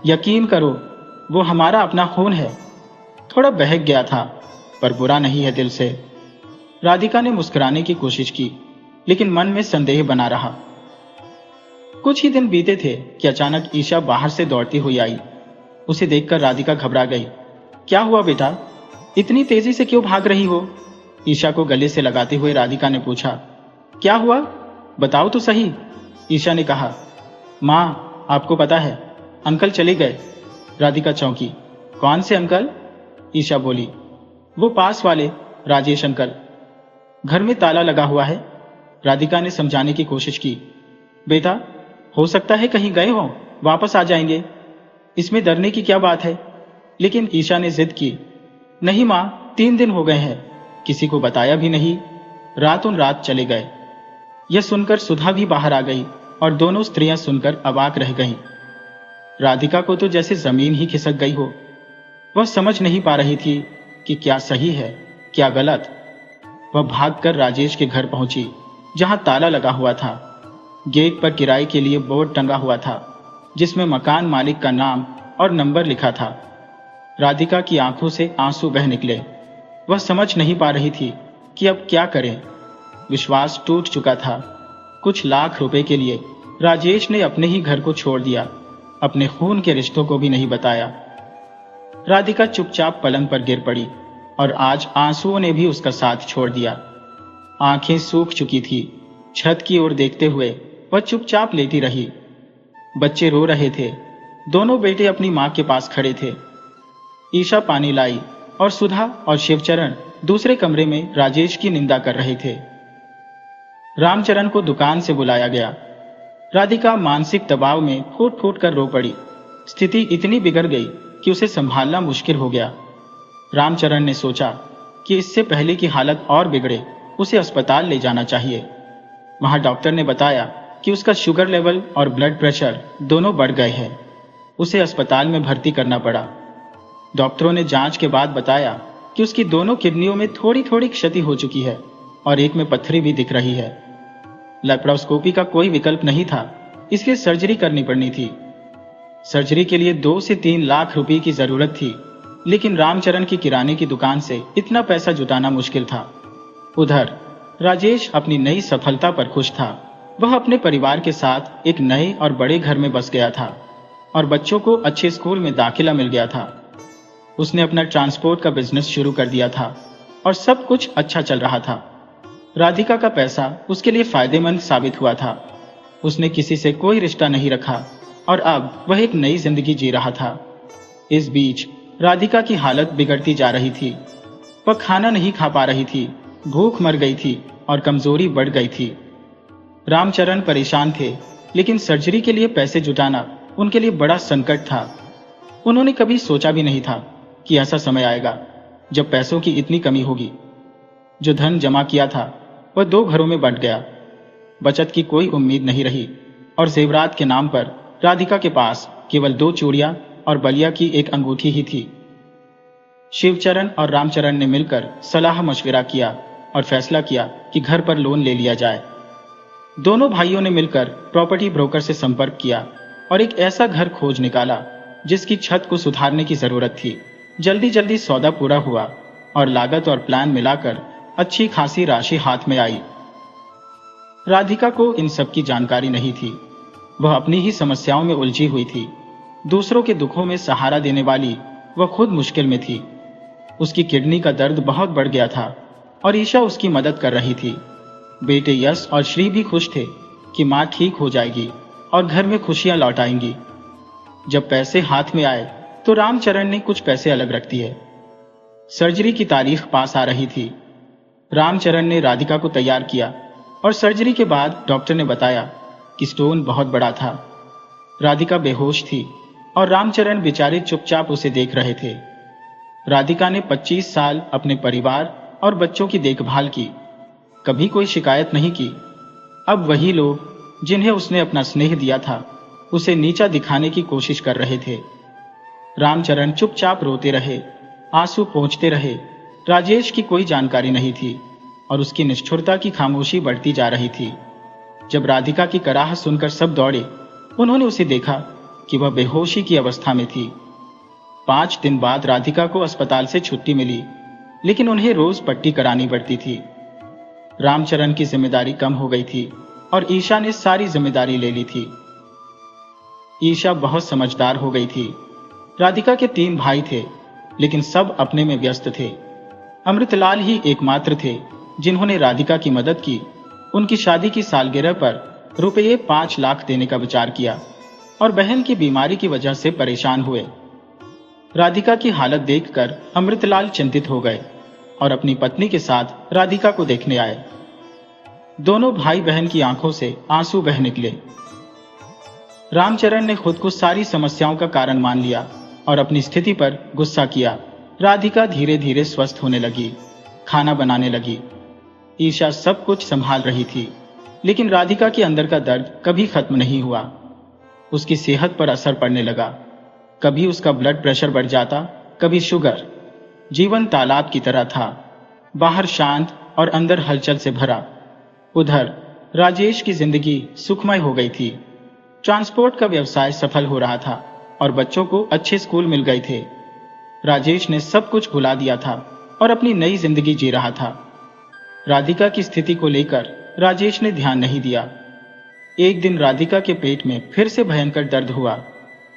यकीन करो, वो हमारा अपना खून है। थोड़ा बहक गया था, पर बुरा नहीं है दिल से। राधिका ने मुस्कुराने की कोशिश की, लेकिन मन में संदेह बना रहा। कुछ ही दिन बीते थे कि अचानक ईशा बाहर से दौड़ती हुई आई। उसे देखकर राधिका घबरा गई। क्या हुआ बेटा, इतनी तेजी से क्यों भाग रही हो? ईशा को गले से लगाते हुए राधिका ने पूछा। क्या हुआ, बताओ तो सही। ईशा ने कहा, माँ आपको पता है, अंकल चले गए। राधिका चौंकी। कौन से अंकल? ईशा बोली, वो पास वाले, राजेश अंकल। घर में ताला लगा हुआ है। राधिका ने समझाने की कोशिश की। बेटा, हो सकता है कहीं गए हों, वापस आ जाएंगे, इसमें डरने की क्या बात है? लेकिन ईशा ने जिद की। नहीं माँ, 3 दिन हो गए हैं, किसी को बताया भी नहीं, रातों रात चले गए। यह सुनकर सुधा भी बाहर आ गई और दोनों स्त्रियां सुनकर अवाक रह गईं। राधिका को तो जैसे जमीन ही खिसक गई हो। वह समझ नहीं पा रही थी कि क्या सही है, क्या गलत। वह भागकर राजेश के घर पहुंची, जहां ताला लगा हुआ था। गेट पर किराए के लिए बोर्ड टंगा हुआ था, जिसमें मकान मालिक का नाम और नंबर लिखा था। राधिका की आंखों से आंसू बह निकले। वह समझ नहीं पा रही थी कि अब क्या करे। विश्वास टूट चुका था। कुछ लाख रुपए के लिए राजेश ने अपने ही घर को छोड़ दिया, अपने खून के रिश्तों को भी नहीं बताया। राधिका चुपचाप पलंग पर गिर पड़ी और आज आंसुओं ने भी उसका साथ छोड़ दिया। आंखें सूख चुकी थी। छत की ओर देखते हुए वह चुपचाप लेटी रही। बच्चे रो रहे थे। दोनों बेटे अपनी मां के पास खड़े थे। ईशा पानी लाई और सुधा और शिवचरण दूसरे कमरे में राजेश की निंदा कर रहे थे। रामचरण को दुकान से बुलाया गया। राधिका मानसिक दबाव में फूट फूट कर रो पड़ी। स्थिति इतनी बिगड़ गई कि उसे संभालना मुश्किल हो गया। रामचरण ने सोचा कि इससे पहले की हालत और बिगड़े, उसे अस्पताल ले जाना चाहिए। वहां डॉक्टर ने बताया कि उसका शुगर लेवल और ब्लड प्रेशर दोनों बढ़ गए हैं। उसे अस्पताल में भर्ती करना पड़ा। डॉक्टरों ने जांच के बाद बताया कि उसकी दोनों किडनियों में थोड़ी थोड़ी क्षति हो चुकी है और एक में पत्थरी भी दिख रही है। लेप्रोस्कोपी का कोई विकल्प नहीं था, इसलिए सर्जरी करनी पड़नी थी। सर्जरी के लिए 2 से 3 लाख रुपए की जरूरत थी, लेकिन रामचरण की किराने की दुकान से इतना पैसा जुटाना मुश्किल था। उधर राजेश अपनी नई सफलता पर खुश था। वह अपने परिवार के साथ एक नए और बड़े घर में बस गया था और बच्चों को अच्छे स्कूल में दाखिला मिल गया था। उसने अपना ट्रांसपोर्ट का बिजनेस शुरू कर दिया था और सब कुछ अच्छा चल रहा था। राधिका का पैसा उसके लिए फायदेमंद साबित हुआ था। उसने किसी से कोई रिश्ता नहीं रखा और अब वह एक नई जिंदगी जी रहा था। इस बीच राधिका की हालत बिगड़ती जा रही थी। वह खाना नहीं खा पा रही थी, भूख मर गई थी और कमजोरी बढ़ गई थी। रामचरण परेशान थे, लेकिन सर्जरी के लिए पैसे जुटाना उनके लिए बड़ा संकट था। उन्होंने कभी सोचा भी नहीं था कि ऐसा समय आएगा जब पैसों की इतनी कमी होगी। जो धन जमा किया था वह 2 घरों में बंट गया। बचत की कोई उम्मीद नहीं रही और जेवरात के नाम पर राधिका के पास केवल 2 चूड़ियां और बलिया की एक अंगूठी ही थी। शिवचरण और रामचरण ने मिलकर सलाह मशविरा किया और फैसला किया कि घर पर लोन ले लिया जाए। दोनों भाइयों ने मिलकर प्रॉपर्टी ब्रोकर से संपर्क किया और एक ऐसा घर खोज निकाला जिसकी छत को सुधारने की जरूरत थी। जल्दी जल्दी सौदा पूरा हुआ और लागत और प्लान मिलाकर अच्छी खासी राशि हाथ में आई। राधिका को इन सब की जानकारी नहीं थी। वह अपनी ही समस्याओं में उलझी हुई थी। दूसरों के दुखों में सहारा देने वाली वह खुद मुश्किल में थी। उसकी किडनी का दर्द बहुत बढ़ गया था और ईशा उसकी मदद कर रही थी। बेटे यश और श्री भी खुश थे कि माँ ठीक हो जाएगी और घर में खुशियां लौट आएंगी। जब पैसे हाथ में आए तो रामचरण ने कुछ पैसे अलग रख दिए। सर्जरी की तारीख पास आ रही थी। रामचरण ने राधिका को तैयार किया और सर्जरी के बाद डॉक्टर ने बताया कि स्टोन बहुत बड़ा था। राधिका बेहोश थी और रामचरण बेचारे चुपचाप उसे देख रहे थे। राधिका ने 25 साल अपने परिवार और बच्चों की देखभाल की, कभी कोई शिकायत नहीं की। अब वही लोग जिन्हें उसने अपना स्नेह दिया था उसे नीचा दिखाने की कोशिश कर रहे थे। रामचरण चुपचाप रोते रहे, आंसू पोंछते रहे। राजेश की कोई जानकारी नहीं थी और उसकी निष्ठुरता की खामोशी बढ़ती जा रही थी। जब राधिका की कराह सुनकर सब दौड़े, उन्होंने उसे देखा कि वह बेहोशी की अवस्था में थी। 5 दिन बाद राधिका को अस्पताल से छुट्टी मिली, लेकिन उन्हें रोज पट्टी करानी पड़ती थी। रामचरण की जिम्मेदारी कम हो गई थी और ईशा ने सारी जिम्मेदारी ले ली थी। ईशा बहुत समझदार हो गई थी। राधिका के 3 भाई थे, लेकिन सब अपने में व्यस्त थे। अमृतलाल ही एकमात्र थे जिन्होंने राधिका की मदद की। उनकी शादी की सालगिरह पर रुपये 5 लाख देने का विचार किया और बहन की बीमारी की वजह से परेशान हुए। राधिका की हालत देखकर अमृतलाल चिंतित हो गए और अपनी पत्नी के साथ राधिका को देखने आए। दोनों भाई बहन की आंखों से आंसू बह निकले। रामचरण ने खुद को सारी समस्याओं का कारण मान लिया और अपनी स्थिति पर गुस्सा किया। राधिका धीरे धीरे स्वस्थ होने लगी, खाना बनाने लगी। ईशा सब कुछ संभाल रही थी, लेकिन राधिका के अंदर का दर्द कभी खत्म नहीं हुआ। उसकी सेहत पर असर पड़ने लगा। कभी उसका ब्लड प्रेशर बढ़ जाता, कभी शुगर। जीवन तालाब की तरह था, बाहर शांत और अंदर हलचल से भरा। उधर राजेश की जिंदगी सुखमय हो गई थी। ट्रांसपोर्ट का व्यवसाय सफल हो रहा था और बच्चों को अच्छे स्कूल मिल गए थे। राजेश ने सब कुछ भुला दिया था और अपनी नई जिंदगी जी रहा था। राधिका की स्थिति को लेकर राजेश ने ध्यान नहीं दिया। एक दिन राधिका के पेट में फिर से भयंकर दर्द हुआ।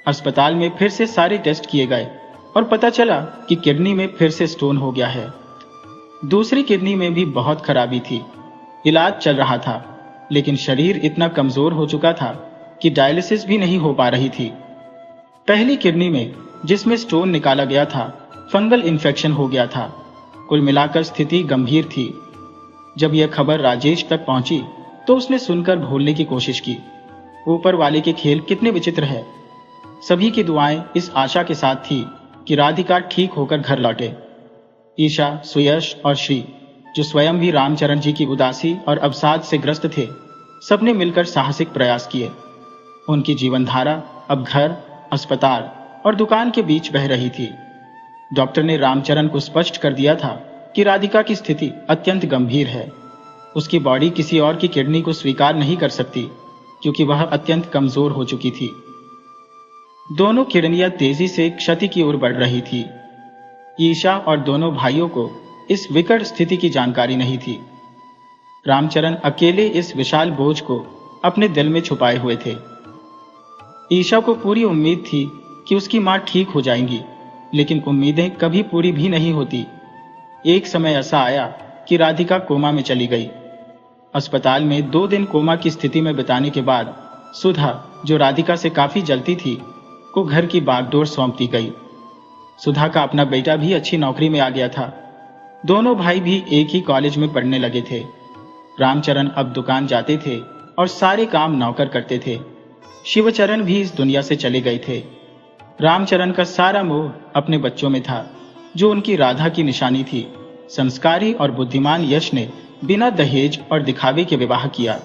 अस्पताल में फिर से सारे टेस्ट किए गए और पता चला कि किडनी में फिर से स्टोन हो गया है। दूसरी किडनी में भी बहुत खराबी थी। इलाज चल रहा था, लेकिन शरीर इतना कमजोर हो चुका था कि डायलिसिस भी नहीं हो पा रही थी। पहली किडनी में जिसमें स्टोन निकाला गया था, फंगल इन्फेक्शन हो गया था। कुल मिलाकर स्थिति गंभीर थी। जब यह खबर राजेश तक पहुंची तो उसने सुनकर भूलने की कोशिश की। ऊपर वाले के खेल कितने विचित्र है। सभी की दुआएं इस आशा के साथ थी कि राधिका ठीक होकर घर लौटे। ईशा, सुयश और श्री, जो स्वयं भी रामचरण जी की उदासी और अवसाद से ग्रस्त थे, सबने मिलकर साहसिक प्रयास किए। उनकी जीवनधारा अब घर, अस्पताल और दुकान के बीच बह रही थी। डॉक्टर ने रामचरण को स्पष्ट कर दिया था कि राधिका की स्थिति अत्यंत गंभीर है। उसकी बॉडी किसी और की किडनी को स्वीकार नहीं कर सकती, क्योंकि वह अत्यंत कमजोर हो चुकी थी। दोनों किडनियां तेजी से क्षति की ओर बढ़ रही थी। ईशा और दोनों भाइयों को इस विकट स्थिति की जानकारी नहीं थी। रामचरण अकेले इस विशाल बोझ को अपने दिल में छुपाए हुए थे। ईशा को पूरी उम्मीद थी कि उसकी मां ठीक हो जाएंगी, लेकिन उम्मीदें कभी पूरी भी नहीं होती। एक समय ऐसा आया कि राधिका कोमा में चली गई। अस्पताल में 2 दिन कोमा की स्थिति में बिताने के बाद सुधा, जो राधिका से काफी जलती थी, को घर की बागडोर सौंप दी गई। सुधा का अपना बेटा भी अच्छी नौकरी में आ गया था। दोनों भाई भी एक ही कॉलेज में पढ़ने लगे थे। रामचरण अब दुकान जाते थे और सारे काम नौकर करते थे। शिवचरण भी इस दुनिया से चले गए थे। रामचरण का सारा मोह अपने बच्चों में था, जो उनकी राधा की निशानी थी। संस्कारी और बुद्धिमान यश ने बिना दहेज और दिखावे के विवाह किया।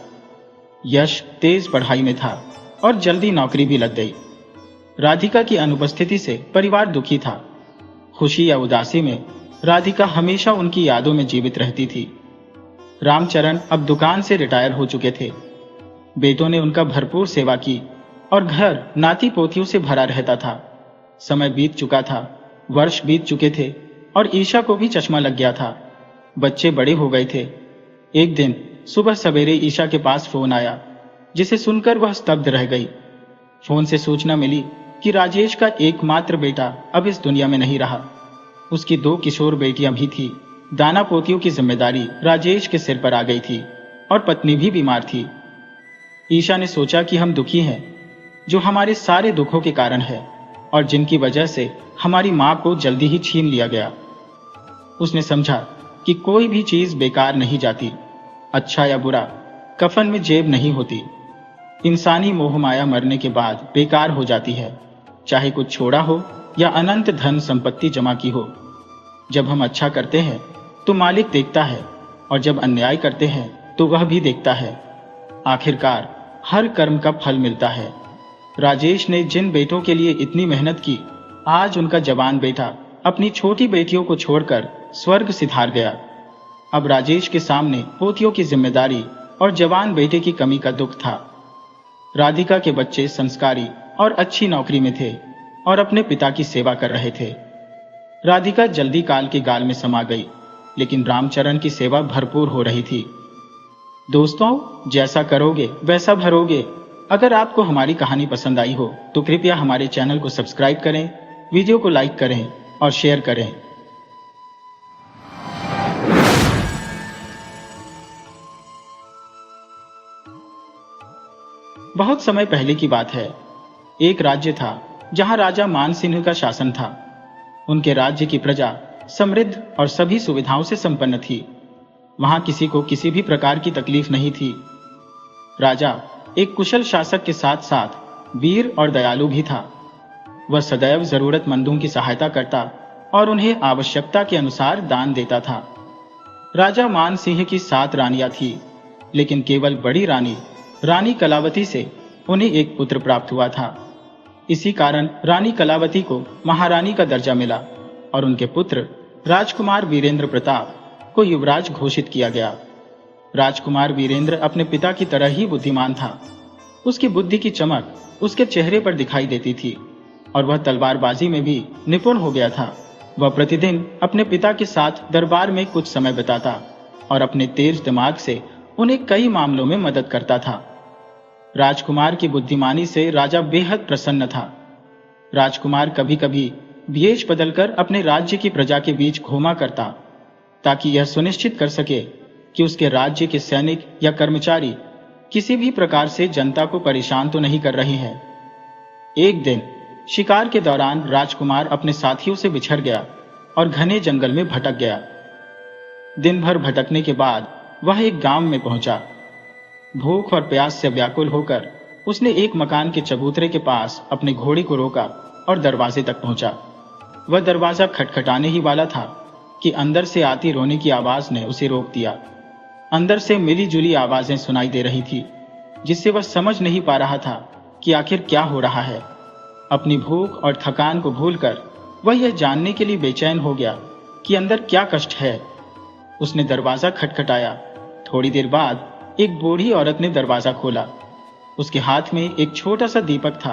यश तेज पढ़ाई में था और जल्दी नौकरी भी लग गई। राधिका की अनुपस्थिति से परिवार दुखी था। खुशी या उदासी में राधिका हमेशा उनकी यादों में जीवित रहती थी। रामचरण अब दुकान से रिटायर हो चुके थे। बेटों ने उनका भरपूर सेवा की और घर नाती पोतियों से भरा रहता था। समय बीत चुका था, वर्ष बीत चुके थे और ईशा को भी चश्मा लग गया था। बच्चे बड़े हो गए थे। एक दिन सुबह सवेरे ईशा के पास फोन आया, जिसे सुनकर वह स्तब्ध रह गई। फोन से सूचना मिली कि राजेश का एकमात्र बेटा अब इस दुनिया में नहीं रहा। उसकी 2 किशोर बेटियां भी थी। दाना पोतियों की जिम्मेदारी राजेश के सिर पर आ गई थी और पत्नी भी बीमार थी। ईशा ने सोचा कि हम दुखी हैं, जो हमारे सारे दुखों के कारण है और जिनकी वजह से हमारी मां को जल्दी ही छीन लिया गया। उसने समझा कि कोई भी चीज बेकार नहीं जाती, अच्छा या बुरा, कफन में जेब नहीं होती। इंसानी मोह माया मरने के बाद बेकार हो जाती है, चाहे कुछ छोड़ा हो या अनंत धन संपत्ति जमा की हो। जब हम अच्छा करते हैं तो मालिक देखता है, और जब अन्याय करते हैं तो वह भी देखता है। आखिरकार हर कर्म का फल मिलता है। राजेश ने जिन बेटों के लिए इतनी मेहनत की, आज उनका जवान बेटा अपनी छोटी बेटियों को छोड़कर स्वर्ग सिधार गया। अब राजेश के सामने पोतियों की जिम्मेदारी और जवान बेटे की कमी का दुख था। राधिका के बच्चे संस्कारी और अच्छी नौकरी में थे और अपने पिता की सेवा कर रहे थे। राधिका जल्दी काल के गाल में समा गई, लेकिन रामचरण की सेवा भरपूर हो रही थी। दोस्तों, जैसा करोगे वैसा भरोगे। अगर आपको हमारी कहानी पसंद आई हो तो कृपया हमारे चैनल को सब्सक्राइब करें, वीडियो को लाइक करें और शेयर करें। बहुत समय पहले की बात है। एक राज्य था जहां राजा मानसिंह का शासन था। उनके राज्य की प्रजा समृद्ध और सभी सुविधाओं से संपन्न थी। वहां किसी को किसी भी प्रकार की तकलीफ नहीं थी। राजा एक कुशल शासक के साथ साथ वीर और दयालु भी था। वह सदैव जरूरतमंदों की सहायता करता और उन्हें आवश्यकता के अनुसार दान देता था। राजा मानसिंह की 7 रानियां थी, लेकिन केवल बड़ी रानी कलावती से उन्हें एक पुत्र प्राप्त हुआ था। इसी कारण रानी कलावती को महारानी का दर्जा मिला और उनके पुत्र राजकुमार वीरेंद्र प्रताप को युवराज घोषित किया गया। राजकुमार वीरेंद्र अपने पिता की तरह ही बुद्धिमान था। उसकी बुद्धि की चमक उसके चेहरे पर दिखाई देती थी और वह तलवारबाजी में भी निपुण हो गया था। वह प्रतिदिन अपने पिता के साथ दरबार में कुछ समय बिताता और अपने तेज दिमाग से उन्हें कई मामलों में मदद करता था। राजकुमार की बुद्धिमानी से राजा बेहद प्रसन्न था। राजकुमार कभी कभी भेष बदलकर अपने राज्य की प्रजा के बीच घूमा करता, ताकि यह सुनिश्चित कर सके कि उसके राज्य के सैनिक या कर्मचारी किसी भी प्रकार से जनता को परेशान तो नहीं कर रहे हैं। एक दिन शिकार के दौरान राजकुमार अपने साथियों से बिछड़ गया और घने जंगल में भटक गया। दिन भर भटकने के बाद वह एक गांव में पहुंचा। भूख और प्यास से व्याकुल होकर उसने एक मकान के चबूतरे के पास अपने घोड़े को रोका और दरवाजे तक पहुंचा। वह दरवाजा खटखटाने ही वाला था कि अंदर से आती रोने की आवाज ने उसे रोक दिया। अंदर से मिली जुली आवाजें सुनाई दे रही थी, जिससे वह समझ नहीं पा रहा था कि आखिर क्या हो रहा है। अपनी भूख और थकान को भूलकर वह यह जानने के लिए बेचैन हो गया कि अंदर क्या कष्ट है। उसने दरवाजा खटखटाया। थोड़ी देर बाद एक बूढ़ी औरत ने दरवाजा खोला। उसके हाथ में एक छोटा सा दीपक था।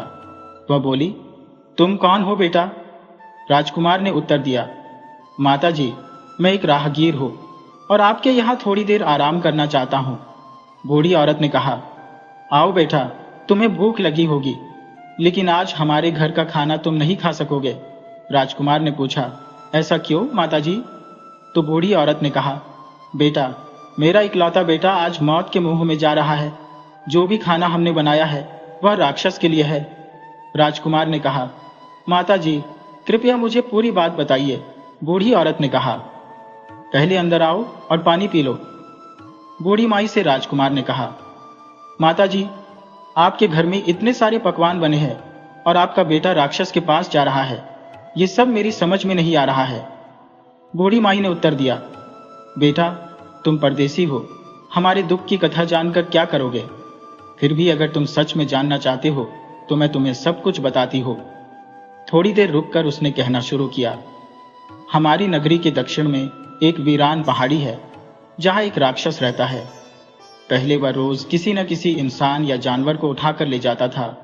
वह बोली, तुम कौन हो बेटा? राजकुमार ने उत्तर दिया, माता जी, मैं एक राहगीर हूं और आपके यहाँ थोड़ी देर आराम करना चाहता हूं। बूढ़ी औरत ने कहा, आओ बेटा, तुम्हें भूख लगी होगी, लेकिन आज हमारे घर का खाना तुम नहीं खा सकोगे। राजकुमार ने पूछा, ऐसा क्यों माता जी? तो बूढ़ी औरत ने कहा, बेटा, मेरा इकलौता बेटा आज मौत के मुंह में जा रहा है। जो भी खाना हमने बनाया है वह राक्षस के लिए है। राजकुमार ने कहा, माता जी, कृपया मुझे पूरी बात बताइए। बूढ़ी औरत ने कहा, पहले अंदर आओ और पानी पी लो। बूढ़ी माई से राजकुमार ने कहा, माता जी, आपके घर में इतने सारे पकवान बने हैं और आपका बेटा राक्षस के पास जा रहा है, ये सब मेरी समझ में नहीं आ रहा है। बूढ़ी माई ने उत्तर दिया, बेटा, तुम परदेसी हो, हमारे दुख की कथा जानकर क्या करोगे? फिर भी अगर तुम सच में जानना चाहते हो तो मैं तुम्हें सब कुछ बताती हूँ। थोड़ी देर रुककर उसने कहना शुरू किया, हमारी नगरी के दक्षिण में एक वीरान पहाड़ी है जहाँ एक राक्षस रहता है। पहले वह रोज किसी न किसी इंसान या जानवर को उठाकर ले जाता था।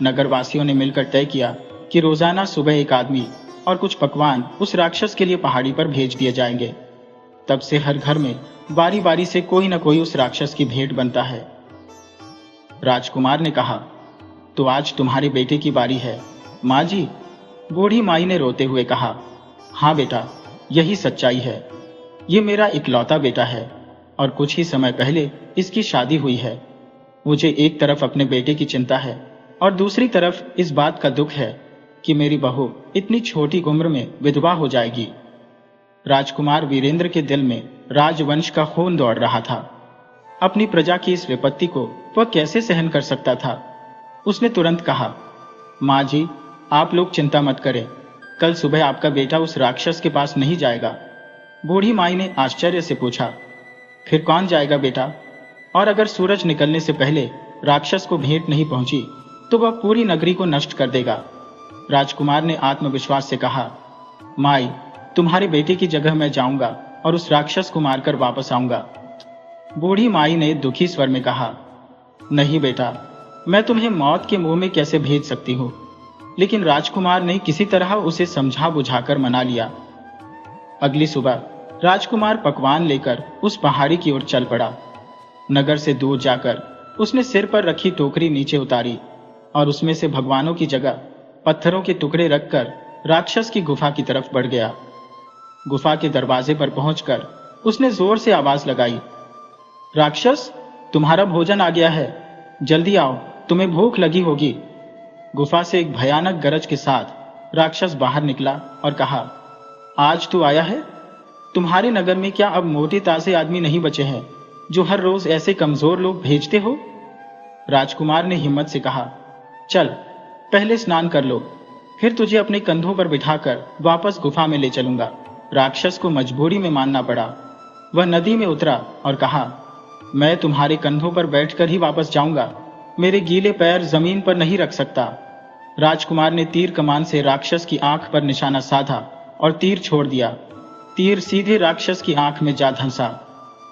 नगरवासियों ने मिलकर तय किया कि रोजाना सुबह एक आदमी और कुछ पकवान उस राक्षस के लिए पहाड़ी पर भेज दिए जाएंगे। तब से हर घर में बारी बारी से कोई न कोई उस राक्षस की भेंट बनता है। राजकुमार ने कहा, तो आज तुम्हारे बेटे की बारी है। माँ जी, बूढ़ी माई ने रोते हुए कहा, हाँ बेटा, यही सच्चाई है। ये मेरा इकलौता बेटा है और कुछ ही समय पहले इसकी शादी हुई है। मुझे एक तरफ अपने बेटे की चिंता है और दूसरी तरफ इस बात का दुख है कि मेरी बहू इतनी छोटी उम्र में विधवा हो जाएगी। राजकुमार वीरेंद्र के दिल में राजवंश का खून दौड़ रहा था। अपनी प्रजा की इस विपत्ति को वह कैसे सहन कर सकता था। उसने तुरंत कहा, माँ जी, आप लोग चिंता मत करें, कल सुबह आपका बेटा उस राक्षस के पास नहीं जाएगा। बूढ़ी माई ने आश्चर्य से पूछा, फिर कौन जाएगा बेटा? और अगर सूरज निकलने से पहले राक्षस को भेंट नहीं पहुंची तो वह पूरी नगरी को नष्ट कर देगा। राजकुमार ने आत्मविश्वास से कहा, माई, तुम्हारे बेटे की जगह मैं जाऊंगा और उस राक्षस को मारकर वापस आऊंगा। बूढ़ी माई ने दुखी स्वर में कहा, नहीं बेटा, मैं तुम्हें मौत के मुंह में कैसे भेज सकती हूँ। लेकिन राजकुमार ने किसी तरह उसे समझा बुझाकर मना लिया। अगली सुबह राजकुमार पकवान लेकर उस पहाड़ी की ओर चल पड़ा। नगर से दूर जाकर उसने सिर पर रखी टोकरी नीचे उतारी और उसमें से भगवानों की जगह पत्थरों के टुकड़े रखकर राक्षस की गुफा की तरफ बढ़ गया। गुफा के दरवाजे पर पहुंचकर उसने जोर से आवाज लगाई, राक्षस, तुम्हारा भोजन आ गया है, जल्दी आओ, तुम्हें भूख लगी होगी। गुफा से एक भयानक गरज के साथ राक्षस बाहर निकला और कहा, आज तू आया है? तुम्हारे नगर में क्या अब मोटे ताजे आदमी नहीं बचे हैं जो हर रोज ऐसे कमजोर लोग भेजते हो? राजकुमार ने हिम्मत से कहा, चल पहले स्नान कर लो, फिर तुझे अपने कंधों पर बिठाकर वापस गुफा में ले चलूंगा। राक्षस को मजबूरी में मानना पड़ा। वह नदी में उतरा और कहा, मैं तुम्हारे कंधों पर बैठकर ही वापस जाऊंगा, मेरे गीले पैर जमीन पर नहीं रख सकता। राजकुमार ने तीर कमान से राक्षस की आंख पर निशाना साधा और तीर छोड़ दिया। तीर सीधे राक्षस की आंख में जा धंसा।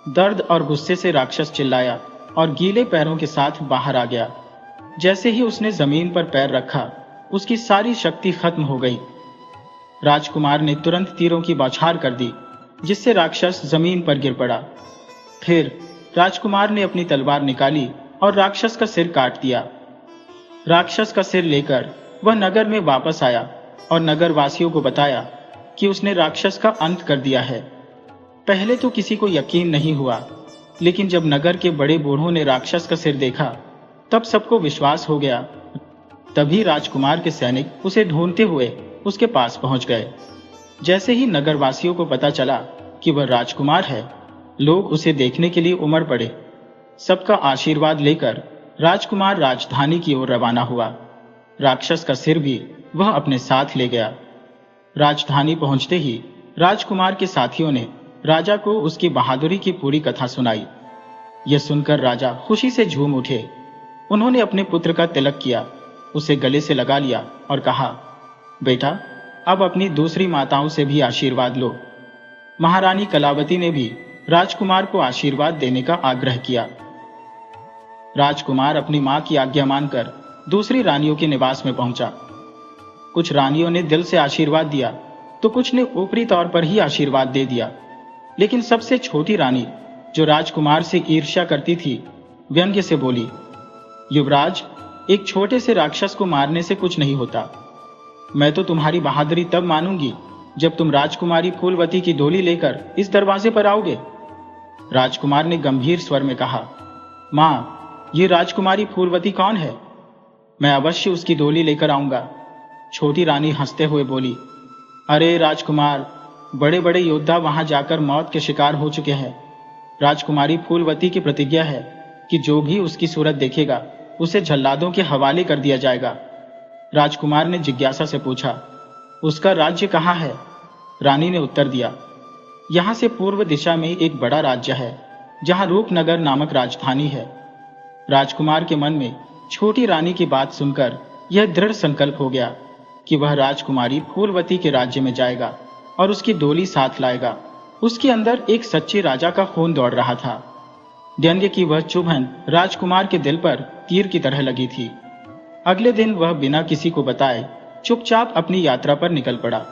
दर्द और गुस्से से राक्षस चिल्लाया और गीले पैरों के साथ बाहर आ गया। जैसे ही उसने जमीन पर पैर रखा, उसकी सारी शक्ति खत्म हो गई। राजकुमार ने तुरंत तीरों की बौछार कर दी, जिससे राक्षस जमीन पर गिर पड़ा। फिर राजकुमार ने अपनी तलवार निकाली और राक्षस का सिर काट दिया। राक्षस का सिर लेकर वह नगर में वापस आया और नगर वासियों को बताया कि उसने राक्षस का अंत कर दिया है। पहले तो किसी को यकीन नहीं हुआ, लेकिन जब नगर के बड़े बूढ़ों ने राक्षस का सिर देखा, तब सबको विश्वास हो गया। तभी राजकुमार के सैनिक उसे ढूंढते हुए उसके पास पहुंच गए। जैसे ही नगरवासियों को पता चला कि वह राजकुमार है, लोग उसे देखने के लिए उमड़ पड़े। सबका आशीर्वाद लेकर राजकुमार राजधानी की ओर रवाना हुआ। राक्षस का सिर भी वह अपने साथ ले गया। राजधानी पहुंचते ही राजकुमार के साथियों ने राजा को उसकी बहादुरी की पूरी कथा सुनाई। यह सुनकर राजा खुशी से झूम उठे। उन्होंने अपने पुत्र का तिलक किया, उसे गले से लगा लिया और कहा, बेटा, अब अपनी दूसरी माताओं से भी आशीर्वाद लो। महारानी कलावती ने भी राजकुमार को आशीर्वाद देने का आग्रह किया। राजकुमार अपनी मां की आज्ञा मानकर दूसरी रानियों के निवास में पहुंचा। कुछ रानियों ने दिल से आशीर्वाद दिया तो कुछ ने ऊपरी तौर पर ही आशीर्वाद दे दिया। लेकिन सबसे छोटी रानी, जो राजकुमार से ईर्ष्या करती थी, व्यंग्य से बोली, युवराज, एक छोटे से राक्षस को मारने से कुछ नहीं होता। मैं तो तुम्हारी बहादुरी तब मानूंगी जब तुम राजकुमारी फूलवती की डोली लेकर इस दरवाजे पर आओगे। राजकुमार ने गंभीर स्वर में कहा, मां, ये राजकुमारी फूलवती कौन है? मैं अवश्य उसकी डोली लेकर आऊंगा। छोटी रानी हंसते हुए बोली, अरे राजकुमार, बड़े बड़े योद्धा वहां जाकर मौत के शिकार हो चुके हैं। राजकुमारी फूलवती की प्रतिज्ञा है कि जो भी उसकी सूरत देखेगा उसे जल्लादों के हवाले कर दिया जाएगा। राजकुमार ने जिज्ञासा से पूछा, उसका राज्य कहाँ है? रानी ने उत्तर दिया, यहाँ से पूर्व दिशा में एक बड़ा राज्य है जहाँ रूपनगर नामक राजधानी है। राजकुमार के मन में छोटी रानी की बात सुनकर यह दृढ़ संकल्प हो गया कि वह राजकुमारी फूलवती के राज्य में जाएगा और उसकी डोली साथ लाएगा। उसके अंदर एक सच्चे राजा का खून दौड़ रहा था। व्यंग्य की वह चुभन राजकुमार के दिल पर तीर की तरह लगी थी। अगले दिन वह बिना किसी को बताए चुपचाप अपनी यात्रा पर निकल पड़ा।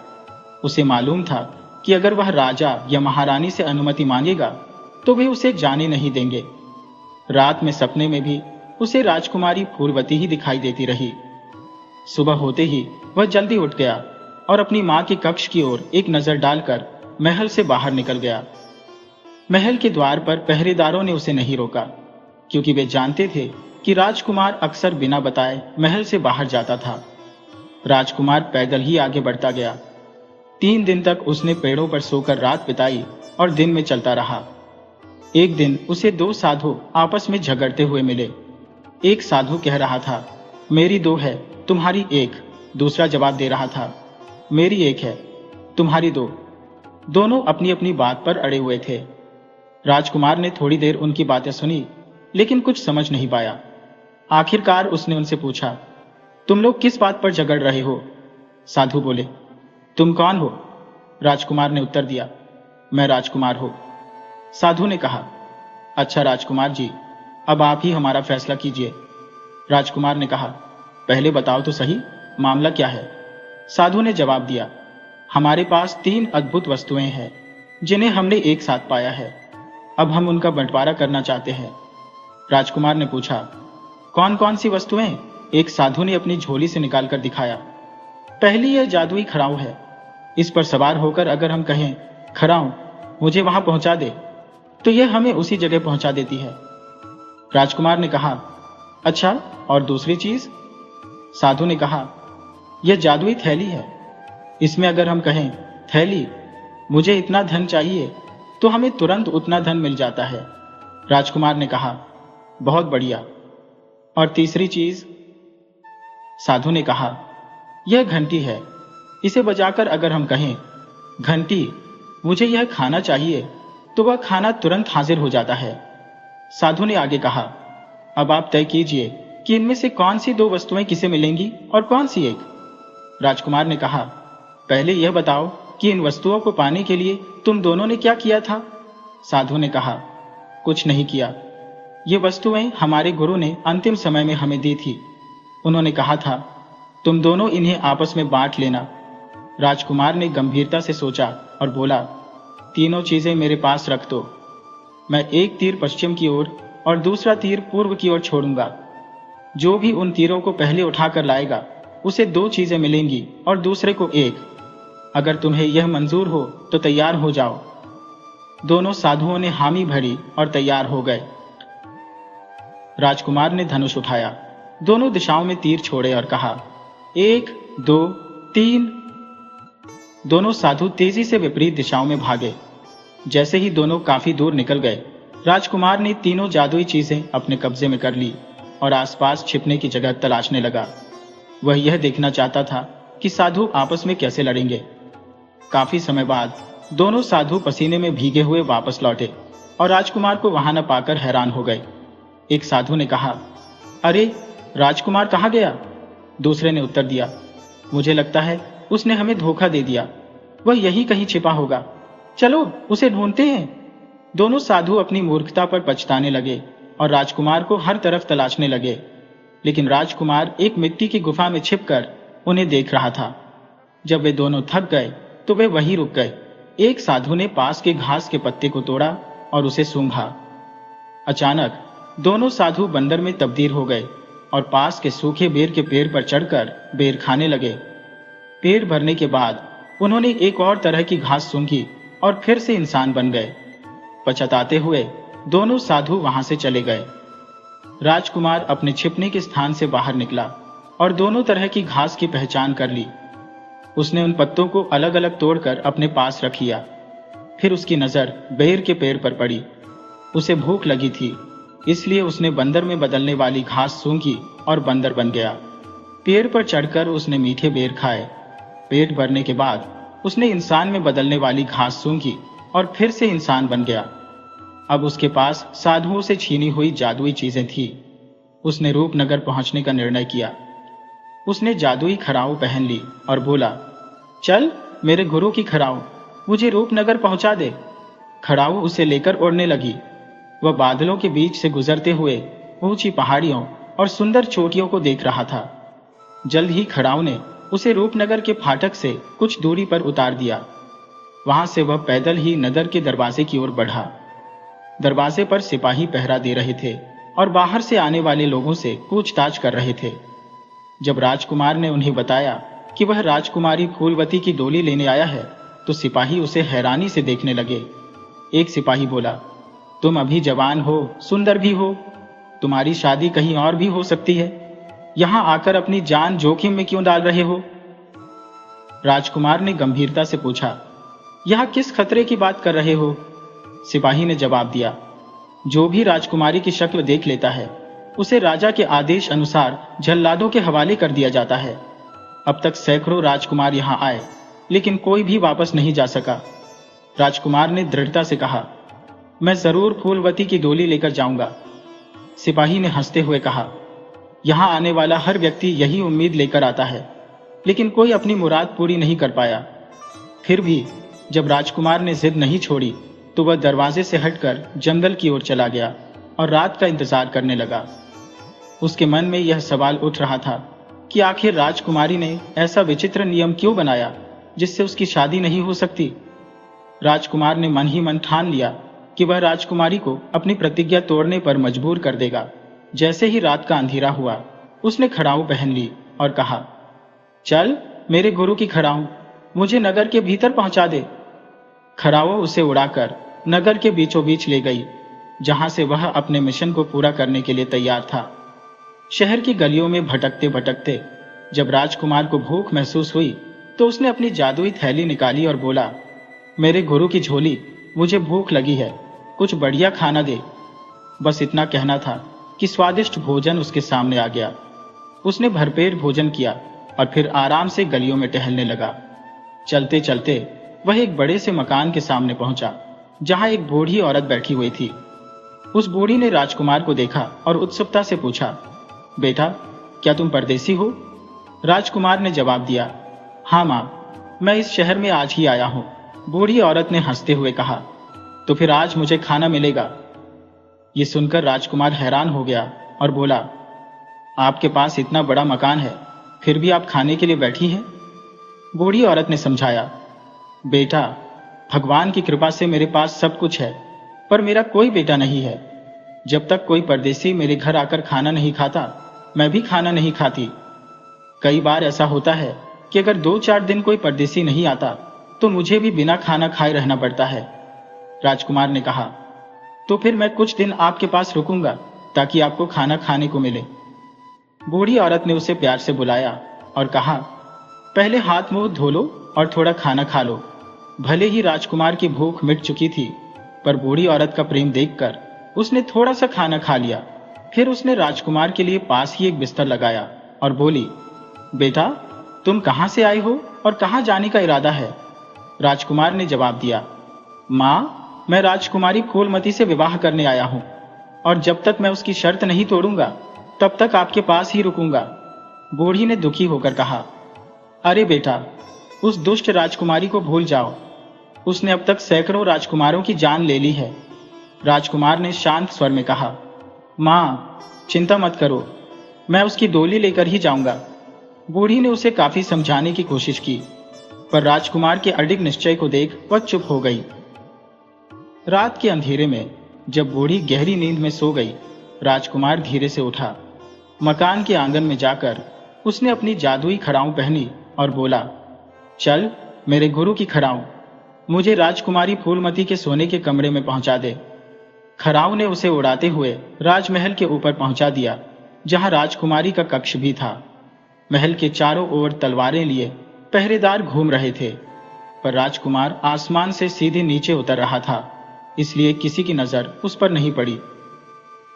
उसे मालूम था कि अगर वह राजा या महारानी से अनुमति मांगेगा तो वे उसे जाने नहीं देंगे। रात में सपने में भी उसे राजकुमारी फूलवती ही दिखाई देती रही। सुबह होते ही वह जल्दी उठ गया और अपनी मां के कक्ष की ओर एक नजर डालकर महल से बाहर निकल गया। महल के द्वार पर पहरेदारों ने उसे नहीं रोका, क्योंकि वे जानते थे कि राजकुमार अक्सर बिना बताए महल से बाहर जाता था। राजकुमार पैदल ही आगे बढ़ता गया। 3 दिन तक उसने पेड़ों पर सोकर रात बिताई और दिन में चलता रहा। एक दिन उसे 2 साधु आपस में झगड़ते हुए मिले। एक साधु कह रहा था, मेरी 2 है, तुम्हारी 1। दूसरा जवाब दे रहा था, मेरी 1 है, तुम्हारी 2। दोनों अपनी अपनी बात पर अड़े हुए थे। राजकुमार ने थोड़ी देर उनकी बातें सुनी, लेकिन कुछ समझ नहीं पाया। आखिरकार उसने उनसे पूछा, तुम लोग किस बात पर झगड़ रहे हो? साधु बोले, तुम कौन हो? राजकुमार ने उत्तर दिया, मैं राजकुमार हूं। साधु ने कहा, अच्छा राजकुमार जी, अब आप ही हमारा फैसला कीजिए। राजकुमार ने कहा, पहले बताओ तो सही, मामला क्या है? साधु ने जवाब दिया, हमारे पास 3 अद्भुत वस्तुएं हैं जिन्हें हमने एक साथ पाया है। अब हम उनका बंटवारा करना चाहते हैं। राजकुमार ने पूछा, कौन कौन सी वस्तुएं? एक साधु ने अपनी झोली से निकालकर दिखाया। पहली यह जादुई खड़ाऊ है। इस पर सवार होकर अगर हम कहें, खड़ाऊ मुझे वहां पहुंचा दे, तो यह हमें उसी जगह पहुंचा देती है। राजकुमार ने कहा, अच्छा, और दूसरी चीज? साधु ने कहा, यह जादुई थैली है। इसमें अगर हम कहें, थैली मुझे इतना धन चाहिए, तो हमें तुरंत उतना धन मिल जाता है। राजकुमार ने कहा, बहुत बढ़िया, और तीसरी चीज? साधु ने कहा, यह घंटी है। इसे बजाकर अगर हम कहें, घंटी मुझे यह खाना चाहिए, तो वह खाना तुरंत हाजिर हो जाता है। साधु ने आगे कहा, अब आप तय कीजिए कि इनमें से कौन सी 2 वस्तुएं किसे मिलेंगी और कौन सी 1? राजकुमार ने कहा, पहले यह बताओ कि इन वस्तुओं को पाने के लिए तुम दोनों ने क्या किया था? साधु ने कहा, कुछ नहीं किया। ये वस्तुएं हमारे गुरु ने अंतिम समय में हमें दी थी। उन्होंने कहा था, तुम दोनों इन्हें आपस में बांट लेना। राजकुमार ने गंभीरता से सोचा और बोला, तीनों चीजें मेरे पास रख दो। मैं एक तीर पश्चिम की ओर और दूसरा तीर पूर्व की ओर छोड़ूंगा। जो भी उन तीरों को पहले उठाकर लाएगा, उसे 2 चीजें मिलेंगी और दूसरे को 1। अगर तुम्हें यह मंजूर हो तो तैयार हो जाओ। दोनों साधुओं ने हामी भरी और तैयार हो गए। राजकुमार ने धनुष उठाया, दोनों दिशाओं में तीर छोड़े और कहा, 1, 2, 3। दोनों साधु तेजी से विपरीत दिशाओं में भागे। जैसे ही दोनों काफी दूर निकल गए, राजकुमार ने तीनों जादुई चीजें अपने कब्जे में कर ली और आसपास छिपने की जगह तलाशने लगा। वह यह देखना चाहता था कि साधु आपस में कैसे लड़ेंगे। काफी समय बाद दोनों साधु पसीने में भीगे हुए वापस लौटे और राजकुमार को वहां न पाकर हैरान हो गए। एक साधु ने कहा, अरे राजकुमार कहाँ गया? दूसरे ने उत्तर दिया, मुझे लगता है उसने हमें धोखा दे दिया। वह यहीं कहीं छिपा होगा, चलो उसे ढूंढते हैं। दोनों साधु अपनी मूर्खता पर पछताने लगे और राजकुमार को हर तरफ तलाशने लगे, लेकिन राजकुमार एक मिट्टी की गुफा में छिपकर उन्हें देख रहा था। जब वे दोनों थक गए तो वे वहीं रुक गए। एक साधु ने पास के घास के पत्ते को तोड़ा और उसे सूंघा। अचानक दोनों साधु बंदर में तब्दील हो गए और पास के सूखे बेर के पेड़ पर चढ़कर बेर खाने लगे। पेट भरने के बाद उन्होंने एक और तरह की घास सूंघी और फिर से इंसान बन गए। पछताते हुए दोनों साधु वहां से चले गए। राजकुमार अपने छिपने के स्थान से बाहर निकला और दोनों तरह की घास की पहचान कर ली। उसने उन पत्तों को अलग अलग तोड़कर अपने पास रख लिया। फिर उसकी नजर बेर के पेड़ पर पड़ी। उसे भूख लगी थी, इसलिए उसने बंदर में बदलने वाली घास सूंघी और बंदर बन गया। पेड़ पर चढ़कर उसने मीठे बेर खाए। पेट भरने के बाद उसने इंसान में बदलने वाली घास सूंघी और फिर से इंसान बन गया। अब उसके पास साधुओं से छीनी हुई जादुई चीजें थी। उसने रूपनगर पहुंचने का निर्णय किया। उसने जादुई खड़ाऊ पहन ली और बोला, चल मेरे गुरु की खड़ाऊ, मुझे रूपनगर पहुंचा दे। खड़ाऊ उसे लेकर उड़ने लगी। वह बादलों के बीच से गुजरते हुए ऊंची पहाड़ियों और सुंदर चोटियों को देख रहा था। जल्द ही खड़ाऊ ने उसे रूपनगर के फाटक से कुछ दूरी पर उतार दिया। वहां से वह पैदल ही नगर के दरवाजे की ओर बढ़ा। दरवाजे पर सिपाही पहरा दे रहे थे और बाहर से आने वाले लोगों से पूछताछ कर रहे थे। जब राजकुमार ने उन्हें बताया कि वह राजकुमारी फूलवती की डोली लेने आया है तो सिपाही उसे हैरानी से देखने लगे। एक सिपाही बोला, तुम अभी जवान हो, सुंदर भी हो, तुम्हारी शादी कहीं और भी हो सकती है, यहां आकर अपनी जान जोखिम में क्यों डाल रहे हो? राजकुमार ने गंभीरता से पूछा, यह किस खतरे की बात कर रहे हो? सिपाही ने जवाब दिया, जो भी राजकुमारी की शक्ल देख लेता है उसे राजा के आदेश अनुसार जल्लादों के हवाले कर दिया जाता है। अब तक सैकड़ों राजकुमार यहां आए लेकिन कोई भी वापस नहीं जा सका। राजकुमार ने दृढ़ता से कहा, मैं जरूर फूलवती की डोली लेकर जाऊंगा। सिपाही ने हंसते हुए कहा, यहां आने वाला हर व्यक्ति यही उम्मीद लेकर आता है, लेकिन कोई अपनी मुराद पूरी नहीं कर पाया। फिर भी जब राजकुमार ने जिद नहीं छोड़ी तो वह दरवाजे से हटकर जंगल की ओर चला गया और रात का इंतजार करने लगा। उसके मन में यह सवाल उठ रहा था कि आखिर राजकुमारी ने ऐसा विचित्र नियम क्यों बनाया जिससे उसकी शादी नहीं हो सकती। राजकुमार ने मन ही मन ठान लिया कि वह राजकुमारी को अपनी प्रतिज्ञा तोड़ने पर मजबूर कर देगा। जैसे ही रात का अंधेरा हुआ उसने खड़ाऊ पहन ली और कहा, चल मेरे गुरु की खड़ाऊ, मुझे नगर के भीतर पहुंचा दे। खड़ाऊ उसे उड़ाकर नगर के बीचों बीच ले गई, जहां से वह अपने मिशन को पूरा करने के लिए तैयार था। शहर की गलियों में भटकते भटकते जब राजकुमार को भूख महसूस हुई तो उसने अपनी जादुई थैली निकाली और बोला, मेरे गुरु की झोली, मुझे भूख लगी है, कुछ बढ़िया खाना दे। बस इतना कहना था कि स्वादिष्ट भोजन उसके सामने आ गया। उसने भरपेट भोजन किया और फिर आराम से गलियों में टहलने लगा। चलते चलते वह एक बड़े से मकान के सामने पहुंचा, जहां एक बूढ़ी औरत बैठी हुई थी। उस बूढ़ी ने राजकुमार को देखा और उत्सुकता से पूछा, बेटा, क्या तुम परदेसी हो? राजकुमार ने जवाब दिया, हाँ मां, मैं इस शहर में आज ही आया हूं। बूढ़ी औरत ने हंसते हुए कहा, तो फिर आज मुझे खाना मिलेगा? ये सुनकर राजकुमार हैरान हो गया और बोला, आपके पास इतना बड़ा मकान है, फिर भी आप खाने के लिए बैठी हैं? बूढ़ी औरत ने समझाया, बेटा, भगवान की कृपा से मेरे पास सब कुछ है, पर मेरा कोई बेटा नहीं है। जब तक कोई परदेसी मेरे घर आकर खाना नहीं खाता, मैं भी खाना नहीं खाती। कई बार ऐसा होता है कि अगर 2-4 दिन कोई परदेसी नहीं आता तो मुझे भी बिना खाना खाए रहना पड़ता है। राजकुमार ने कहा, तो फिर मैं कुछ दिन आपके पास रुकूंगा ताकि आपको खाना खाने को मिले। बूढ़ी औरत ने उसे प्यार से बुलाया और कहा, पहले हाथ मुंह धो लो और थोड़ा खाना खा लो। भले ही राजकुमार की भूख मिट चुकी थी, पर बूढ़ी औरत का प्रेम देखकर उसने थोड़ा सा खाना खा लिया। फिर उसने राजकुमार के लिए पास ही एक बिस्तर लगाया और बोली, बेटा, तुम कहां से आए हो और कहां जाने का इरादा है? राजकुमार ने जवाब दिया, मां, मैं राजकुमारी फूलमती से विवाह करने आया हूं और जब तक मैं उसकी शर्त नहीं तोड़ूंगा तब तक आपके पास ही रुकूंगा। बूढ़ी ने दुखी होकर कहा, अरे बेटा, उस दुष्ट राजकुमारी को भूल जाओ, उसने अब तक सैकड़ों राजकुमारों की जान ले ली है। राजकुमार ने शांत स्वर में कहा, मां, चिंता मत करो, मैं उसकी डोली लेकर ही जाऊंगा। बूढ़ी ने उसे काफी समझाने की कोशिश की, पर राजकुमार के अडिग निश्चय को देख वह चुप हो गई। रात के अंधेरे में जब बूढ़ी गहरी नींद में सो गई, राजकुमार धीरे से उठा। मकान के आंगन में जाकर उसने अपनी जादुई खड़ाऊ पहनी और बोला, चल मेरे गुरु की खड़ाऊ, मुझे राजकुमारी फूलमती के सोने के कमरे में पहुंचा दे। खड़ाऊ ने उसे उड़ाते हुए राजमहल के ऊपर पहुंचा दिया, जहां राजकुमारी का कक्ष भी था। महल के चारों ओर तलवारें लिए पहरेदार घूम रहे थे, पर राजकुमार आसमान से सीधे नीचे उतर रहा था, इसलिए किसी की नजर उस पर नहीं पड़ी।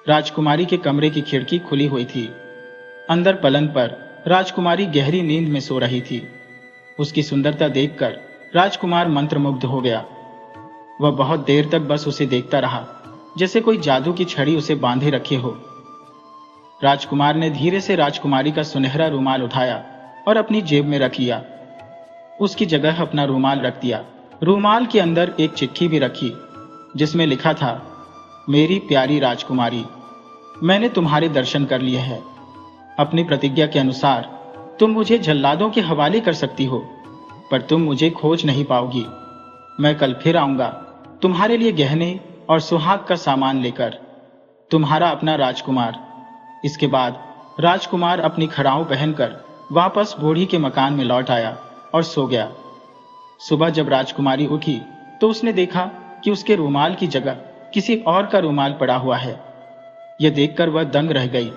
राजकुमारी के कमरे की खिड़की खुली हुई थी। अंदर पलंग पर राजकुमारी गहरी नींद में सो रही थी। उसकी सुंदरता देखकर राजकुमार मंत्रमुग्ध हो गया। वह बहुत देर तक बस उसे देखता रहा, जैसे कोई जादू की छड़ी उसे बांधे रखे हो। राजकुमार ने धीरे से राजकुमारी का सुनहरा रुमाल उठाया और अपनी जेब में रख लिया। उसकी जगह अपना रुमाल रख दिया। रुमाल के अंदर एक चिट्ठी भी रखी, जिसमें लिखा था, मेरी प्यारी राजकुमारी, मैंने तुम्हारे दर्शन कर लिए हैं। अपनी प्रतिज्ञा के अनुसार तुम मुझे जल्लादों के हवाले कर सकती हो, पर तुम मुझे खोज नहीं पाओगी। मैं कल फिर आऊंगा तुम्हारे लिए गहने और सुहाग का सामान लेकर। तुम्हारा अपना राजकुमार। इसके बाद राजकुमार अपनी खड़ाऊ पहनकर वापस बूढ़ी के मकान में लौट आया और सो गया। सुबह जब राजकुमारी उठी तो उसने देखा कि उसके रुमाल की जगह किसी और का रुमाल पड़ा हुआ है। यह देखकर वह दंग रह गई।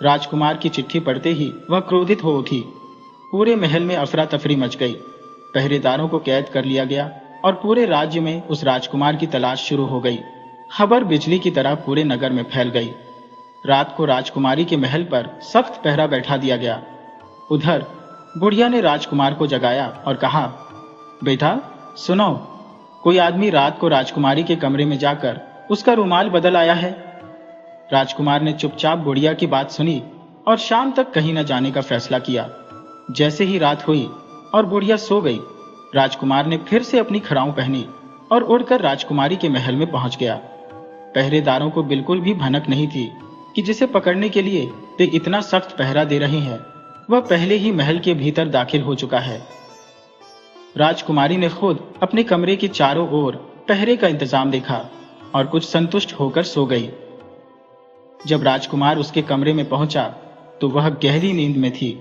राजकुमार की चिट्ठी पढ़ते ही वह क्रोधित हो उठी। पूरे महल में अफरा तफरी मच गई। पहरेदारों को कैद कर लिया गया और पूरे राज्य में उस राजकुमार की तलाश शुरू हो गई। खबर बिजली की तरह पूरे नगर में फैल गई। रात को राजकुमारी के महल पर सख्त पहरा बैठा दिया गया। उधर बुढ़िया ने राजकुमार को जगाया और कहा, बेटा सुनो, कोई आदमी रात को राजकुमारी के कमरे में जाकर उसका रुमाल बदल आया है। राजकुमार ने चुपचाप बुढ़िया की बात सुनी और शाम तक कहीं न जाने का फैसला किया। जैसे ही रात हुई और बुढ़िया सो गई, राजकुमार ने फिर से अपनी खड़ाऊं पहनी और उड़कर राजकुमारी के महल में पहुंच गया। पहरेदारों को बिल्कुल भी भनक नहीं थी कि जिसे पकड़ने के लिए वे इतना सख्त पहरा दे रहे हैं वह पहले ही महल के भीतर दाखिल हो चुका है। राजकुमारी ने खुद अपने कमरे के चारों ओर पहरे का इंतजाम देखा और कुछ संतुष्ट होकर सो गई। जब राजकुमार उसके कमरे में पहुंचा तो वह गहरी नींद में थी।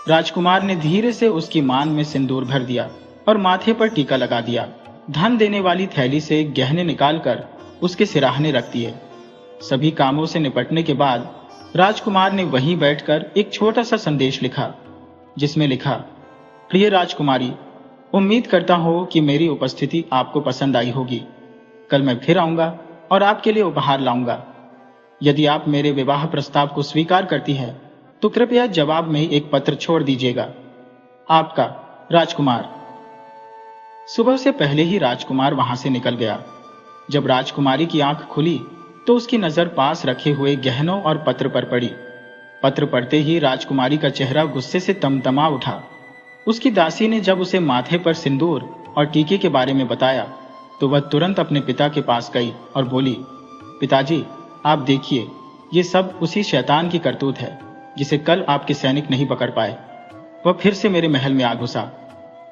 राजकुमार ने धीरे से उसकी मांग में सिंदूर भर दिया और माथे पर टीका लगा दिया। धन देने वाली थैली से गहने निकालकर उसके सिराहने रख दिए। सभी कामों से निपटने के बाद राजकुमार ने वहीं बैठकर एक छोटा सा संदेश लिखा, जिसमें लिखा, प्रिय राजकुमारी, उम्मीद करता हूं कि मेरी उपस्थिति आपको पसंद आई होगी। कल मैं फिर आऊंगा और आपके लिए उपहार लाऊंगा। यदि आप मेरे विवाह प्रस्ताव को स्वीकार करती है तो कृपया जवाब में एक पत्र छोड़ दीजिएगा। आपका राजकुमार। सुबह से पहले ही राजकुमार वहां से निकल गया। जब राजकुमारी की आंख खुली तो उसकी नजर पास रखे हुए गहनों और पत्र पर पड़ी। पत्र पढ़ते ही राजकुमारी का चेहरा गुस्से से तमतमा उठा। उसकी दासी ने जब उसे माथे पर सिंदूर और टीके के बारे में बताया तो वह तुरंत अपने पिता के पास गई और बोली, पिताजी, आप देखिए, ये सब उसी शैतान की करतूत है जिसे कल आपके सैनिक नहीं पकड़ पाए। वह फिर से मेरे महल में आ घुसा।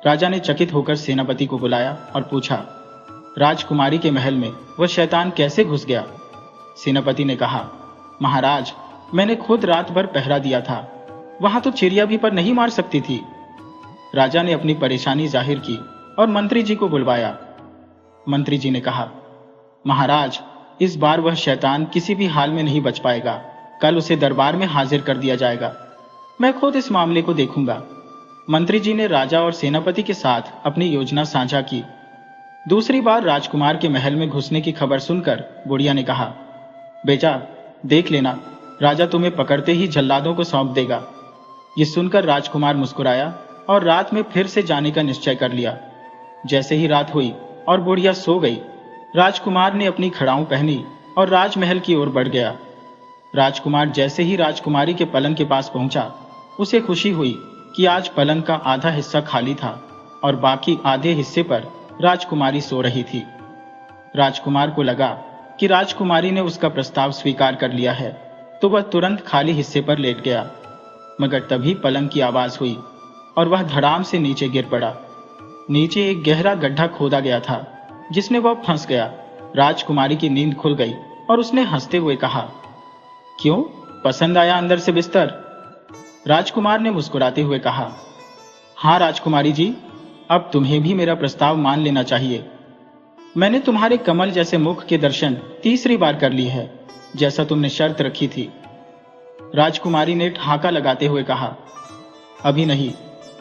राजा ने चकित होकर सेनापति को बुलाया और पूछा, राजकुमारी के महल में वह शैतान कैसे घुस गया? सेनापति ने कहा, महाराज, मैंने खुद रात भर पहरा दिया था। वहां तो चिड़िया भी पर नहीं मार सकती थी। राजा ने अपनी परेशानी जाहिर की और मंत्री जी को बुलवाया। मंत्री जी ने कहा, महाराज, इस बार वह शैतान किसी भी हाल में नहीं बच पाएगा। कल उसे दरबार में हाजिर कर दिया जाएगा। मैं खुद इस मामले को देखूंगा। मंत्री जी ने राजा और सेनापति के साथ अपनी योजना साझा की। दूसरी बार राजकुमार के महल में घुसने की खबर सुनकर बुढ़िया ने कहा, बेटा देख लेना, राजा तुम्हें पकड़ते ही जल्लादों को सौंप देगा। ये सुनकर राजकुमार मुस्कुराया और रात में फिर से जाने का निश्चय कर लिया। जैसे ही रात हुई और बुढ़िया सो गई, राजकुमार ने अपनी खड़ाऊं पहनी और राजमहल की ओर बढ़ गया। राजकुमार जैसे ही राजकुमारी के पलंग के पास पहुंचा, उसे खुशी हुई कि आज पलंग का आधा हिस्सा खाली था और बाकी आधे हिस्से पर राजकुमारी सो रही थी। राजकुमार को लगा कि राजकुमारी ने उसका प्रस्ताव स्वीकार कर लिया है, तो वह तुरंत खाली हिस्से पर लेट गया। मगर तभी पलंग की आवाज हुई और वह धड़ाम से नीचे गिर पड़ा। नीचे एक गहरा गड्ढा खोदा गया था जिसमें वह फंस गया। राजकुमारी की नींद खुल गई और उसने हंसते हुए कहा, क्यों, पसंद आया अंदर से बिस्तर? राजकुमार ने मुस्कुराते हुए कहा, हाँ राजकुमारी जी, अब तुम्हें भी मेरा प्रस्ताव मान लेना चाहिए। मैंने तुम्हारे कमल जैसे मुख के दर्शन तीसरी बार कर लिए है, जैसा तुमने शर्त रखी थी। राजकुमारी ने ठहाका लगाते हुए कहा, अभी नहीं,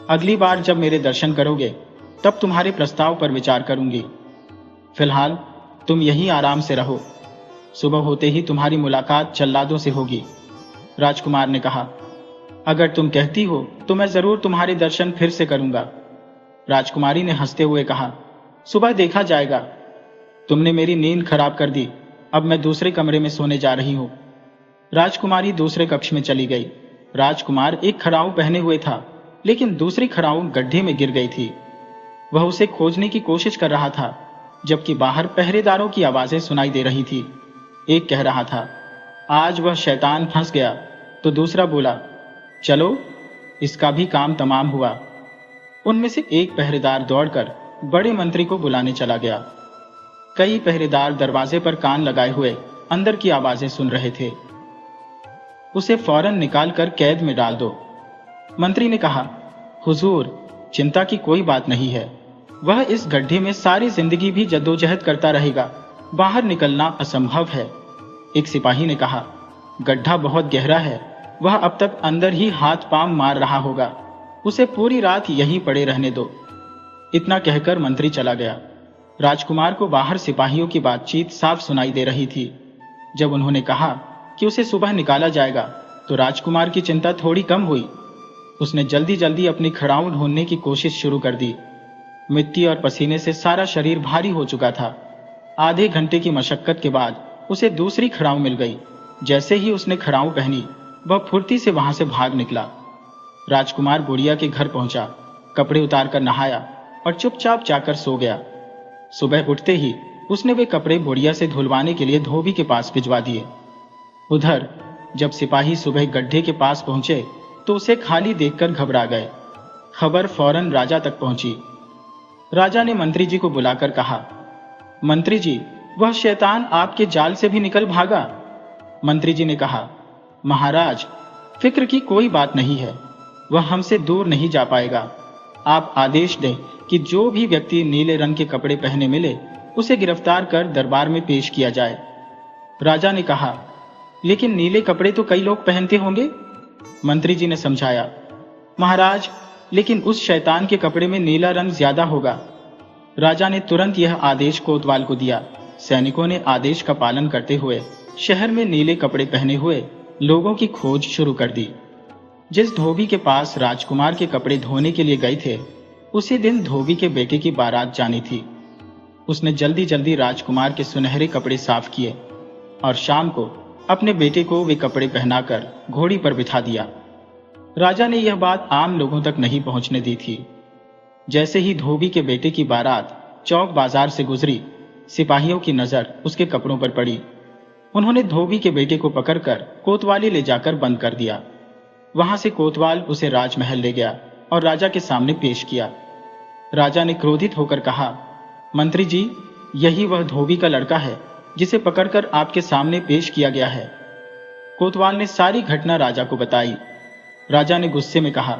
अगली बार जब मेरे दर्शन करोगे तब तुम्हारे प्रस्ताव पर विचार करूंगी। फिलहाल तुम यहीं आराम से रहो। सुबह होते ही तुम्हारी मुलाकात जल्लादों से होगी। राजकुमार ने कहा, अगर तुम कहती हो तो मैं जरूर तुम्हारे दर्शन फिर से करूंगा। राजकुमारी ने हंसते हुए कहा, सुबह देखा जाएगा। तुमने मेरी नींद खराब कर दी। अब मैं दूसरे कमरे में सोने जा रही हूं। राजकुमारी दूसरे कक्ष में चली गई। राजकुमार एक खड़ाऊ पहने हुए था, लेकिन दूसरी खड़ाऊ गड्ढे में गिर गई थी। वह उसे खोजने की कोशिश कर रहा था, जबकि बाहर पहरेदारों की आवाजें सुनाई दे रही थी। एक कह रहा था, आज वह शैतान फंस गया, तो दूसरा बोला, चलो इसका भी काम तमाम हुआ। उनमें से एक पहरेदार दौड़कर बड़े मंत्री को बुलाने चला गया। कई पहरेदार दरवाजे पर कान लगाए हुए अंदर की आवाजें सुन रहे थे। उसे फौरन निकालकर कैद में डाल दो। मंत्री ने कहा, हुजूर, चिंता की कोई बात नहीं है। वह इस गड्ढे में सारी जिंदगी भी जद्दोजहद करता रहेगा, बाहर निकलना असंभव है। एक सिपाही ने कहा, गड्ढा बहुत गहरा है, वह अब तक अंदर ही हाथ पांव मार रहा होगा, उसे पूरी रात यहीं पड़े रहने दो। इतना कहकर मंत्री चला गया। राजकुमार को बाहर सिपाहियों की बातचीत साफ सुनाई दे रही थी। जब उन्होंने कहा कि उसे सुबह निकाला जाएगा, तो राजकुमार की चिंता थोड़ी कम हुई। उसने जल्दी जल्दी अपनी खड़ाऊं ढूंढने की कोशिश शुरू कर दी। मिट्टी और पसीने से सारा शरीर भारी हो चुका था। आधे घंटे की मशक्कत के बाद उसे दूसरी खड़ाऊं मिल गई। जैसे ही उसने खड़ाऊं पहनी, वह फुर्ती से वहां से भाग निकला। राजकुमार बुढ़िया के घर पहुंचा, कपड़े उतारकर नहाया और चुपचाप जाकर सो गया। सुबह उठते ही उसने वे कपड़े बुढ़िया से धुलवाने के लिए धोबी के पास भिजवा दिए। उधर जब सिपाही सुबह गड्ढे के पास पहुंचे तो उसे खाली देखकर घबरा गए। खबर फौरन राजा तक पहुंची। राजा ने मंत्री जी को बुलाकर कहा, मंत्री जी, वह शैतान आपके जाल से भी निकल भागा। मंत्री जी ने कहा, महाराज, फिक्र की कोई बात नहीं है, वह हमसे दूर नहीं जा पाएगा। आप आदेश दें कि जो भी व्यक्ति नीले रंग के कपड़े पहने मिले, उसे गिरफ्तार कर दरबार में पेश किया जाए। राजा ने कहा, लेकिन नीले कपड़े तो कई लोग पहनते होंगे। मंत्री जी ने समझाया, महाराज, लेकिन उस शैतान के कपड़े में नीला रंग ज्यादा होगा। राजा ने तुरंत यह आदेश कोतवाल को दिया। सैनिकों ने आदेश का पालन करते हुए शहर में नीले कपड़े पहने हुए लोगों की खोज शुरू कर दी। जिस धोबी के पास राजकुमार के कपड़े धोने के लिए गए थे, उसी दिन धोबी के बेटे की बारात जानी थी। उसने जल्दी जल्दी राजकुमार के सुनहरे कपड़े साफ किए और शाम को अपने बेटे को वे कपड़े पहनाकर घोड़ी पर बिठा दिया। राजा ने यह बात आम लोगों तक नहीं पहुंचने दी थी। जैसे ही धोबी के बेटे की बारात चौक बाजार से गुजरी, सिपाहियों की नजर उसके कपड़ों पर पड़ी। उन्होंने धोबी के बेटे को पकड़कर कोतवाली ले जाकर बंद कर दिया। वहां से कोतवाल उसे राजमहल ले गया और राजा के सामने पेश किया। राजा ने क्रोधित होकर कहा, मंत्री जी, यही वह धोबी का लड़का है जिसे पकड़कर आपके सामने पेश किया गया है। कोतवाल ने सारी घटना राजा को बताई। राजा ने गुस्से में कहा,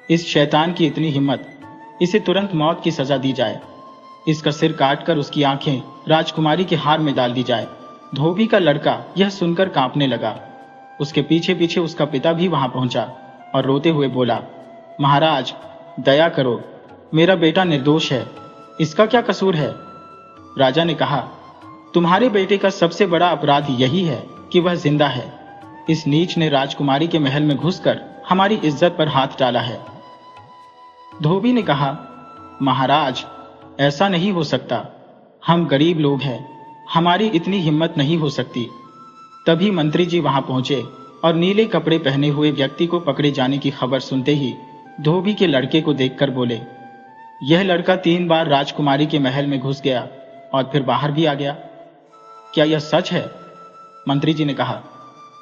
इस शैतान की इतनी हिम्मत, इसे तुरंत मौत की सजा दी जाए। इसका सिर काटकर उसकी आंखें राजकुमारी के हार में डाल दी जाए। धोबी का लड़का यह सुनकर कांपने लगा। उसके पीछे पीछे उसका पिता भी वहां पहुंचा और रोते हुए बोला, महाराज, दया करो, मेरा बेटा निर्दोष है, इसका क्या कसूर है। राजा ने कहा, तुम्हारे बेटे का सबसे बड़ा अपराध यही है कि वह जिंदा है। इस नीच ने राजकुमारी के महल में घुसकर हमारी इज्जत पर हाथ डाला है। धोबी ने कहा, महाराज, ऐसा नहीं हो सकता, हम गरीब लोग हैं, हमारी इतनी हिम्मत नहीं हो सकती। तभी मंत्री जी वहां पहुंचे और नीले कपड़े पहने हुए व्यक्ति को पकड़े जाने की खबर सुनते ही धोबी के लड़के को देखकर बोले, यह लड़का 3 बार राजकुमारी के महल में घुस गया और फिर बाहर भी आ गया। क्या यह सच है? मंत्री जी ने कहा,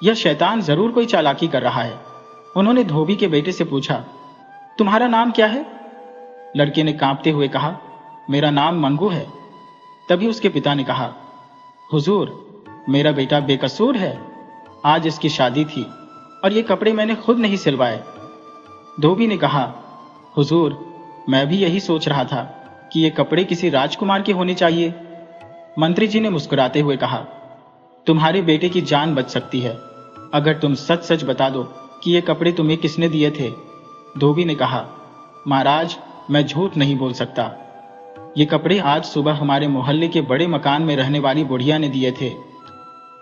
यह शैतान जरूर कोई चालाकी कर रहा है। उन्होंने धोबी के बेटे से पूछा, तुम्हारा नाम क्या है? लड़के ने कांपते हुए कहा, मेरा नाम मंगू है। तभी उसके पिता ने कहा, हुजूर, मेरा बेटा बेकसूर है, आज इसकी शादी थी और ये कपड़े मैंने खुद नहीं सिलवाए। धोबी ने कहा, हुजूर, मैं भी यही सोच रहा था कि ये कपड़े किसी राजकुमार के होने चाहिए। मंत्री जी ने मुस्कुराते हुए कहा, तुम्हारे बेटे की जान बच सकती है अगर तुम सच सच बता दो कि ये कपड़े तुम्हें किसने दिए थे। धोबी ने कहा, महाराज, मैं झूठ नहीं बोल सकता। ये कपड़े आज सुबह हमारे मोहल्ले के बड़े मकान में रहने वाली बुढ़िया ने दिए थे।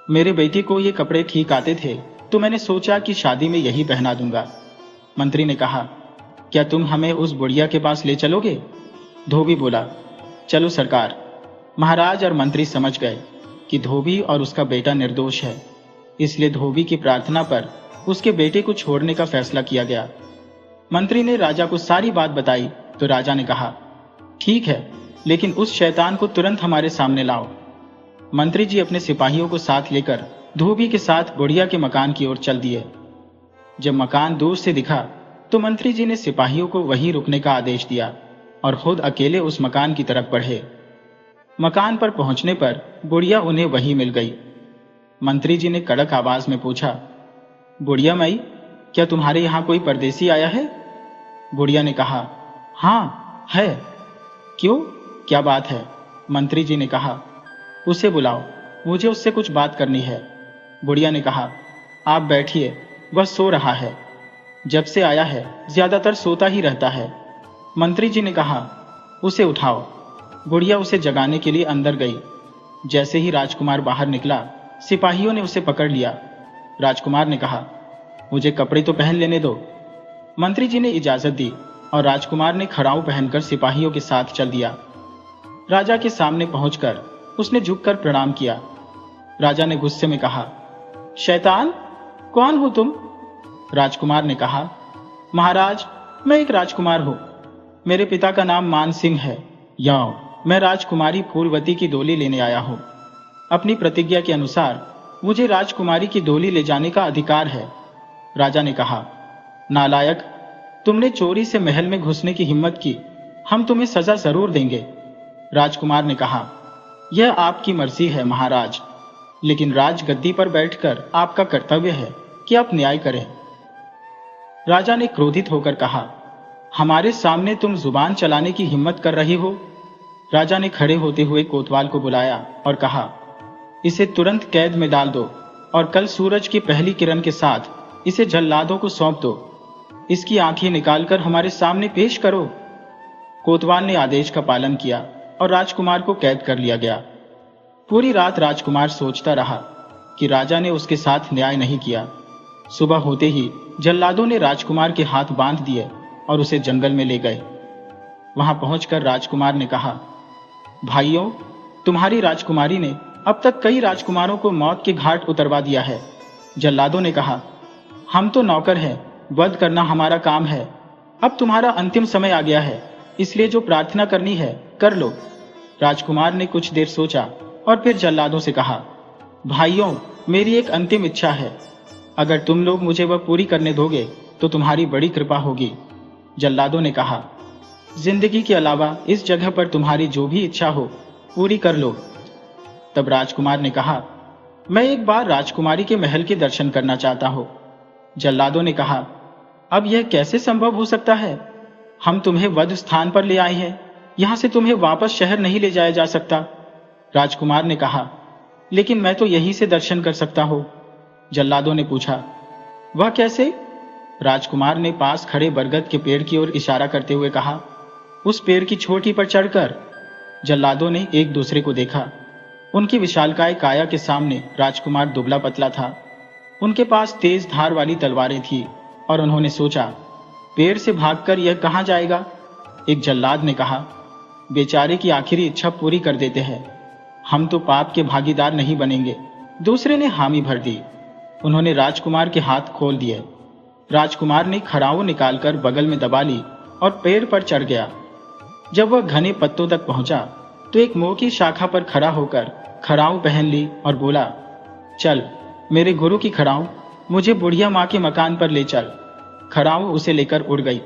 मेरे बेटे को ये कपड़े ठीक आते थे तो मैंने सोचा कि शादी में यही पहना दूंगा। मंत्री ने कहा, क्या तुम हमें उस बुढ़िया के पास ले चलोगे? धोबी बोला, चलो सरकार। महाराज और मंत्री समझ गए कि धोबी और उसका बेटा निर्दोष है, इसलिए धोबी की प्रार्थना पर उसके बेटे को छोड़ने का फैसला किया गया। मंत्री ने राजा को सारी बात बताई तो राजा ने कहा, ठीक है, लेकिन उस शैतान को तुरंत हमारे सामने लाओ। मंत्री जी अपने सिपाहियों को साथ लेकर धोबी के साथ बुढ़िया के मकान की ओर चल दिए। जब मकान दूर से दिखा तो मंत्री जी ने सिपाहियों को वहीं रुकने का आदेश दिया और खुद अकेले उस मकान की तरफ बढ़े। मकान पर पहुंचने पर बुढ़िया उन्हें वहीं मिल गई। मंत्री जी ने कड़क आवाज में पूछा, बुढ़िया माई, क्या तुम्हारे यहाँ कोई परदेसी आया है? बुढ़िया ने कहा, हाँ है। क्यों, क्या बात है? मंत्री जी ने कहा, उसे बुलाओ, मुझे उससे कुछ बात करनी है। बुढ़िया ने कहा, आप बैठिए, वह सो रहा है। जब से आया है ज्यादातर सोता ही रहता है। मंत्री जी ने कहा, उसे उठाओ। बुढ़िया उसे जगाने के लिए अंदर गई। जैसे ही राजकुमार बाहर निकला, सिपाहियों ने उसे पकड़ लिया। राजकुमार ने कहा, मुझे कपड़े तो पहन लेने दो। मंत्री जी ने इजाजत दी और राजकुमार ने खड़ाऊ पहनकर सिपाहियों के साथ चल दिया। राजा के सामने पहुंचकर उसने झुककर प्रणाम किया। राजा ने गुस्से में कहा, शैतान, कौन हो तुम? राजकुमार ने कहा, महाराज, मैं एक राजकुमार हूं। मेरे पिता का नाम मान सिंह है। याओ, मैं राजकुमारी फूलवती की डोली लेने आया हूं। अपनी प्रतिज्ञा के अनुसार मुझे राजकुमारी की डोली ले जाने का अधिकार है। राजा ने कहा, नालायक, तुमने चोरी से महल में घुसने की हिम्मत की, हम तुम्हें सजा जरूर देंगे। राजकुमार ने कहा, यह आपकी मर्जी है महाराज, लेकिन राजगद्दी पर बैठकर आपका कर्तव्य है कि आप न्याय करें। राजा ने क्रोधित होकर कहा, हमारे सामने तुम जुबान चलाने की हिम्मत कर रही हो? राजा ने खड़े होते हुए कोतवाल को बुलाया और कहा, इसे तुरंत कैद में डाल दो और कल सूरज की पहली किरण के साथ इसे जल्लादों को सौंप दो। इसकी आंखें निकालकर हमारे सामने पेश करो। कोतवाल ने आदेश का पालन किया और राजकुमार को कैद कर लिया गया। पूरी रात राजकुमार सोचता रहा कि राजा ने उसके साथ न्याय नहीं किया। सुबह होते ही जल्लादों ने राजकुमार के हाथ बांध दिए और उसे जंगल में ले गए। वहां पहुंचकर राजकुमार ने कहा, भाइयों, तुम्हारी राजकुमारी ने अब तक कई राजकुमारों को मौत के घाट उतरवा दिया है। जल्लादों ने कहा, हम तो नौकर हैं, वध करना हमारा काम है। अब तुम्हारा अंतिम समय आ गया है, इसलिए जो प्रार्थना करनी है कर लो। राजकुमार ने कुछ देर सोचा और फिर जल्लादों से कहा, भाइयों, मेरी एक अंतिम इच्छा है। अगर तुम लोग मुझे वह पूरी करने दोगे तो तुम्हारी बड़ी कृपा होगी। जल्लादों ने कहा, जिंदगी के अलावा इस जगह पर तुम्हारी जो भी इच्छा हो पूरी कर लो। तब राजकुमार ने कहा, मैं एक बार राजकुमारी के महल के दर्शन करना चाहता हूं। जल्लादों ने कहा, अब यह कैसे संभव हो सकता है? हम तुम्हें वध स्थान पर ले आए हैं, यहां से तुम्हें वापस शहर नहीं ले जाया जा सकता। राजकुमार ने कहा, लेकिन मैं तो यहीं से दर्शन कर सकता हूं। जल्लादों ने पूछा, वह कैसे? राजकुमार ने पास खड़े बरगद के पेड़ की ओर इशारा करते हुए कहा, उस पेड़ की चोटी पर चढ़कर। जल्लादों ने एक दूसरे को देखा। उनकी विशालकाय काया के सामने राजकुमार दुबला पतला था। उनके पास तेज धार वाली तलवारें थी और उन्होंने सोचा, पेड़ से भागकर यह कहां जाएगा? एक जल्लाद ने कहा, बेचारे की आखिरी इच्छा पूरी कर देते हैं, हम तो पाप के भागीदार नहीं बनेंगे। दूसरे ने हामी भर दी। उन्होंने राजकुमार के हाथ खोल दिए। राजकुमार ने खड़ाऊ निकालकर बगल में दबा ली और पेड़ पर चढ़ गया। जब वह घने पत्तों तक पहुंचा तो एक मोह की शाखा पर खड़ा होकर खड़ाऊ पहन ली और बोला, चल मेरे गुरु की खड़ाऊ, मुझे बुढ़िया माँ के मकान पर ले चल। खड़ाऊ उसे लेकर उड़ गई।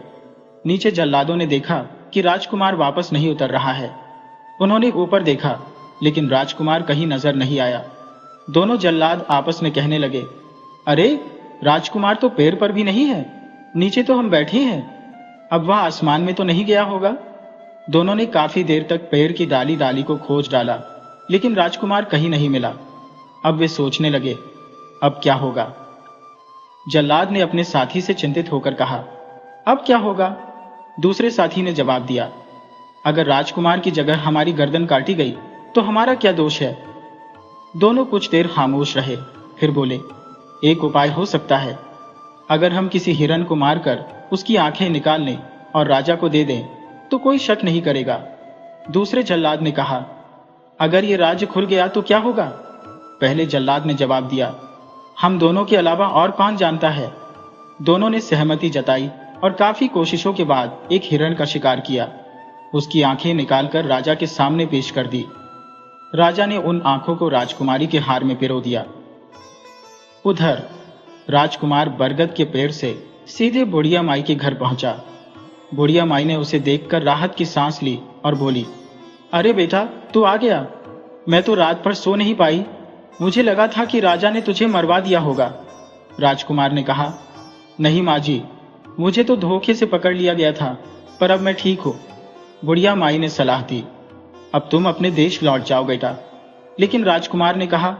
नीचे जल्लादों ने देखा कि राजकुमार वापस नहीं उतर रहा है। उन्होंने ऊपर देखा, लेकिन राजकुमार कहीं नजर नहीं आया। दोनों जल्लाद आपस में कहने लगे, अरे राजकुमार तो पेड़ पर भी नहीं है, नीचे तो हम बैठे हैं, अब वह आसमान में तो नहीं गया होगा। दोनों ने काफी देर तक पेड़ की डाली डाली को खोज डाला, लेकिन राजकुमार कहीं नहीं मिला। अब वे सोचने लगे, अब क्या होगा? जल्लाद ने अपने साथी से चिंतित होकर कहा, अब क्या होगा? दूसरे साथी ने जवाब दिया, अगर राजकुमार की जगह हमारी गर्दन काटी गई तो हमारा क्या दोष है? दोनों कुछ देर खामोश रहे, फिर बोले, एक उपाय हो सकता है। अगर हम किसी हिरन को मारकर उसकी आंखें निकाल लें और राजा को दे दें तो कोई शक नहीं करेगा। दूसरे जल्लाद ने कहा, अगर ये राज्य खुल गया तो क्या होगा? पहले जल्लाद ने जवाब दिया, हम दोनों के अलावा और कौन जानता है। दोनों ने सहमति जताई और काफी कोशिशों के बाद एक हिरण का शिकार किया। उसकी आंखें निकालकर राजा के सामने पेश कर दी। राजा ने उन आंखों को राजकुमारी के हार में पिरो दिया। उधर राजकुमार बरगद के पेड़ से सीधे बुढ़िया माई के घर पहुंचा। बुढ़िया माई ने उसे देखकर राहत की सांस ली और बोली, अरे बेटा, तू आ गया। मैं तो रात भर सो नहीं पाई, मुझे लगा था कि राजा ने तुझे मरवा दिया होगा। राजकुमार ने कहा, नहीं माँ जी, मुझे तो धोखे से पकड़ लिया गया था, पर अब मैं ठीक हूँ। बुढ़िया माई ने सलाह दी, अब तुम अपने देश लौट जाओ बेटा। लेकिन राजकुमार ने कहा,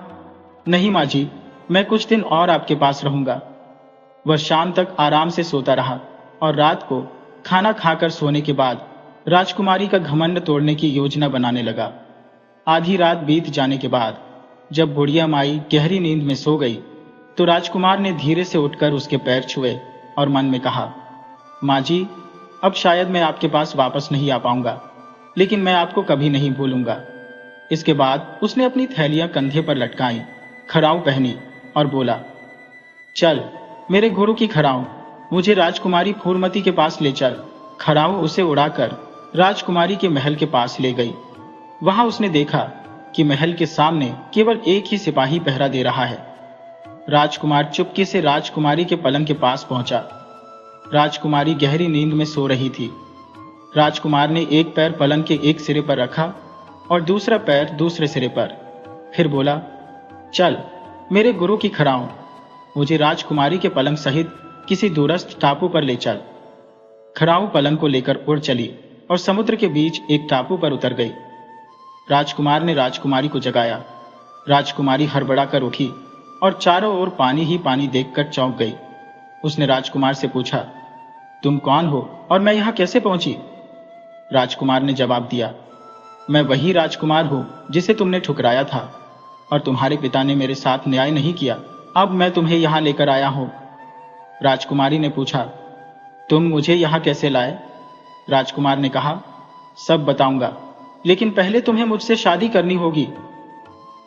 नहीं माँ जी, मैं कुछ दिन और आपके पास रहूंगा। वह शाम तक आराम से सोता रहा और रात को खाना खाकर सोने के बाद राजकुमारी का घमंड तोड़ने की योजना बनाने लगा। आधी रात बीत जाने के बाद जब बुढ़िया माई गहरी नींद में सो गई तो राजकुमार ने धीरे से उठकर उसके पैर छुए और मन में कहा, माँ जी, अब शायद मैं आपके पास वापस नहीं आ पाऊंगा, लेकिन मैं आपको कभी नहीं भूलूंगा। इसके बाद उसने अपनी थैलियां कंधे पर लटकाई, खड़ाऊ पहनी और बोला, चल मेरे गुरु की खड़ाऊ, मुझे राजकुमारी फूलमती के पास ले चल। खड़ाऊ उसे उड़ाकर राजकुमारी के महल के पास ले गई। वहां उसने देखा कि महल के सामने केवल एक ही सिपाही पहरा दे रहा है। राजकुमार चुपके से राजकुमारी के पलंग के पास पहुंचा। राजकुमारी गहरी नींद में सो रही थी। राजकुमार ने एक पैर पलंग के एक सिरे पर रखा और दूसरा पैर दूसरे सिरे पर। फिर बोला, चल मेरे गुरु की खड़ाऊ, मुझे राजकुमारी के पलंग सहित किसी दूरस्थ टापू पर ले चल। खड़ाऊ पलंग को लेकर उड़ चली और समुद्र के बीच एक टापू पर उतर गई। राजकुमार ने राजकुमारी को जगाया। राजकुमारी हड़बड़ा कर उठी और चारों ओर पानी ही पानी देखकर चौंक गई। उसने राजकुमार से पूछा, तुम कौन हो और मैं यहां कैसे पहुंची? राजकुमार ने जवाब दिया, मैं वही राजकुमार हूं जिसे तुमने ठुकराया था और तुम्हारे पिता ने मेरे साथ न्याय नहीं किया। अब मैं तुम्हें यहां लेकर आया हूं। राजकुमारी ने पूछा, तुम मुझे यहां कैसे लाए? राजकुमार ने कहा, सब बताऊंगा, लेकिन पहले तुम्हें मुझसे शादी करनी होगी।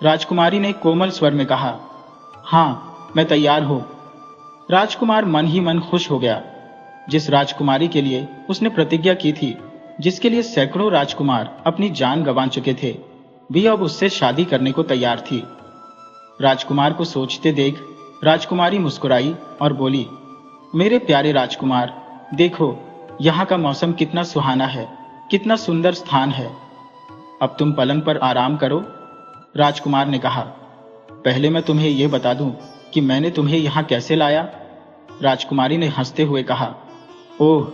राजकुमारी ने कोमल स्वर में कहा, हाँ मैं तैयार हूं। राजकुमार मन ही मन खुश हो गया। जिस राजकुमारी के लिए उसने प्रतिज्ञा की थी, जिसके लिए सैकड़ों राजकुमार अपनी जान गंवा चुके थे, भी अब उससे शादी करने को तैयार थी। राजकुमार को सोचते देख राजकुमारी मुस्कुराई और बोली, मेरे प्यारे राजकुमार, देखो यहाँ का मौसम कितना सुहाना है, कितना सुंदर स्थान है। अब तुम पलंग पर आराम करो। राजकुमार ने कहा, पहले मैं तुम्हें यह बता दूं कि मैंने तुम्हें यहाँ कैसे लाया। राजकुमारी ने हंसते हुए कहा, ओह,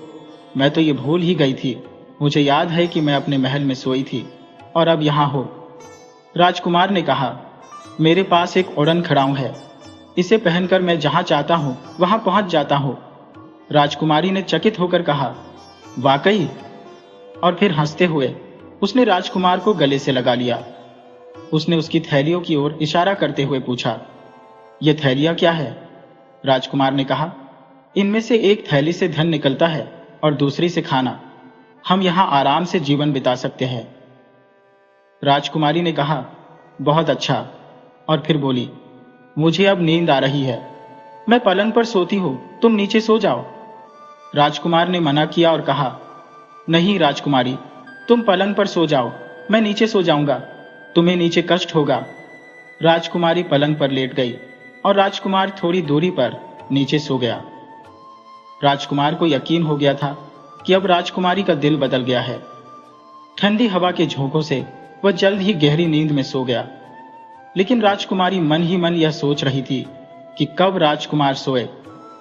मैं तो ये भूल ही गई थी। मुझे याद है कि मैं अपने महल में सोई थी और अब यहाँ हो। राजकुमार ने कहा, मेरे पास एक उड़न खड़ाऊ है, इसे पहनकर मैं जहां चाहता हूं वहां पहुंच जाता हूं। राजकुमारी ने चकित होकर कहा, वाकई? और फिर हंसते हुए उसने राजकुमार को गले से लगा लिया। उसने उसकी थैलियों की ओर इशारा करते हुए पूछा, यह थैलियां क्या है? राजकुमार ने कहा, इनमें से एक थैली से धन निकलता है और दूसरी से खाना। हम यहां आराम से जीवन बिता सकते हैं। राजकुमारी ने कहा, बहुत अच्छा, और फिर बोली, मुझे अब नींद आ रही है, मैं पलंग पर सोती हूं, तुम नीचे सो जाओ। राजकुमार ने मना किया और कहा, नहीं राजकुमारी, तुम पलंग पर सो जाओ, मैं नीचे सो जाऊंगा, तुम्हें नीचे कष्ट होगा। राजकुमारी पलंग पर लेट गई और राजकुमार थोड़ी दूरी पर नीचे सो गया। राजकुमार को यकीन हो गया था कि अब राजकुमारी का दिल बदल गया है। ठंडी हवा के झोंकों से वह जल्द ही गहरी नींद में सो गया। लेकिन राजकुमारी मन ही मन यह सोच रही थी कि कब राजकुमार सोए,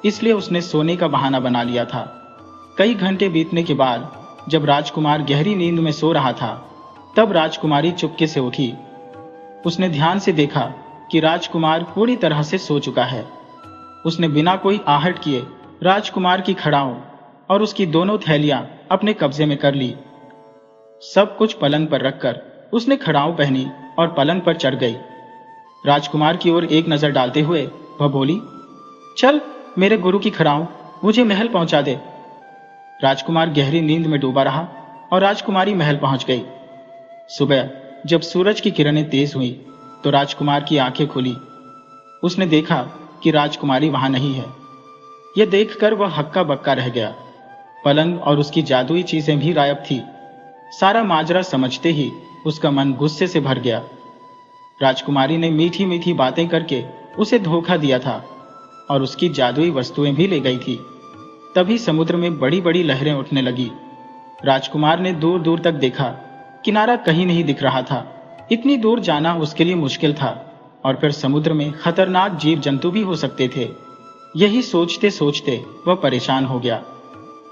इसलिए उसने सोने का बहाना बना लिया था। कई घंटे बीतने के बाद जब राजकुमार गहरी नींद में सो रहा था, तब राजकुमारी चुपके से उठी। उसने ध्यान से देखा कि राजकुमार पूरी तरह से सो चुका है। उसने बिना कोई आहट किए राजकुमार की खड़ाऊ और उसकी दोनों थैलियां अपने कब्जे में कर ली। सब कुछ पलंग पर रखकर उसने खड़ाऊ पहनी और पलंग पर चढ़ गई। राजकुमार की ओर एक नजर डालते हुए वह बोली, चल मेरे गुरु की खड़ाऊ, मुझे महल पहुंचा दे। राजकुमार गहरी नींद में डूबा रहा और राजकुमारी महल पहुंच गई। सुबह जब सूरज की किरणें तेज हुई तो राजकुमार की आंखें खुली। उसने देखा कि राजकुमारी वहां नहीं है। यह देखकर वह हक्का बक्का रह गया। पलंग और उसकी जादुई चीजें भी गायब थी। सारा माजरा समझते ही उसका मन गुस्से से भर गया। राजकुमारी ने मीठी मीठी बातें करके उसे धोखा दिया था और उसकी जादुई वस्तुएं भी ले गई थी। तभी समुद्र में बड़ी बड़ी लहरें उठने लगी। राजकुमार ने दूर दूर तक देखा, किनारा कहीं नहीं दिख रहा था। इतनी दूर जाना उसके लिए मुश्किल था और फिर समुद्र में खतरनाक जीव जंतु भी हो सकते थे। यही सोचते सोचते वह परेशान हो गया।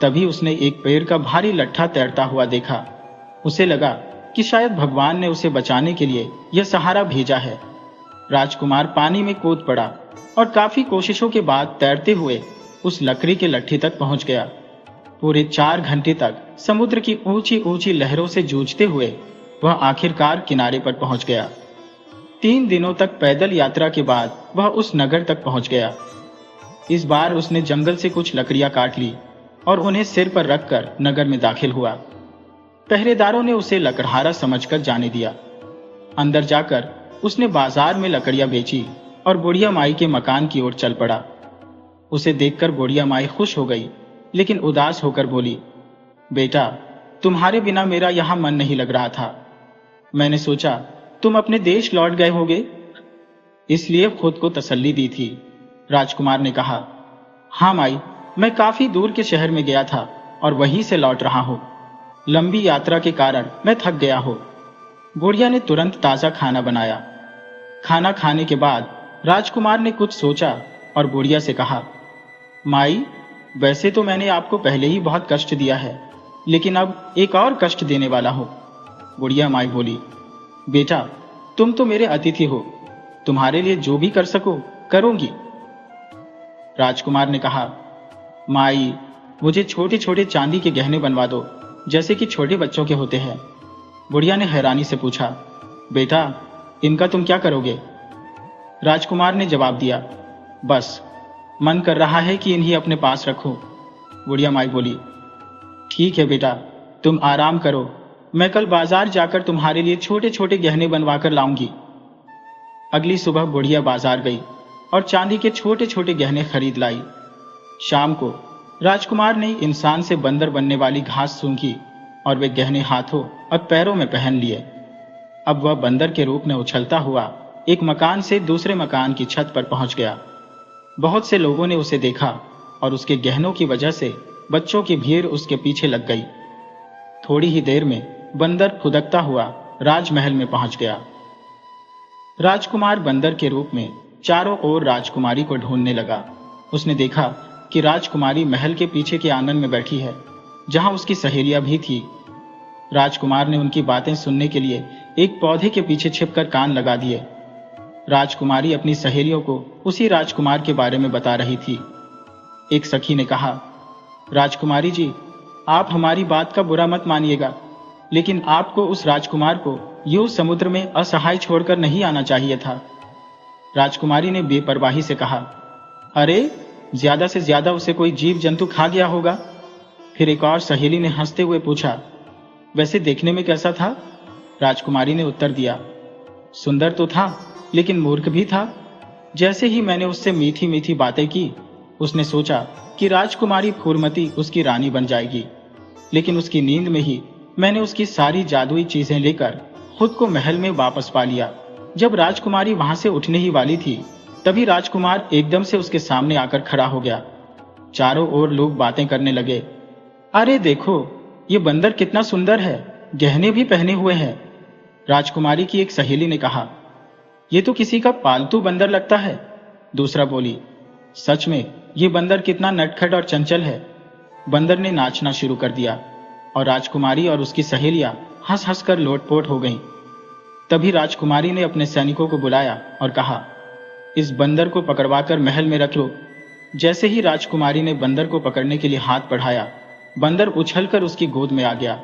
तभी उसने एक पेड़ का भारी लट्ठा तैरता हुआ देखा। उसे लगा कि शायद भगवान ने उसे बचाने के लिए यह सहारा भेजा है। राजकुमार पानी में कूद पड़ा और काफी कोशिशों के बाद तैरते हुए उस लकड़ी के लट्ठी तक पहुंच गया। पूरे 4 घंटे तक समुद्र की ऊंची ऊंची लहरों से जूझते हुए वह आखिरकार किनारे पर पहुंच गया। 3 दिनों तक पैदल यात्रा के बाद वह उस नगर तक पहुंच गया। इस बार उसने जंगल से कुछ लकड़ियां काट ली और उन्हें सिर पर रखकर नगर में दाखिल हुआ। पहरेदारों ने उसे लकड़हारा समझकर जाने दिया। अंदर जाकर उसने बाजार में लकड़ियां बेची और बुढ़िया माई के मकान की ओर चल पड़ा। उसे देखकर बुढ़िया माई खुश हो गई, लेकिन उदास होकर बोली, बेटा, तुम्हारे बिना मेरा यहां मन नहीं लग रहा था। मैंने सोचा तुम अपने देश लौट गए होगे, इसलिए खुद को तसल्ली दी थी। राजकुमार ने कहा, हाँ माई, मैं काफी दूर के शहर में गया था और वहीं से लौट रहा हूं। लंबी यात्रा के कारण मैं थक गया हूं। बुढ़िया ने तुरंत ताजा खाना बनाया। खाना खाने के बाद राजकुमार ने कुछ सोचा और बुढ़िया से कहा, माई, वैसे तो मैंने आपको पहले ही बहुत कष्ट दिया है, लेकिन अब एक और कष्ट देने वाला हूं। बुढ़िया माई बोली, बेटा, तुम तो मेरे अतिथि हो, तुम्हारे लिए जो भी कर सको करूंगी। राजकुमार ने कहा, माई, मुझे छोटे छोटे चांदी के गहने बनवा दो, जैसे कि छोटे बच्चों के होते हैं। बुढ़िया ने हैरानी से पूछा, बेटा, इनका तुम क्या करोगे? राजकुमार ने जवाब दिया, बस मन कर रहा है कि इन्हीं अपने पास रखूं। बुढ़िया माई बोली, ठीक है बेटा, तुम आराम करो, मैं कल बाजार जाकर तुम्हारे लिए छोटे छोटे गहने बनवा कर लाऊंगी। अगली सुबह बुढ़िया बाजार गई और चांदी के छोटे छोटे गहने खरीद लाई। शाम को राजकुमार ने इंसान से बंदर बनने वाली घास सूंघी और वे गहने हाथों और पैरों में पहन लिए। अब वह बंदर के रूप में उछलता हुआ एक मकान से दूसरे मकान की छत पर पहुंच गया। बहुत से लोगों ने उसे देखा और उसके गहनों की वजह से बच्चों की भीड़ उसके पीछे लग गई। थोड़ी ही देर में बंदर फुदकता हुआ राजमहल में पहुंच गया। राजकुमार बंदर के रूप में चारों ओर राजकुमारी को ढूंढने लगा। उसने देखा कि राजकुमारी महल के पीछे के आंगन में बैठी है, जहां उसकी सहेलियां भी थी। राजकुमार ने उनकी बातें सुनने के लिए एक पौधे के पीछे छिपकर कान लगा दिए। राजकुमारी अपनी सहेलियों को उसी राजकुमार के बारे में बता रही थी। एक सखी ने कहा, राजकुमारी जी, आप हमारी बात का बुरा मत मानिएगा, लेकिन आपको उस राजकुमार को यूं समुद्र में असहाय छोड़कर नहीं आना चाहिए था। राजकुमारी ने बेपरवाही से कहा, अरे, ज्यादा से ज्यादा उसे कोई जीव जंतु खा गया होगा। फिर एक और सहेली ने हंसते हुए पूछा, वैसे देखने में कैसा था? राजकुमारी ने उत्तर दिया, सुंदर तो था, लेकिन मूर्ख भी था। जैसे ही मैंने उससे मीठी मीठी बातें की, उसने सोचा कि राजकुमारी फूलमती उसकी रानी बन जाएगी। लेकिन उसकी नींद में ही मैंने उसकी सारी जादुई चीजें लेकर खुद को महल में वापस पा लिया। जब राजकुमारी वहां से उठने ही वाली थी, तभी राजकुमार एकदम से उसके सामने आकर खड़ा हो गया। चारों ओर लोग बातें करने लगे, अरे देखो, ये बंदर कितना सुंदर है, गहने भी पहने हुए हैं। राजकुमारी की एक सहेली ने कहा, ये तो किसी का पालतू बंदर लगता है। दूसरा बोली, सच में ये बंदर कितना नटखट और चंचल है। बंदर ने नाचना शुरू कर दिया और राजकुमारी और उसकी सहेलियां हंस हंस कर लोटपोट हो गईं। तभी राजकुमारी ने अपने सैनिकों को बुलाया और कहा, इस बंदर को पकड़वाकर महल में रख लो। जैसे ही राजकुमारी ने बंदर को पकड़ने के लिए हाथ बढ़ाया, बंदर उछलकर उसकी गोद में आ गया।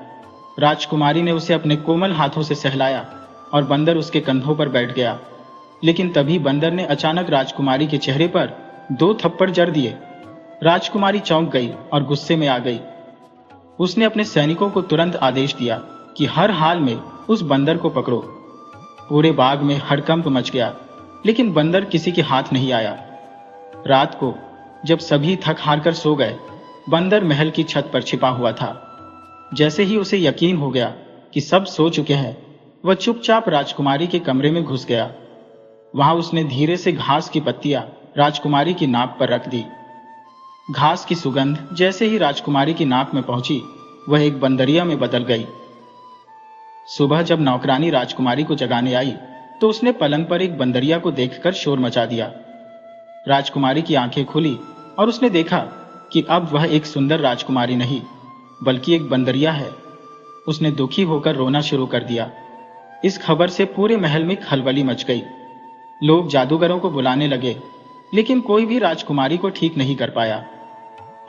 राजकुमारी ने उसे अपने कोमल हाथों से सहलाया और बंदर उसके कंधों पर बैठ गया। लेकिन तभी बंदर ने अचानक राजकुमारी के चेहरे पर 2 थप्पड़ जड़ दिए। राजकुमारी चौंक गई और गुस्से में आ गई। उसने अपने सैनिकों को तुरंत आदेश दिया कि हर हाल में उस बंदर को पकड़ो। पूरे बाग में हड़कंप मच गया, लेकिन बंदर किसी के हाथ नहीं आया। रात को जब सभी थक हार कर सो गए, बंदर महल की छत पर छिपा हुआ था। जैसे ही उसे यकीन हो गया कि सब सो चुके हैं, वह चुपचाप राजकुमारी के कमरे में घुस गया। वहां उसने धीरे से घास की पत्तियां राजकुमारी की नाक पर रख दी। घास की सुगंध जैसे ही राजकुमारी की नाक में पहुंची, वह एक बंदरिया में बदल गई। सुबह जब नौकरानी राजकुमारी को जगाने आई, तो उसने पलंग पर एक बंदरिया को देखकर शोर मचा दिया। राजकुमारी की आंखें खुली और उसने देखा कि अब वह एक सुंदर राजकुमारी नहीं बल्कि एक बंदरिया है। उसने दुखी होकर रोना शुरू कर दिया। इस खबर से पूरे महल में खलबली मच गई। लोग जादूगरों को बुलाने लगे, लेकिन कोई भी राजकुमारी को ठीक नहीं कर पाया।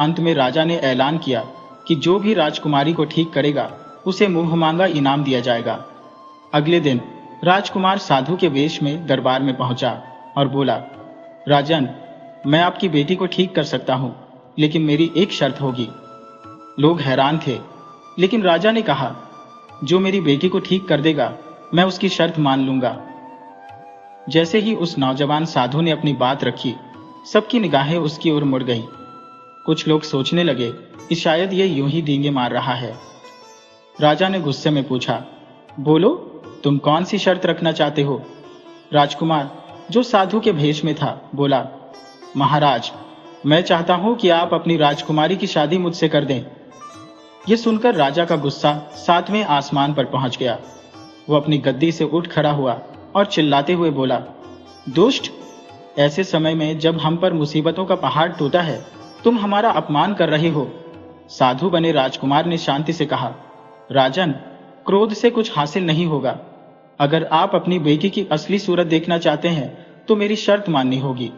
अंत में राजा ने ऐलान किया कि जो भी राजकुमारी को ठीक करेगा उसे मुंह मांगा इनाम दिया जाएगा। अगले दिन राजकुमार साधु के वेश में दरबार में पहुंचा और बोला, राजन, मैं आपकी बेटी को ठीक कर सकता हूं, लेकिन मेरी एक शर्त होगी। लोग हैरान थे, लेकिन राजा ने कहा, जो मेरी बेटी को ठीक कर देगा मैं उसकी शर्त मान लूंगा। जैसे ही उस नौजवान साधु ने अपनी बात रखी, सबकी निगाहें उसकी ओर मुड़ गईं। कुछ लोग सोचने लगे कि शायद ये यूं ही डींगे मार रहा है। राजा ने गुस्से में पूछा, बोलो, तुम कौन सी शर्त रखना चाहते हो? राजकुमार, जो साधु के भेष में था, बोला, महाराज, मैं चाहता हूं कि आप अपनी राजकुमारी की शादी मुझसे कर दें। यह सुनकर राजा का गुस्सा 7वें आसमान पर पहुंच गया। वो अपनी गद्दी से उठ खड़ा हुआ और चिल्लाते हुए बोला, दुष्ट, ऐसे समय में जब हम पर मुसीबतों का पहाड़ टूटा है, तुम हमारा अपमान कर रहे हो। साधु बने राजकुमार ने शांति से कहा, राजन, क्रोध से कुछ हासिल नहीं होगा। अगर आप अपनी बेटी की असली सूरत देखना चाहते हैं तो मेरी शर्त माननी होगी।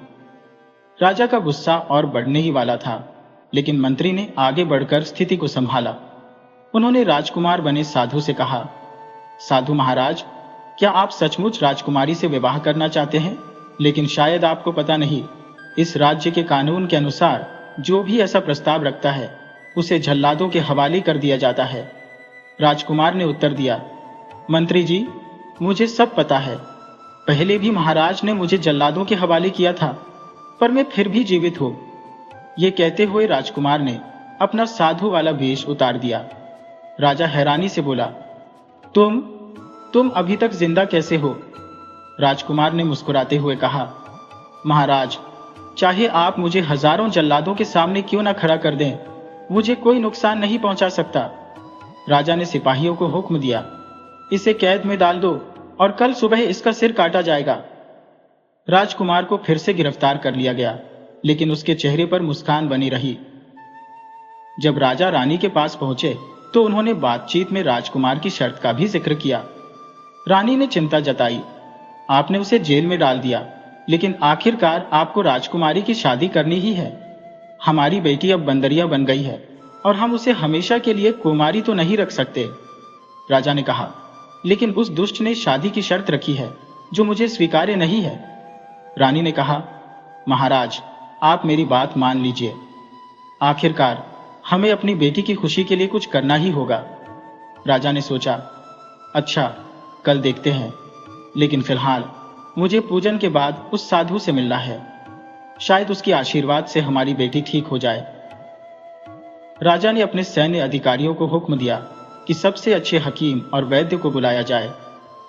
राजा का गुस्सा और बढ़ने ही वाला था, लेकिन मंत्री ने आगे बढ़कर स्थिति को संभाला। उन्होंने राजकुमार बने साधु से कहा, साधु महाराज, क्या आप सचमुच राजकुमारी से विवाह करना चाहते हैं? लेकिन शायद आपको पता नहीं, इस राज्य के कानून के अनुसार जो भी ऐसा प्रस्ताव रखता है उसे जल्लादों के हवाले कर दिया जाता है। राजकुमार ने उत्तर दिया, मंत्री जी, मुझे सब पता है। पहले भी महाराज ने मुझे जल्लादों के हवाले किया था, पर मैं फिर भी जीवित हूं। ये कहते हुए राजकुमार ने अपना साधु वाला वेश उतार दिया। राजा हैरानी से बोला, तुम अभी तक जिंदा कैसे हो? राजकुमार ने मुस्कुराते हुए कहा, महाराज, चाहे आप मुझे हजारों जल्लादों के सामने क्यों ना खड़ा कर दें, मुझे कोई नुकसान नहीं पहुंचा सकता। राजा ने सिपाहियों को हुक्म दिया, इसे कैद में डाल दो और कल सुबह इसका सिर काटा जाएगा। राजकुमार को फिर से गिरफ्तार कर लिया गया, लेकिन उसके चेहरे पर मुस्कान बनी रही। जब राजा रानी के पास पहुंचे तो उन्होंने बातचीत में राजकुमार की शर्त का भी जिक्र किया। रानी ने चिंता जताई, आपने उसे जेल में डाल दिया, लेकिन आखिरकार आपको राजकुमारी की शादी करनी ही है। हमारी बेटी अब बंदरिया बन गई है और हम उसे हमेशा के लिए कुमारी तो नहीं रख सकते। राजा ने कहा, लेकिन उस दुष्ट ने शादी की शर्त रखी है जो मुझे स्वीकार्य नहीं है। रानी ने कहा, महाराज, आप मेरी बात मान लीजिए। आखिरकार हमें अपनी बेटी की खुशी के लिए कुछ करना ही होगा। राजा ने सोचा, अच्छा, कल देखते हैं, लेकिन फिलहाल मुझे पूजन के बाद उस साधु से मिलना है। शायद उसके आशीर्वाद से हमारी बेटी ठीक हो जाए। राजा ने अपने सैन्य अधिकारियों को हुक्म दिया कि सबसे अच्छे हकीम और वैद्य को बुलाया जाए,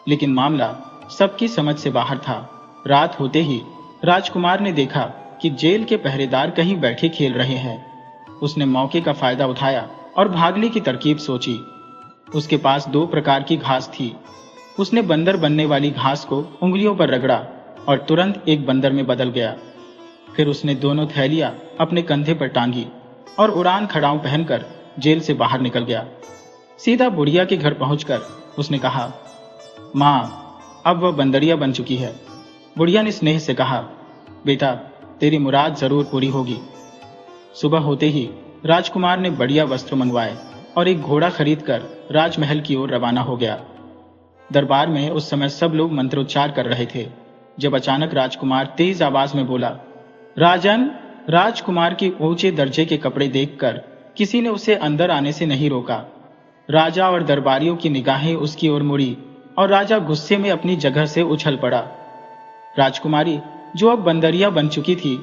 लेकिन मामला सबकी समझ से बाहर था। रात होते ही राजकुमार ने देखा कि जेल के पहरेदार कहीं बैठे खेल रहे हैं। उसने मौके का फायदा उठाया और भागने की तरकीब सोची। उसके पास 2 प्रकार की घास थी। उसने बंदर बनने वाली घास को उंगलियों पर रगड़ा और तुरंत एक बंदर में बदल गया। फिर उसने दोनों थैलियां अपने कंधे पर टांगी और उड़ान खड़ाऊं पहनकर जेल से बाहर निकल गया। सीधा बुढ़िया के घर पहुंचकर उसने कहा, माँ, अब वह बंदरिया बन चुकी है। बुढ़िया ने स्नेह से कहा, बेटा, तेरी मुराद जरूर पूरी होगी। सुबह होते ही राजकुमार ने बढ़िया वस्त्र मंगवाए और एक घोड़ा खरीदकर राजमहल की ओर रवाना हो गया। दरबार में उस समय सब लोग मंत्रोच्चार कर रहे थे, जब अचानक राजकुमार तेज आवाज में बोला, राजन। राजकुमार के ऊंचे दर्जे के कपड़े देखकर किसी ने उसे अंदर आने से नहीं रोका। राजा और दरबारियों की निगाहें उसकी ओर मुड़ी और राजा गुस्से में अपनी जगह से उछल पड़ा। राजकुमारी, जो अब बंदरिया बन चुकी थी,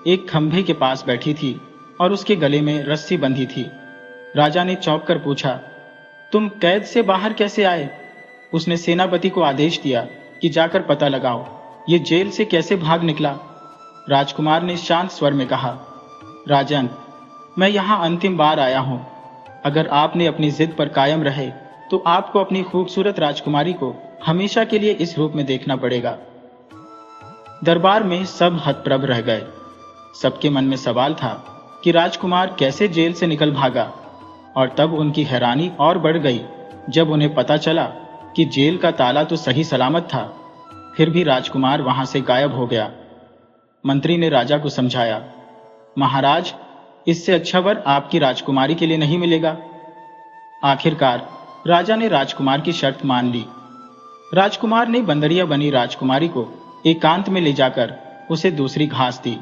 एक खंभे के पास बैठी थी और उसके गले में रस्सी बंधी थी। राजा ने चौंक कर पूछा, तुम कैद से बाहर कैसे आए? उसने सेनापति को आदेश दिया कि जाकर पता लगाओ, ये जेल से कैसे भाग निकला। राजकुमार ने शांत स्वर में कहा, राजन, मैं यहाँ अंतिम बार आया हूँ। अगर आपने अपनी जिद पर कायम रहे तो आपको अपनी खूबसूरत राजकुमारी को हमेशा के लिए इस रूप में देखना पड़ेगा। दरबार में सब हतप्रभ रह गए। सबके मन में सवाल था कि राजकुमार कैसे जेल से निकल भागा, और तब उनकी हैरानी और बढ़ गई जब उन्हें पता चला कि जेल का ताला तो सही सलामत था, फिर भी राजकुमार वहां से गायब हो गया। मंत्री ने राजा को समझाया, महाराज, इससे अच्छा वर आपकी राजकुमारी के लिए नहीं मिलेगा। आखिरकार राजा ने राजकुमार की शर्त मान ली। राजकुमार ने बंदरिया बनी राजकुमारी को एकांत में ले जाकर उसे दूसरी घास दी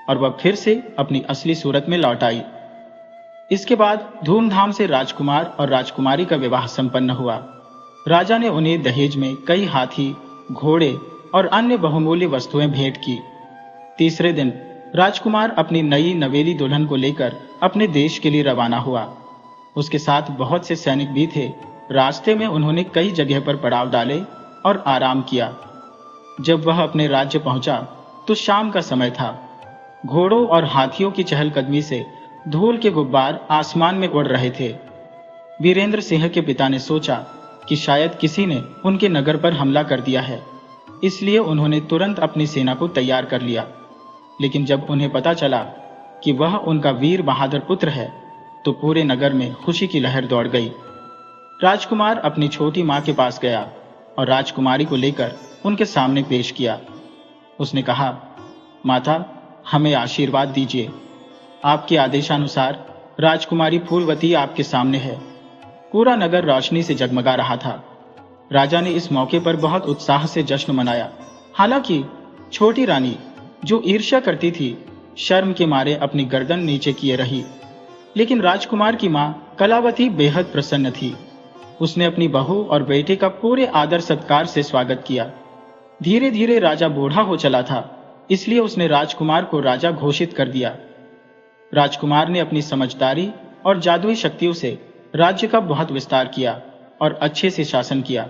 और वह फिर से अपनी असली सूरत में लौट आई। इसके बाद धूमधाम से राजकुमार और राजकुमारी का विवाह संपन्न हुआ। राजा ने उन्हें दहेज में कई हाथी, घोड़े और अन्य बहुमूल्य वस्तुएं भेंट की। तीसरे दिन राजकुमार अपनी नई नवेली दुल्हन को लेकर अपने देश के लिए रवाना हुआ। उसके साथ बहुत से सैनिक भी थे। रास्ते में उन्होंने कई जगह पर पड़ाव डाले और आराम किया। जब वह अपने राज्य पहुंचा तो शाम का समय था। घोड़ों और हाथियों की चहलकदमी से धूल के गुब्बार आसमान में उड़ रहे थे। वीरेंद्र सिंह के पिता ने सोचा कि शायद किसी ने उनके नगर पर हमला कर दिया है, इसलिए उन्होंने तुरंत अपनी सेना को तैयार कर लिया। लेकिन जब उन्हें पता चला कि वह उनका वीर बहादुर पुत्र है, तो पूरे नगर में खुशी की लहर दौड़ गई। राजकुमार अपनी छोटी मां के पास गया और राजकुमारी को लेकर उनके सामने पेश किया। उसने कहा, माता, हमें आशीर्वाद दीजिए। आपके आदेशानुसार राजकुमारी फूलवती आपके सामने है। पूरा नगर रोशनी से जगमगा रहा था। राजा ने इस मौके पर बहुत उत्साह से जश्न मनाया। हालांकि छोटी रानी, जो ईर्ष्या करती थी, शर्म के मारे अपनी गर्दन नीचे किए रही। लेकिन राजकुमार की मां कलावती बेहद प्रसन्न थी। उसने अपनी बहू और बेटे का पूरे आदर सत्कार से स्वागत किया। धीरे धीरे राजा बूढ़ा हो चला था, इसलिए उसने राजकुमार को राजा घोषित कर दिया। राजकुमार ने अपनी समझदारी और जादुई शक्तियों से राज्य का बहुत विस्तार किया और अच्छे से शासन किया।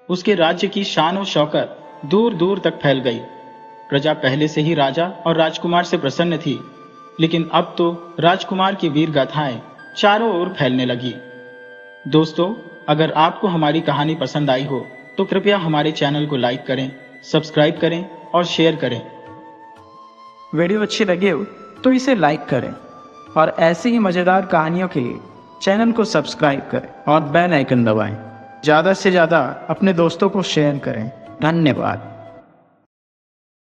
उसके राज्य की शान और शौकत दूर दूर तक फैल गई। प्रजा पहले से ही राजा और राजकुमार से प्रसन्न थी, लेकिन अब तो राजकुमार की वीर गाथाएं चारों ओर फैलने लगी। दोस्तों, अगर आपको हमारी कहानी पसंद आई हो तो कृपया हमारे चैनल को लाइक करें, सब्सक्राइब करें और शेयर करें। वीडियो अच्छी लगी हो तो इसे लाइक करें और ऐसी ही मज़ेदार कहानियों के लिए चैनल को सब्सक्राइब करें और बेल आइकन दबाएं। ज़्यादा से ज़्यादा अपने दोस्तों को शेयर करें। धन्यवाद।